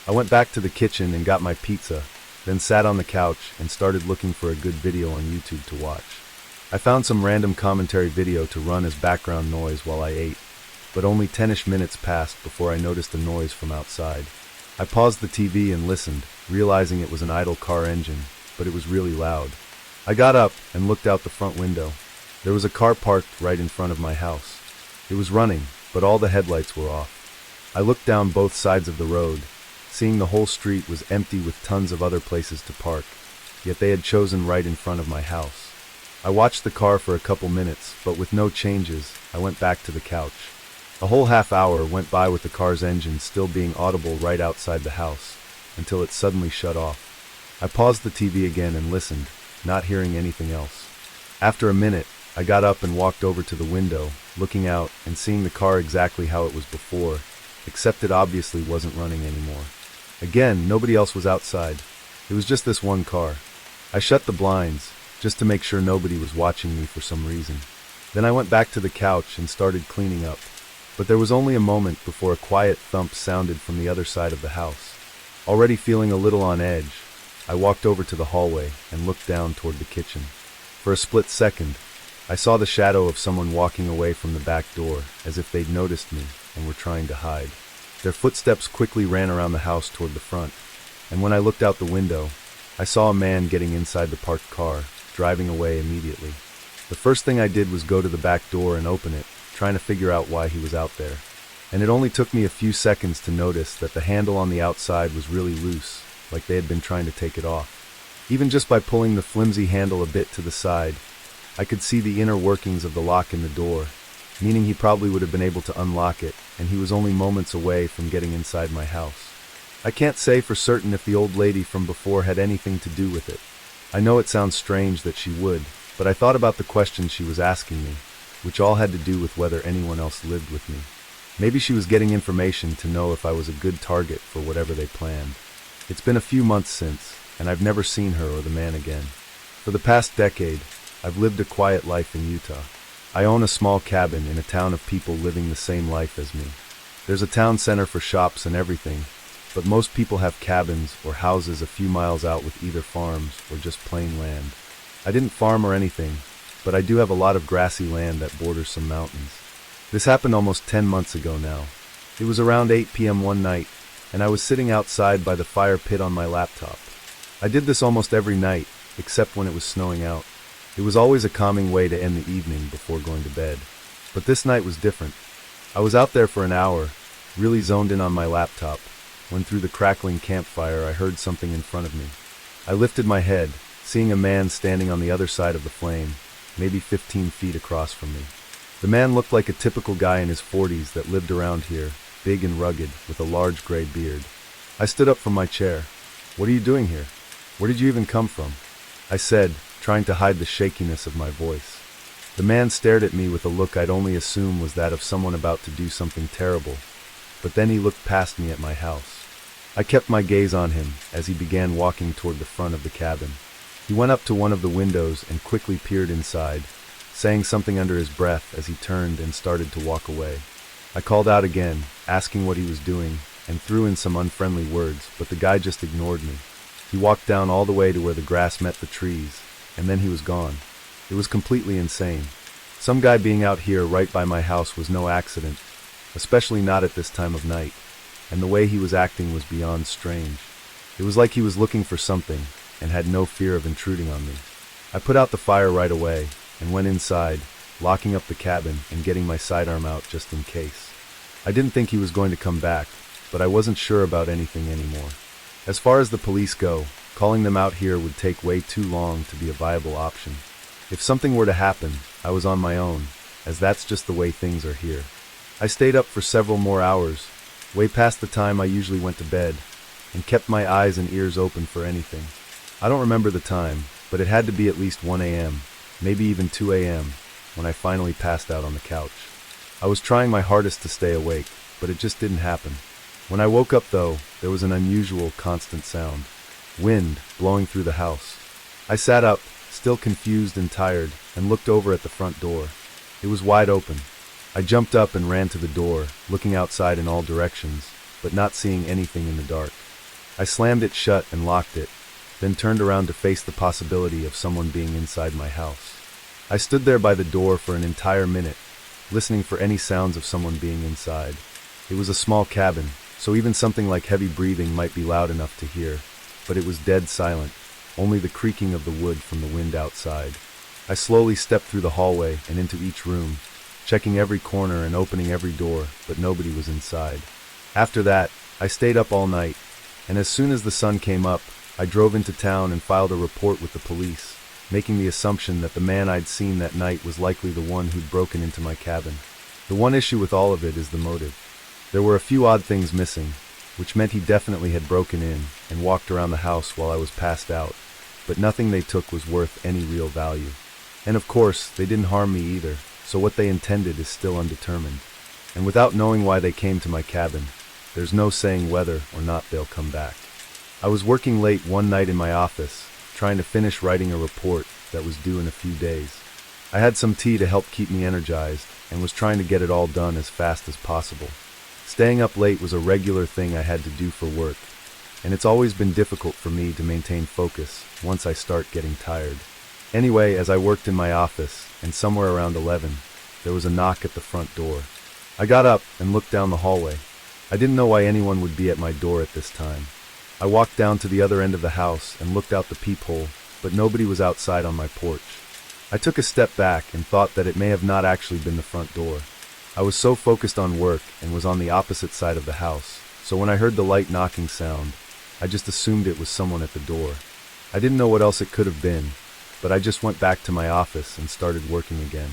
I went back to the kitchen and got my pizza, then sat on the couch and started looking for a good video on YouTube to watch. I found some random commentary video to run as background noise while I ate, but only 10-ish minutes passed before I noticed a noise from outside. I paused the TV and listened, realizing it was an idle car engine, but it was really loud. I got up and looked out the front window. There was a car parked right in front of my house. It was running, but all the headlights were off. I looked down both sides of the road, seeing the whole street was empty with tons of other places to park, yet they had chosen right in front of my house. I watched the car for a couple minutes, but with no changes, I went back to the couch. A whole half hour went by with the car's engine still being audible right outside the house, until it suddenly shut off. I paused the TV again and listened, not hearing anything else. After a minute, I got up and walked over to the window, looking out and seeing the car exactly how it was before, except it obviously wasn't running anymore. Again, nobody else was outside. It was just this one car. I shut the blinds, just to make sure nobody was watching me for some reason. Then I went back to the couch and started cleaning up. But there was only a moment before a quiet thump sounded from the other side of the house. Already feeling a little on edge, I walked over to the hallway and looked down toward the kitchen. For a split second, I saw the shadow of someone walking away from the back door, as if they'd noticed me and were trying to hide. Their footsteps quickly ran around the house toward the front, and when I looked out the window, I saw a man getting inside the parked car, driving away immediately. The first thing I did was go to the back door and open it, trying to figure out why he was out there. And it only took me a few seconds to notice that the handle on the outside was really loose, like they had been trying to take it off. Even just by pulling the flimsy handle a bit to the side, I could see the inner workings of the lock in the door, meaning he probably would have been able to unlock it, and he was only moments away from getting inside my house. I can't say for certain if the old lady from before had anything to do with it. I know it sounds strange that she would, but I thought about the questions she was asking me, which all had to do with whether anyone else lived with me. Maybe she was getting information to know if I was a good target for whatever they planned. It's been a few months since, and I've never seen her or the man again. For the past decade, I've lived a quiet life in Utah. I own a small cabin in a town of people living the same life as me. There's a town center for shops and everything, but most people have cabins or houses a few miles out with either farms or just plain land. I didn't farm or anything, but I do have a lot of grassy land that borders some mountains. This happened almost 10 months ago now. It was around 8 p.m. one night, and I was sitting outside by the fire pit on my laptop. I did this almost every night, except when it was snowing out. It was always a calming way to end the evening before going to bed. But this night was different. I was out there for an hour, really zoned in on my laptop, when through the crackling campfire I heard something in front of me. I lifted my head, seeing a man standing on the other side of the flame, maybe 15 feet across from me. The man looked like a typical guy in his 40s that lived around here, big and rugged, with a large gray beard. I stood up from my chair. "What are you doing here? Where did you even come from?" I said, trying to hide the shakiness of my voice. The man stared at me with a look I'd only assume was that of someone about to do something terrible, but then he looked past me at my house. I kept my gaze on him as he began walking toward the front of the cabin. He went up to one of the windows and quickly peered inside, saying something under his breath as he turned and started to walk away. I called out again, asking what he was doing, and threw in some unfriendly words, but the guy just ignored me. He walked down all the way to where the grass met the trees, and then he was gone. It was completely insane. Some guy being out here right by my house was no accident, especially not at this time of night, and the way he was acting was beyond strange. It was like he was looking for something, and had no fear of intruding on me. I put out the fire right away, and went inside, locking up the cabin and getting my sidearm out just in case. I didn't think he was going to come back, but I wasn't sure about anything anymore. As far as the police go, calling them out here would take way too long to be a viable option. If something were to happen, I was on my own, as that's just the way things are here. I stayed up for several more hours, way past the time I usually went to bed, and kept my eyes and ears open for anything. I don't remember the time, but it had to be at least 1 a.m., maybe even 2 a.m., when I finally passed out on the couch. I was trying my hardest to stay awake, but it just didn't happen. When I woke up, though, there was an unusual, constant sound. Wind blowing through the house. I sat up, still confused and tired, and looked over at the front door. It was wide open. I jumped up and ran to the door, looking outside in all directions, but not seeing anything in the dark. I slammed it shut and locked it, then turned around to face the possibility of someone being inside my house. I stood there by the door for an entire minute, listening for any sounds of someone being inside. It was a small cabin, so even something like heavy breathing might be loud enough to hear, but it was dead silent, only the creaking of the wood from the wind outside. I slowly stepped through the hallway and into each room, checking every corner and opening every door, but nobody was inside. After that, I stayed up all night, and as soon as the sun came up, I drove into town and filed a report with the police, making the assumption that the man I'd seen that night was likely the one who'd broken into my cabin. The one issue with all of it is the motive. There were a few odd things missing, which meant he definitely had broken in and walked around the house while I was passed out, but nothing they took was worth any real value. And of course, they didn't harm me either, so what they intended is still undetermined. And without knowing why they came to my cabin, there's no saying whether or not they'll come back. I was working late one night in my office, trying to finish writing a report that was due in a few days. I had some tea to help keep me energized, and was trying to get it all done as fast as possible. Staying up late was a regular thing I had to do for work, and it's always been difficult for me to maintain focus once I start getting tired. Anyway, as I worked in my office, and somewhere around 11, there was a knock at the front door. I got up and looked down the hallway. I didn't know why anyone would be at my door at this time. I walked down to the other end of the house and looked out the peephole, but nobody was outside on my porch. I took a step back and thought that it may have not actually been the front door. I was so focused on work and was on the opposite side of the house, so when I heard the light knocking sound, I just assumed it was someone at the door. I didn't know what else it could have been, but I just went back to my office and started working again.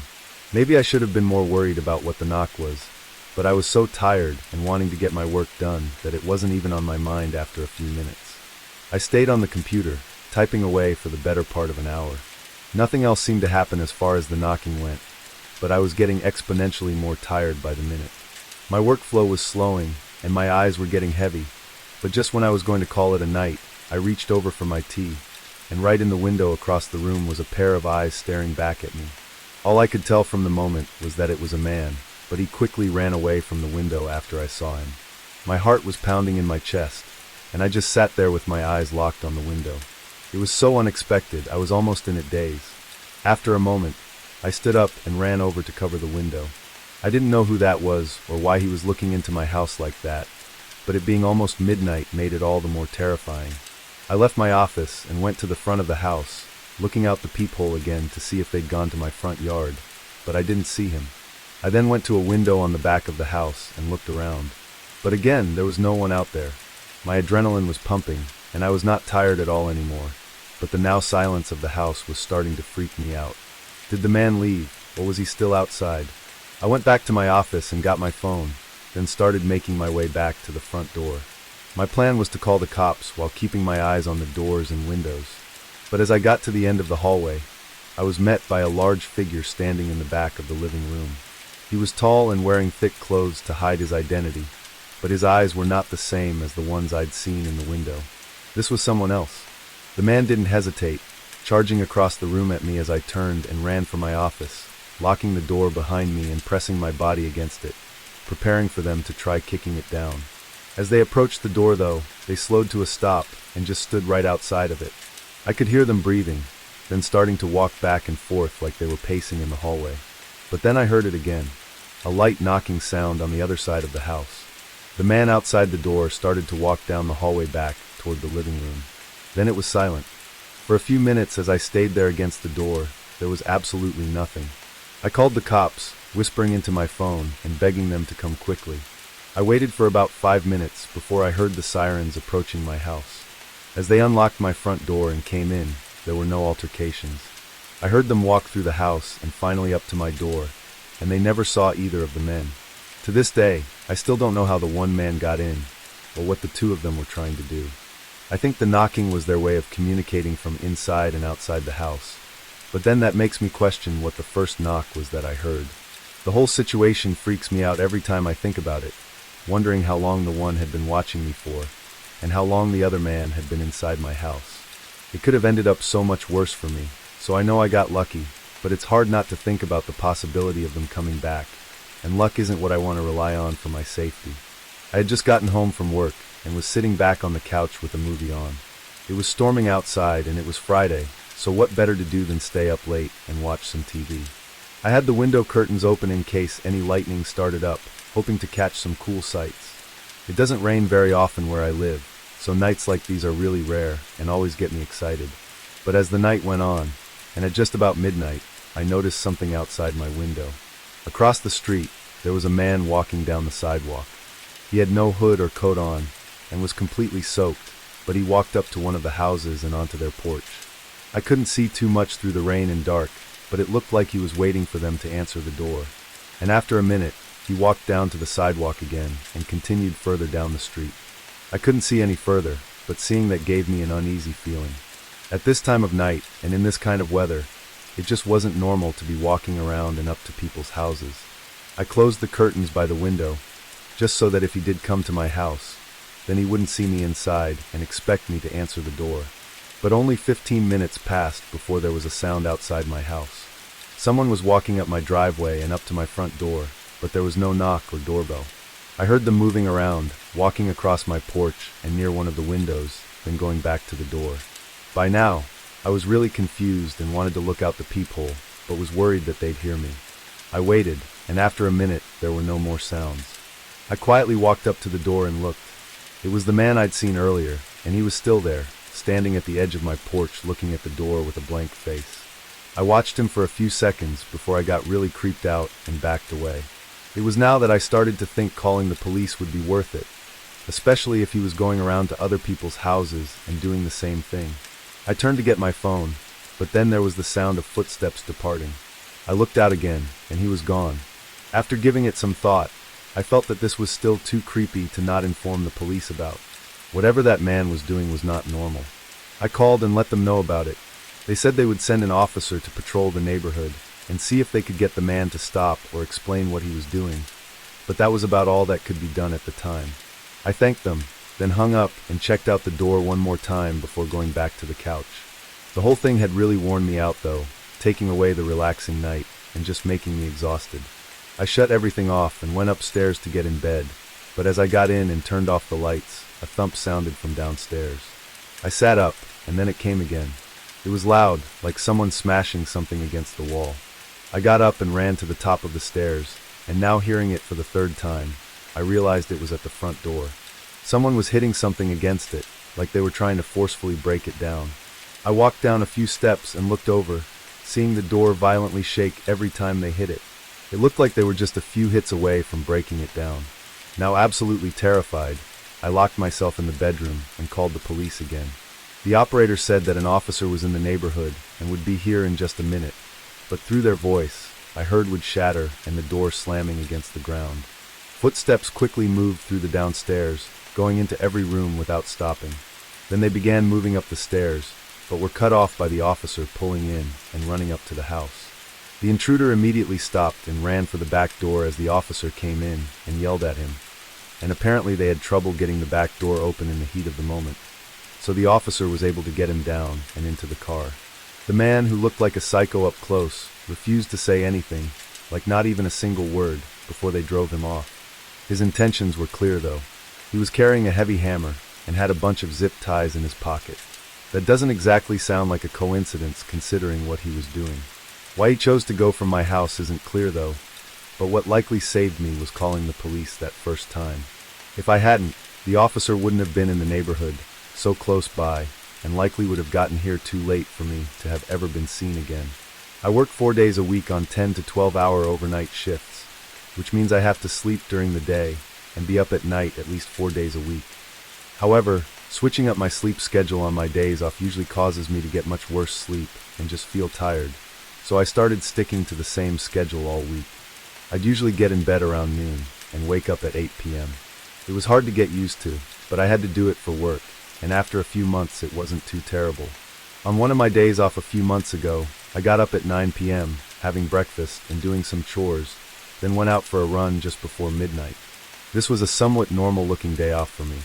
Maybe I should have been more worried about what the knock was, but I was so tired and wanting to get my work done that it wasn't even on my mind after a few minutes. I stayed on the computer, typing away for the better part of an hour. Nothing else seemed to happen as far as the knocking went, but I was getting exponentially more tired by the minute. My workflow was slowing, and my eyes were getting heavy, but just when I was going to call it a night, I reached over for my tea, and right in the window across the room was a pair of eyes staring back at me. All I could tell from the moment was that it was a man, but he quickly ran away from the window after I saw him. My heart was pounding in my chest, and I just sat there with my eyes locked on the window. It was so unexpected, I was almost in a daze. After a moment, I stood up and ran over to cover the window. I didn't know who that was or why he was looking into my house like that, but it being almost midnight made it all the more terrifying. I left my office and went to the front of the house, looking out the peephole again to see if they'd gone to my front yard, but I didn't see him. I then went to a window on the back of the house and looked around. But again, there was no one out there. My adrenaline was pumping, and I was not tired at all anymore, but the now silence of the house was starting to freak me out. Did the man leave, or was he still outside? I went back to my office and got my phone, then started making my way back to the front door. My plan was to call the cops while keeping my eyes on the doors and windows. But as I got to the end of the hallway, I was met by a large figure standing in the back of the living room. He was tall and wearing thick clothes to hide his identity, but his eyes were not the same as the ones I'd seen in the window. This was someone else. The man didn't hesitate, charging across the room at me as I turned and ran for my office, locking the door behind me and pressing my body against it, preparing for them to try kicking it down. As they approached the door, though, they slowed to a stop and just stood right outside of it. I could hear them breathing, then starting to walk back and forth like they were pacing in the hallway. But then I heard it again. A light knocking sound on the other side of the house. The man outside the door started to walk down the hallway back toward the living room. Then it was silent. For a few minutes as I stayed there against the door, there was absolutely nothing. I called the cops, whispering into my phone and begging them to come quickly. I waited for about 5 minutes before I heard the sirens approaching my house. As they unlocked my front door and came in, there were no altercations. I heard them walk through the house and finally up to my door, and they never saw either of the men. To this day, I still don't know how the one man got in, or what the two of them were trying to do. I think the knocking was their way of communicating from inside and outside the house, but then that makes me question what the first knock was that I heard. The whole situation freaks me out every time I think about it, wondering how long the one had been watching me for, and how long the other man had been inside my house. It could have ended up so much worse for me, so I know I got lucky, but it's hard not to think about the possibility of them coming back, and luck isn't what I want to rely on for my safety. I had just gotten home from work and was sitting back on the couch with a movie on. It was storming outside and it was Friday, so what better to do than stay up late and watch some TV. I had the window curtains open in case any lightning started up, hoping to catch some cool sights. It doesn't rain very often where I live, so nights like these are really rare and always get me excited. But as the night went on, and at just about midnight, I noticed something outside my window. Across the street, there was a man walking down the sidewalk. He had no hood or coat on, and was completely soaked, but he walked up to one of the houses and onto their porch. I couldn't see too much through the rain and dark, but it looked like he was waiting for them to answer the door. And after a minute, he walked down to the sidewalk again and continued further down the street. I couldn't see any further, but seeing that gave me an uneasy feeling. At this time of night, and in this kind of weather, it just wasn't normal to be walking around and up to people's houses. I closed the curtains by the window, just so that if he did come to my house, then he wouldn't see me inside and expect me to answer the door. But only 15 minutes passed before there was a sound outside my house. Someone was walking up my driveway and up to my front door, but there was no knock or doorbell. I heard them moving around, walking across my porch and near one of the windows, then going back to the door. By now, I was really confused and wanted to look out the peephole, but was worried that they'd hear me. I waited, and after a minute, there were no more sounds. I quietly walked up to the door and looked. It was the man I'd seen earlier, and he was still there, standing at the edge of my porch looking at the door with a blank face. I watched him for a few seconds before I got really creeped out and backed away. It was now that I started to think calling the police would be worth it, especially if he was going around to other people's houses and doing the same thing. I turned to get my phone, but then there was the sound of footsteps departing. I looked out again, and he was gone. After giving it some thought, I felt that this was still too creepy to not inform the police about. Whatever that man was doing was not normal. I called and let them know about it. They said they would send an officer to patrol the neighborhood and see if they could get the man to stop or explain what he was doing. But that was about all that could be done at the time. I thanked them, then hung up and checked out the door one more time before going back to the couch. The whole thing had really worn me out though, taking away the relaxing night and just making me exhausted. I shut everything off and went upstairs to get in bed, but as I got in and turned off the lights, a thump sounded from downstairs. I sat up, and then it came again. It was loud, like someone smashing something against the wall. I got up and ran to the top of the stairs, and now hearing it for the third time, I realized it was at the front door. Someone was hitting something against it, like they were trying to forcefully break it down. I walked down a few steps and looked over, seeing the door violently shake every time they hit it. It looked like they were just a few hits away from breaking it down. Now absolutely terrified, I locked myself in the bedroom and called the police again. The operator said that an officer was in the neighborhood and would be here in just a minute, but through their voice, I heard wood shatter and the door slamming against the ground. Footsteps quickly moved through the downstairs, going into every room without stopping. Then they began moving up the stairs, but were cut off by the officer pulling in and running up to the house. The intruder immediately stopped and ran for the back door as the officer came in and yelled at him, and apparently they had trouble getting the back door open in the heat of the moment, so the officer was able to get him down and into the car. The man, who looked like a psycho up close, refused to say anything, like not even a single word, before they drove him off. His intentions were clear though. He was carrying a heavy hammer and had a bunch of zip ties in his pocket. That doesn't exactly sound like a coincidence considering what he was doing. Why he chose to go from my house isn't clear though, but what likely saved me was calling the police that first time. If I hadn't, the officer wouldn't have been in the neighborhood, so close by, and likely would have gotten here too late for me to have ever been seen again. I work 4 days a week on 10 to 12-hour overnight shifts, which means I have to sleep during the day and be up at night at least 4 days a week. However, switching up my sleep schedule on my days off usually causes me to get much worse sleep and just feel tired, so I started sticking to the same schedule all week. I'd usually get in bed around noon and wake up at 8 p.m. It was hard to get used to, but I had to do it for work, and after a few months it wasn't too terrible. On one of my days off a few months ago, I got up at 9 p.m., having breakfast and doing some chores, then went out for a run just before midnight. This was a somewhat normal-looking day off for me.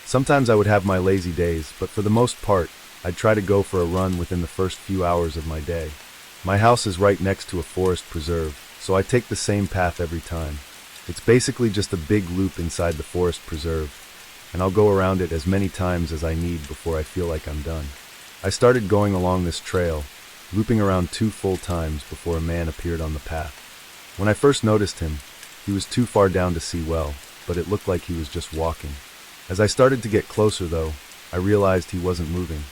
Sometimes I would have my lazy days, but for the most part, I'd try to go for a run within the first few hours of my day. My house is right next to a forest preserve, so I take the same path every time. It's basically just a big loop inside the forest preserve, and I'll go around it as many times as I need before I feel like I'm done. I started going along this trail, looping around 2 full times before a man appeared on the path. When I first noticed him, he was too far down to see well, but it looked like he was just walking. As I started to get closer, though, I realized he wasn't moving.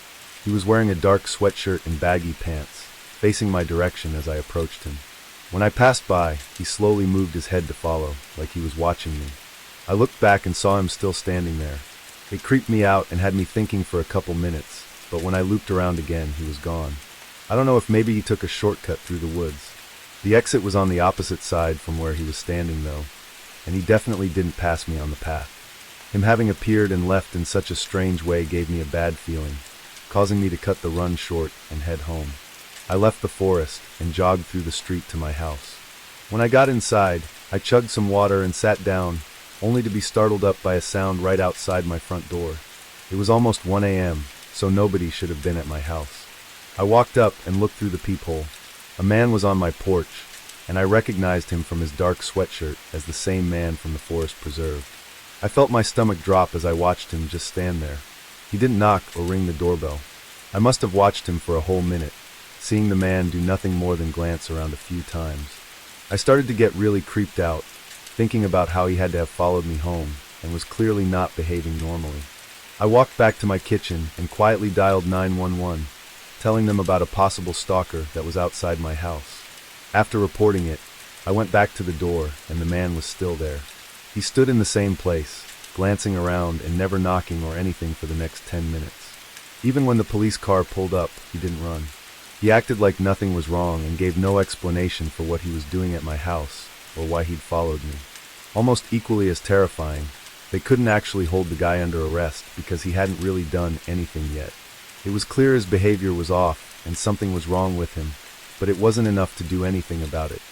He was wearing a dark sweatshirt and baggy pants, facing my direction as I approached him. When I passed by, he slowly moved his head to follow, like he was watching me. I looked back and saw him still standing there. It creeped me out and had me thinking for a couple minutes, but when I looped around again, he was gone. I don't know if maybe he took a shortcut through the woods. The exit was on the opposite side from where he was standing, though, and he definitely didn't pass me on the path. Him having appeared and left in such a strange way gave me a bad feeling, causing me to cut the run short and head home. I left the forest and jogged through the street to my house. When I got inside, I chugged some water and sat down, only to be startled up by a sound right outside my front door. It was almost 1 a.m., so nobody should have been at my house. I walked up and looked through the peephole. A man was on my porch, and I recognized him from his dark sweatshirt as the same man from the forest preserve. I felt my stomach drop as I watched him just stand there. He didn't knock or ring the doorbell. I must have watched him for a whole minute, seeing the man do nothing more than glance around a few times. I started to get really creeped out, thinking about how he had to have followed me home and was clearly not behaving normally. I walked back to my kitchen and quietly dialed 911, telling them about a possible stalker that was outside my house. After reporting it, I went back to the door and the man was still there. He stood in the same place, glancing around and never knocking or anything for the next 10 minutes. Even when the police car pulled up, he didn't run. He acted like nothing was wrong and gave no explanation for what he was doing at my house or why he'd followed me. Almost equally as terrifying, they couldn't actually hold the guy under arrest because he hadn't really done anything yet. It was clear his behavior was off and something was wrong with him, but it wasn't enough to do anything about it.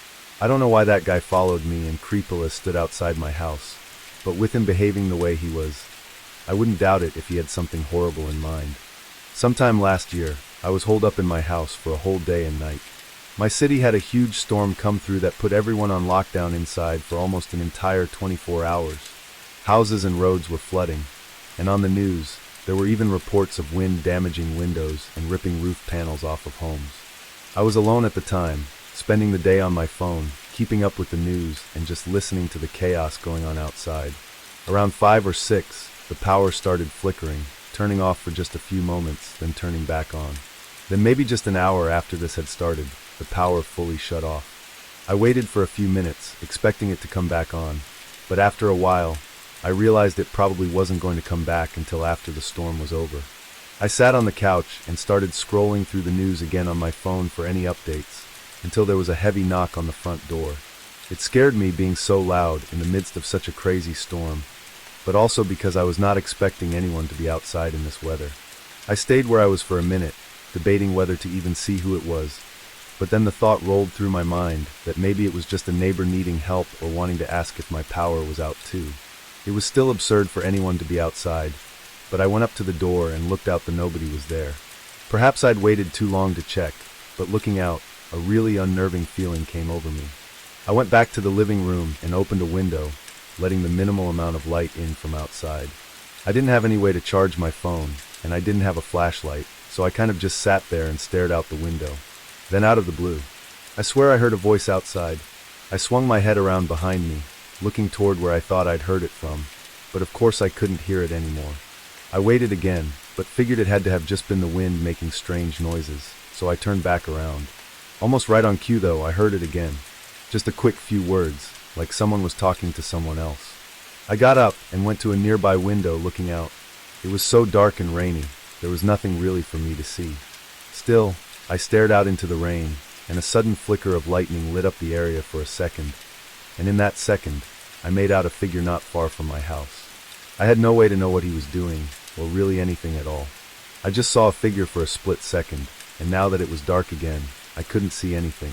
I don't know why that guy followed me and creepily stood outside my house, but with him behaving the way he was, I wouldn't doubt it if he had something horrible in mind. Sometime last year, I was holed up in my house for a whole day and night. My city had a huge storm come through that put everyone on lockdown inside for almost an entire 24 hours. Houses and roads were flooding, and on the news, there were even reports of wind damaging windows and ripping roof panels off of homes. I was alone at the time, spending the day on my phone, keeping up with the news and just listening to the chaos going on outside. Around 5 or 6, the power started flickering, turning off for just a few moments, then turning back on. Then maybe just an hour after this had started, the power fully shut off. I waited for a few minutes, expecting it to come back on, but after a while, I realized it probably wasn't going to come back until after the storm was over. I sat on the couch and started scrolling through the news again on my phone for any updates, until there was a heavy knock on the front door. It scared me being so loud in the midst of such a crazy storm, but also because I was not expecting anyone to be outside in this weather. I stayed where I was for a minute, debating whether to even see who it was, but then the thought rolled through my mind that maybe it was just a neighbor needing help or wanting to ask if my power was out too. It was still absurd for anyone to be outside, but I went up to the door and looked out, nobody was there. Perhaps I'd waited too long to check, but looking out, a really unnerving feeling came over me. I went back to the living room and opened a window, letting the minimal amount of light in from outside. I didn't have any way to charge my phone, and I didn't have a flashlight, so I kind of just sat there and stared out the window. Then out of the blue, I swear I heard a voice outside. I swung my head around behind me, looking toward where I thought I'd heard it from, but of course I couldn't hear it anymore. I waited again, but figured it had to have just been the wind making strange noises, so I turned back around. Almost right on cue though, I heard it again. Just a quick few words, like someone was talking to someone else. I got up and went to a nearby window looking out. It was so dark and rainy, there was nothing really for me to see. Still, I stared out into the rain, and a sudden flicker of lightning lit up the area for a second, and in that second, I made out a figure not far from my house. I had no way to know what he was doing, or really anything at all. I just saw a figure for a split second, and now that it was dark again, I couldn't see anything.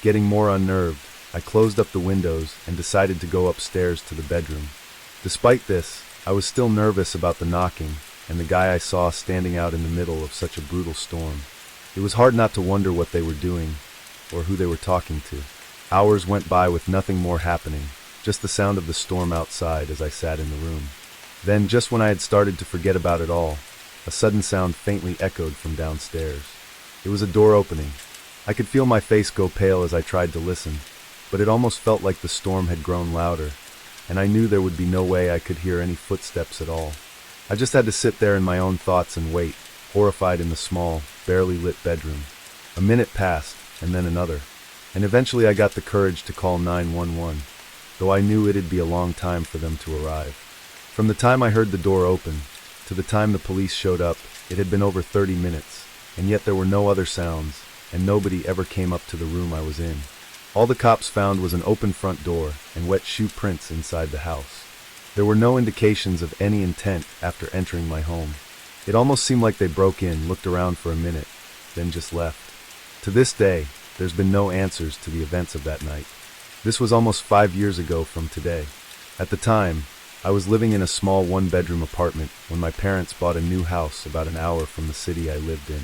Getting more unnerved, I closed up the windows and decided to go upstairs to the bedroom. Despite this, I was still nervous about the knocking and the guy I saw standing out in the middle of such a brutal storm. It was hard not to wonder what they were doing, or who they were talking to. Hours went by with nothing more happening, just the sound of the storm outside as I sat in the room. Then, just when I had started to forget about it all, a sudden sound faintly echoed from downstairs. It was a door opening. I could feel my face go pale as I tried to listen, but it almost felt like the storm had grown louder, and I knew there would be no way I could hear any footsteps at all. I just had to sit there in my own thoughts and wait, horrified in the small, barely lit bedroom. A minute passed, and then another, and eventually I got the courage to call 911, though I knew it'd be a long time for them to arrive. From the time I heard the door open, to the time the police showed up, it had been over 30 minutes, and yet there were no other sounds, and nobody ever came up to the room I was in. All the cops found was an open front door and wet shoe prints inside the house. There were no indications of any intent after entering my home. It almost seemed like they broke in, looked around for a minute, then just left. To this day, there's been no answers to the events of that night. This was almost 5 years ago from today. At the time, I was living in a small one-bedroom apartment when my parents bought a new house about an hour from the city I lived in.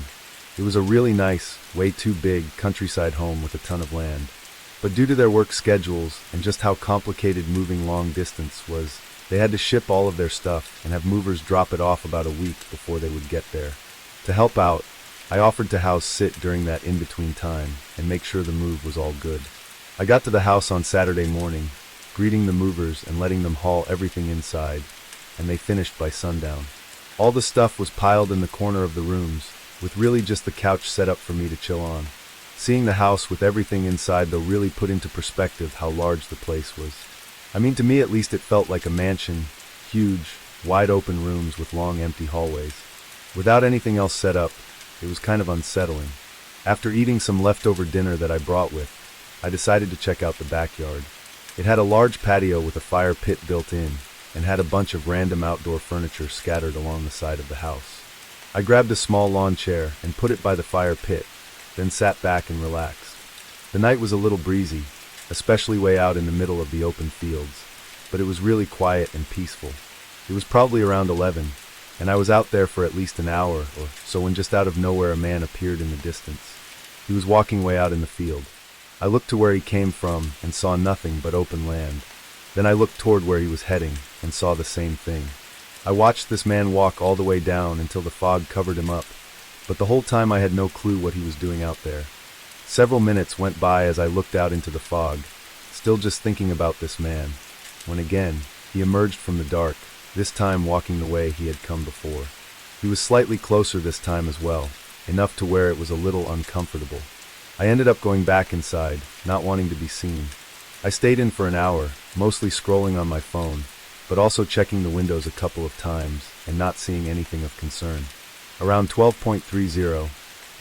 It was a really nice, way too big, countryside home with a ton of land. But due to their work schedules and just how complicated moving long distance was, they had to ship all of their stuff and have movers drop it off about a week before they would get there. To help out, I offered to house sit during that in-between time and make sure the move was all good. I got to the house on Saturday morning, greeting the movers and letting them haul everything inside, and they finished by sundown. All the stuff was piled in the corner of the rooms, with really just the couch set up for me to chill on. Seeing the house with everything inside though really put into perspective how large the place was. I mean, to me at least it felt like a mansion, huge, wide open rooms with long empty hallways. Without anything else set up, it was kind of unsettling. After eating some leftover dinner that I brought with, I decided to check out the backyard. It had a large patio with a fire pit built in, and had a bunch of random outdoor furniture scattered along the side of the house. I grabbed a small lawn chair and put it by the fire pit, then sat back and relaxed. The night was a little breezy, especially way out in the middle of the open fields, but it was really quiet and peaceful. It was probably around 11, and I was out there for at least an hour or so when just out of nowhere a man appeared in the distance. He was walking way out in the field. I looked to where he came from and saw nothing but open land. Then I looked toward where he was heading and saw the same thing. I watched this man walk all the way down until the fog covered him up, but the whole time I had no clue what he was doing out there. Several minutes went by as I looked out into the fog, still just thinking about this man, when again, he emerged from the dark, this time walking the way he had come before. He was slightly closer this time as well, enough to where it was a little uncomfortable. I ended up going back inside, not wanting to be seen. I stayed in for an hour, mostly scrolling on my phone, but also checking the windows a couple of times and not seeing anything of concern. Around 12:30,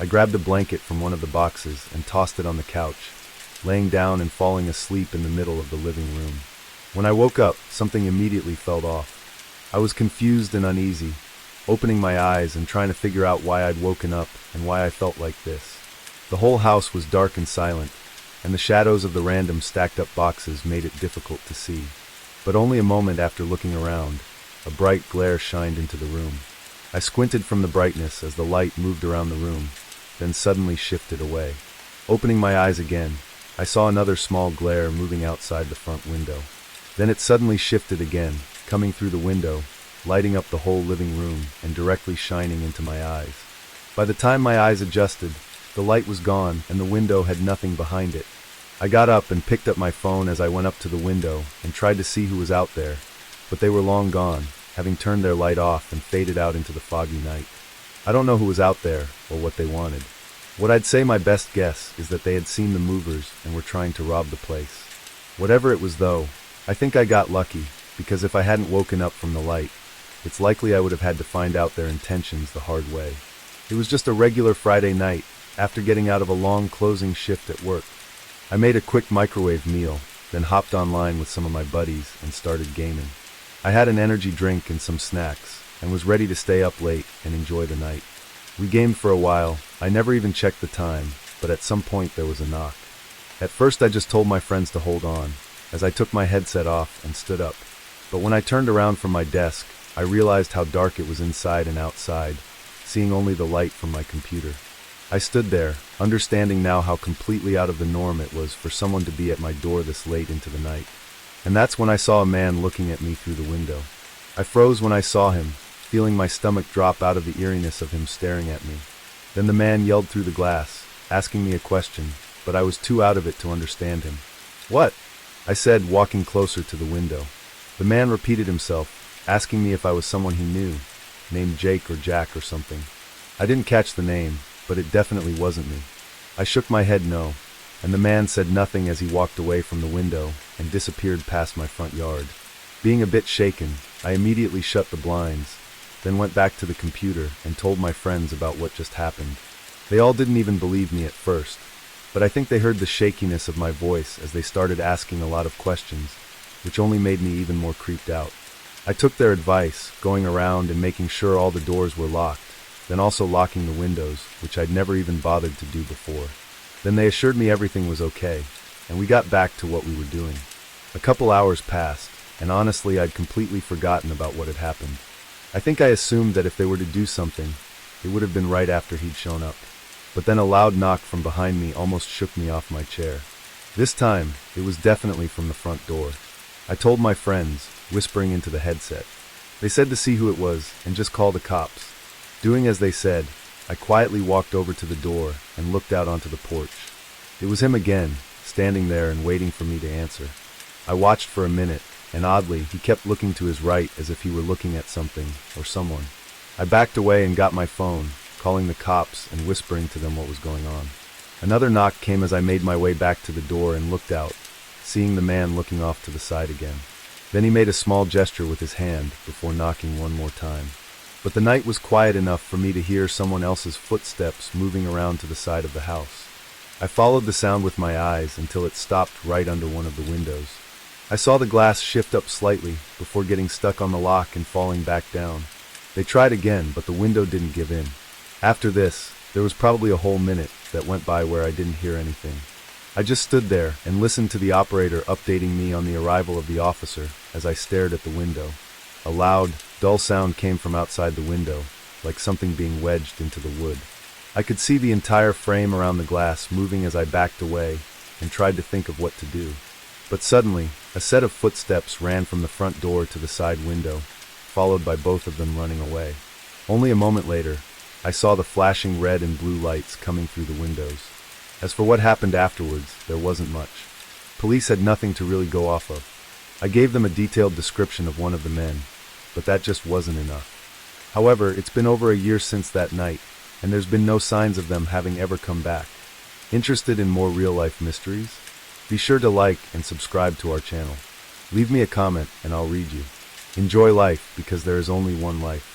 I grabbed a blanket from one of the boxes and tossed it on the couch, laying down and falling asleep in the middle of the living room. When I woke up, something immediately felt off. I was confused and uneasy, opening my eyes and trying to figure out why I'd woken up and why I felt like this. The whole house was dark and silent, and the shadows of the random stacked up boxes made it difficult to see. But only a moment after looking around, a bright glare shined into the room. I squinted from the brightness as the light moved around the room, then suddenly shifted away. Opening my eyes again, I saw another small glare moving outside the front window. Then it suddenly shifted again, coming through the window, lighting up the whole living room and directly shining into my eyes. By the time my eyes adjusted, the light was gone and the window had nothing behind it. I got up and picked up my phone as I went up to the window and tried to see who was out there, but they were long gone, having turned their light off and faded out into the foggy night. I don't know who was out there or what they wanted. What I'd say my best guess is that they had seen the movers and were trying to rob the place. Whatever it was though, I think I got lucky, because if I hadn't woken up from the light, it's likely I would have had to find out their intentions the hard way. It was just a regular Friday night, after getting out of a long closing shift at work. I made a quick microwave meal, then hopped online with some of my buddies and started gaming. I had an energy drink and some snacks, and was ready to stay up late and enjoy the night. We gamed for a while. I never even checked the time, but at some point there was a knock. At first I just told my friends to hold on, as I took my headset off and stood up. But when I turned around from my desk, I realized how dark it was inside and outside, seeing only the light from my computer. I stood there, understanding now how completely out of the norm it was for someone to be at my door this late into the night. And that's when I saw a man looking at me through the window. I froze when I saw him, feeling my stomach drop out of the eeriness of him staring at me. Then the man yelled through the glass, asking me a question, but I was too out of it to understand him. "What?" I said, walking closer to the window. The man repeated himself, asking me if I was someone he knew, named Jake or Jack or something. I didn't catch the name, but it definitely wasn't me. I shook my head no, and the man said nothing as he walked away from the window and disappeared past my front yard. Being a bit shaken, I immediately shut the blinds, then went back to the computer and told my friends about what just happened. They all didn't even believe me at first, but I think they heard the shakiness of my voice as they started asking a lot of questions, which only made me even more creeped out. I took their advice, going around and making sure all the doors were locked, then also locking the windows, which I'd never even bothered to do before. Then they assured me everything was okay, and we got back to what we were doing. A couple hours passed, and honestly I'd completely forgotten about what had happened. I think I assumed that if they were to do something, it would have been right after he'd shown up. But then a loud knock from behind me almost shook me off my chair. This time, it was definitely from the front door. I told my friends, whispering into the headset. They said to see who it was and just call the cops. Doing as they said, I quietly walked over to the door and looked out onto the porch. It was him again, standing there and waiting for me to answer. I watched for a minute, and oddly, he kept looking to his right as if he were looking at something or someone. I backed away and got my phone, calling the cops and whispering to them what was going on. Another knock came as I made my way back to the door and looked out, seeing the man looking off to the side again. Then he made a small gesture with his hand before knocking one more time. But the night was quiet enough for me to hear someone else's footsteps moving around to the side of the house. I followed the sound with my eyes until it stopped right under one of the windows. I saw the glass shift up slightly before getting stuck on the lock and falling back down. They tried again, but the window didn't give in. After this, there was probably a whole minute that went by where I didn't hear anything. I just stood there and listened to the operator updating me on the arrival of the officer as I stared at the window. A loud, dull sound came from outside the window, like something being wedged into the wood. I could see the entire frame around the glass moving as I backed away and tried to think of what to do. But suddenly, a set of footsteps ran from the front door to the side window, followed by both of them running away. Only a moment later, I saw the flashing red and blue lights coming through the windows. As for what happened afterwards, there wasn't much. Police had nothing to really go off of. I gave them a detailed description of one of the men, but that just wasn't enough. However, it's been over a year since that night, and there's been no signs of them having ever come back. Interested in more real-life mysteries? Be sure to like and subscribe to our channel. Leave me a comment and I'll read you. Enjoy life because there is only one life.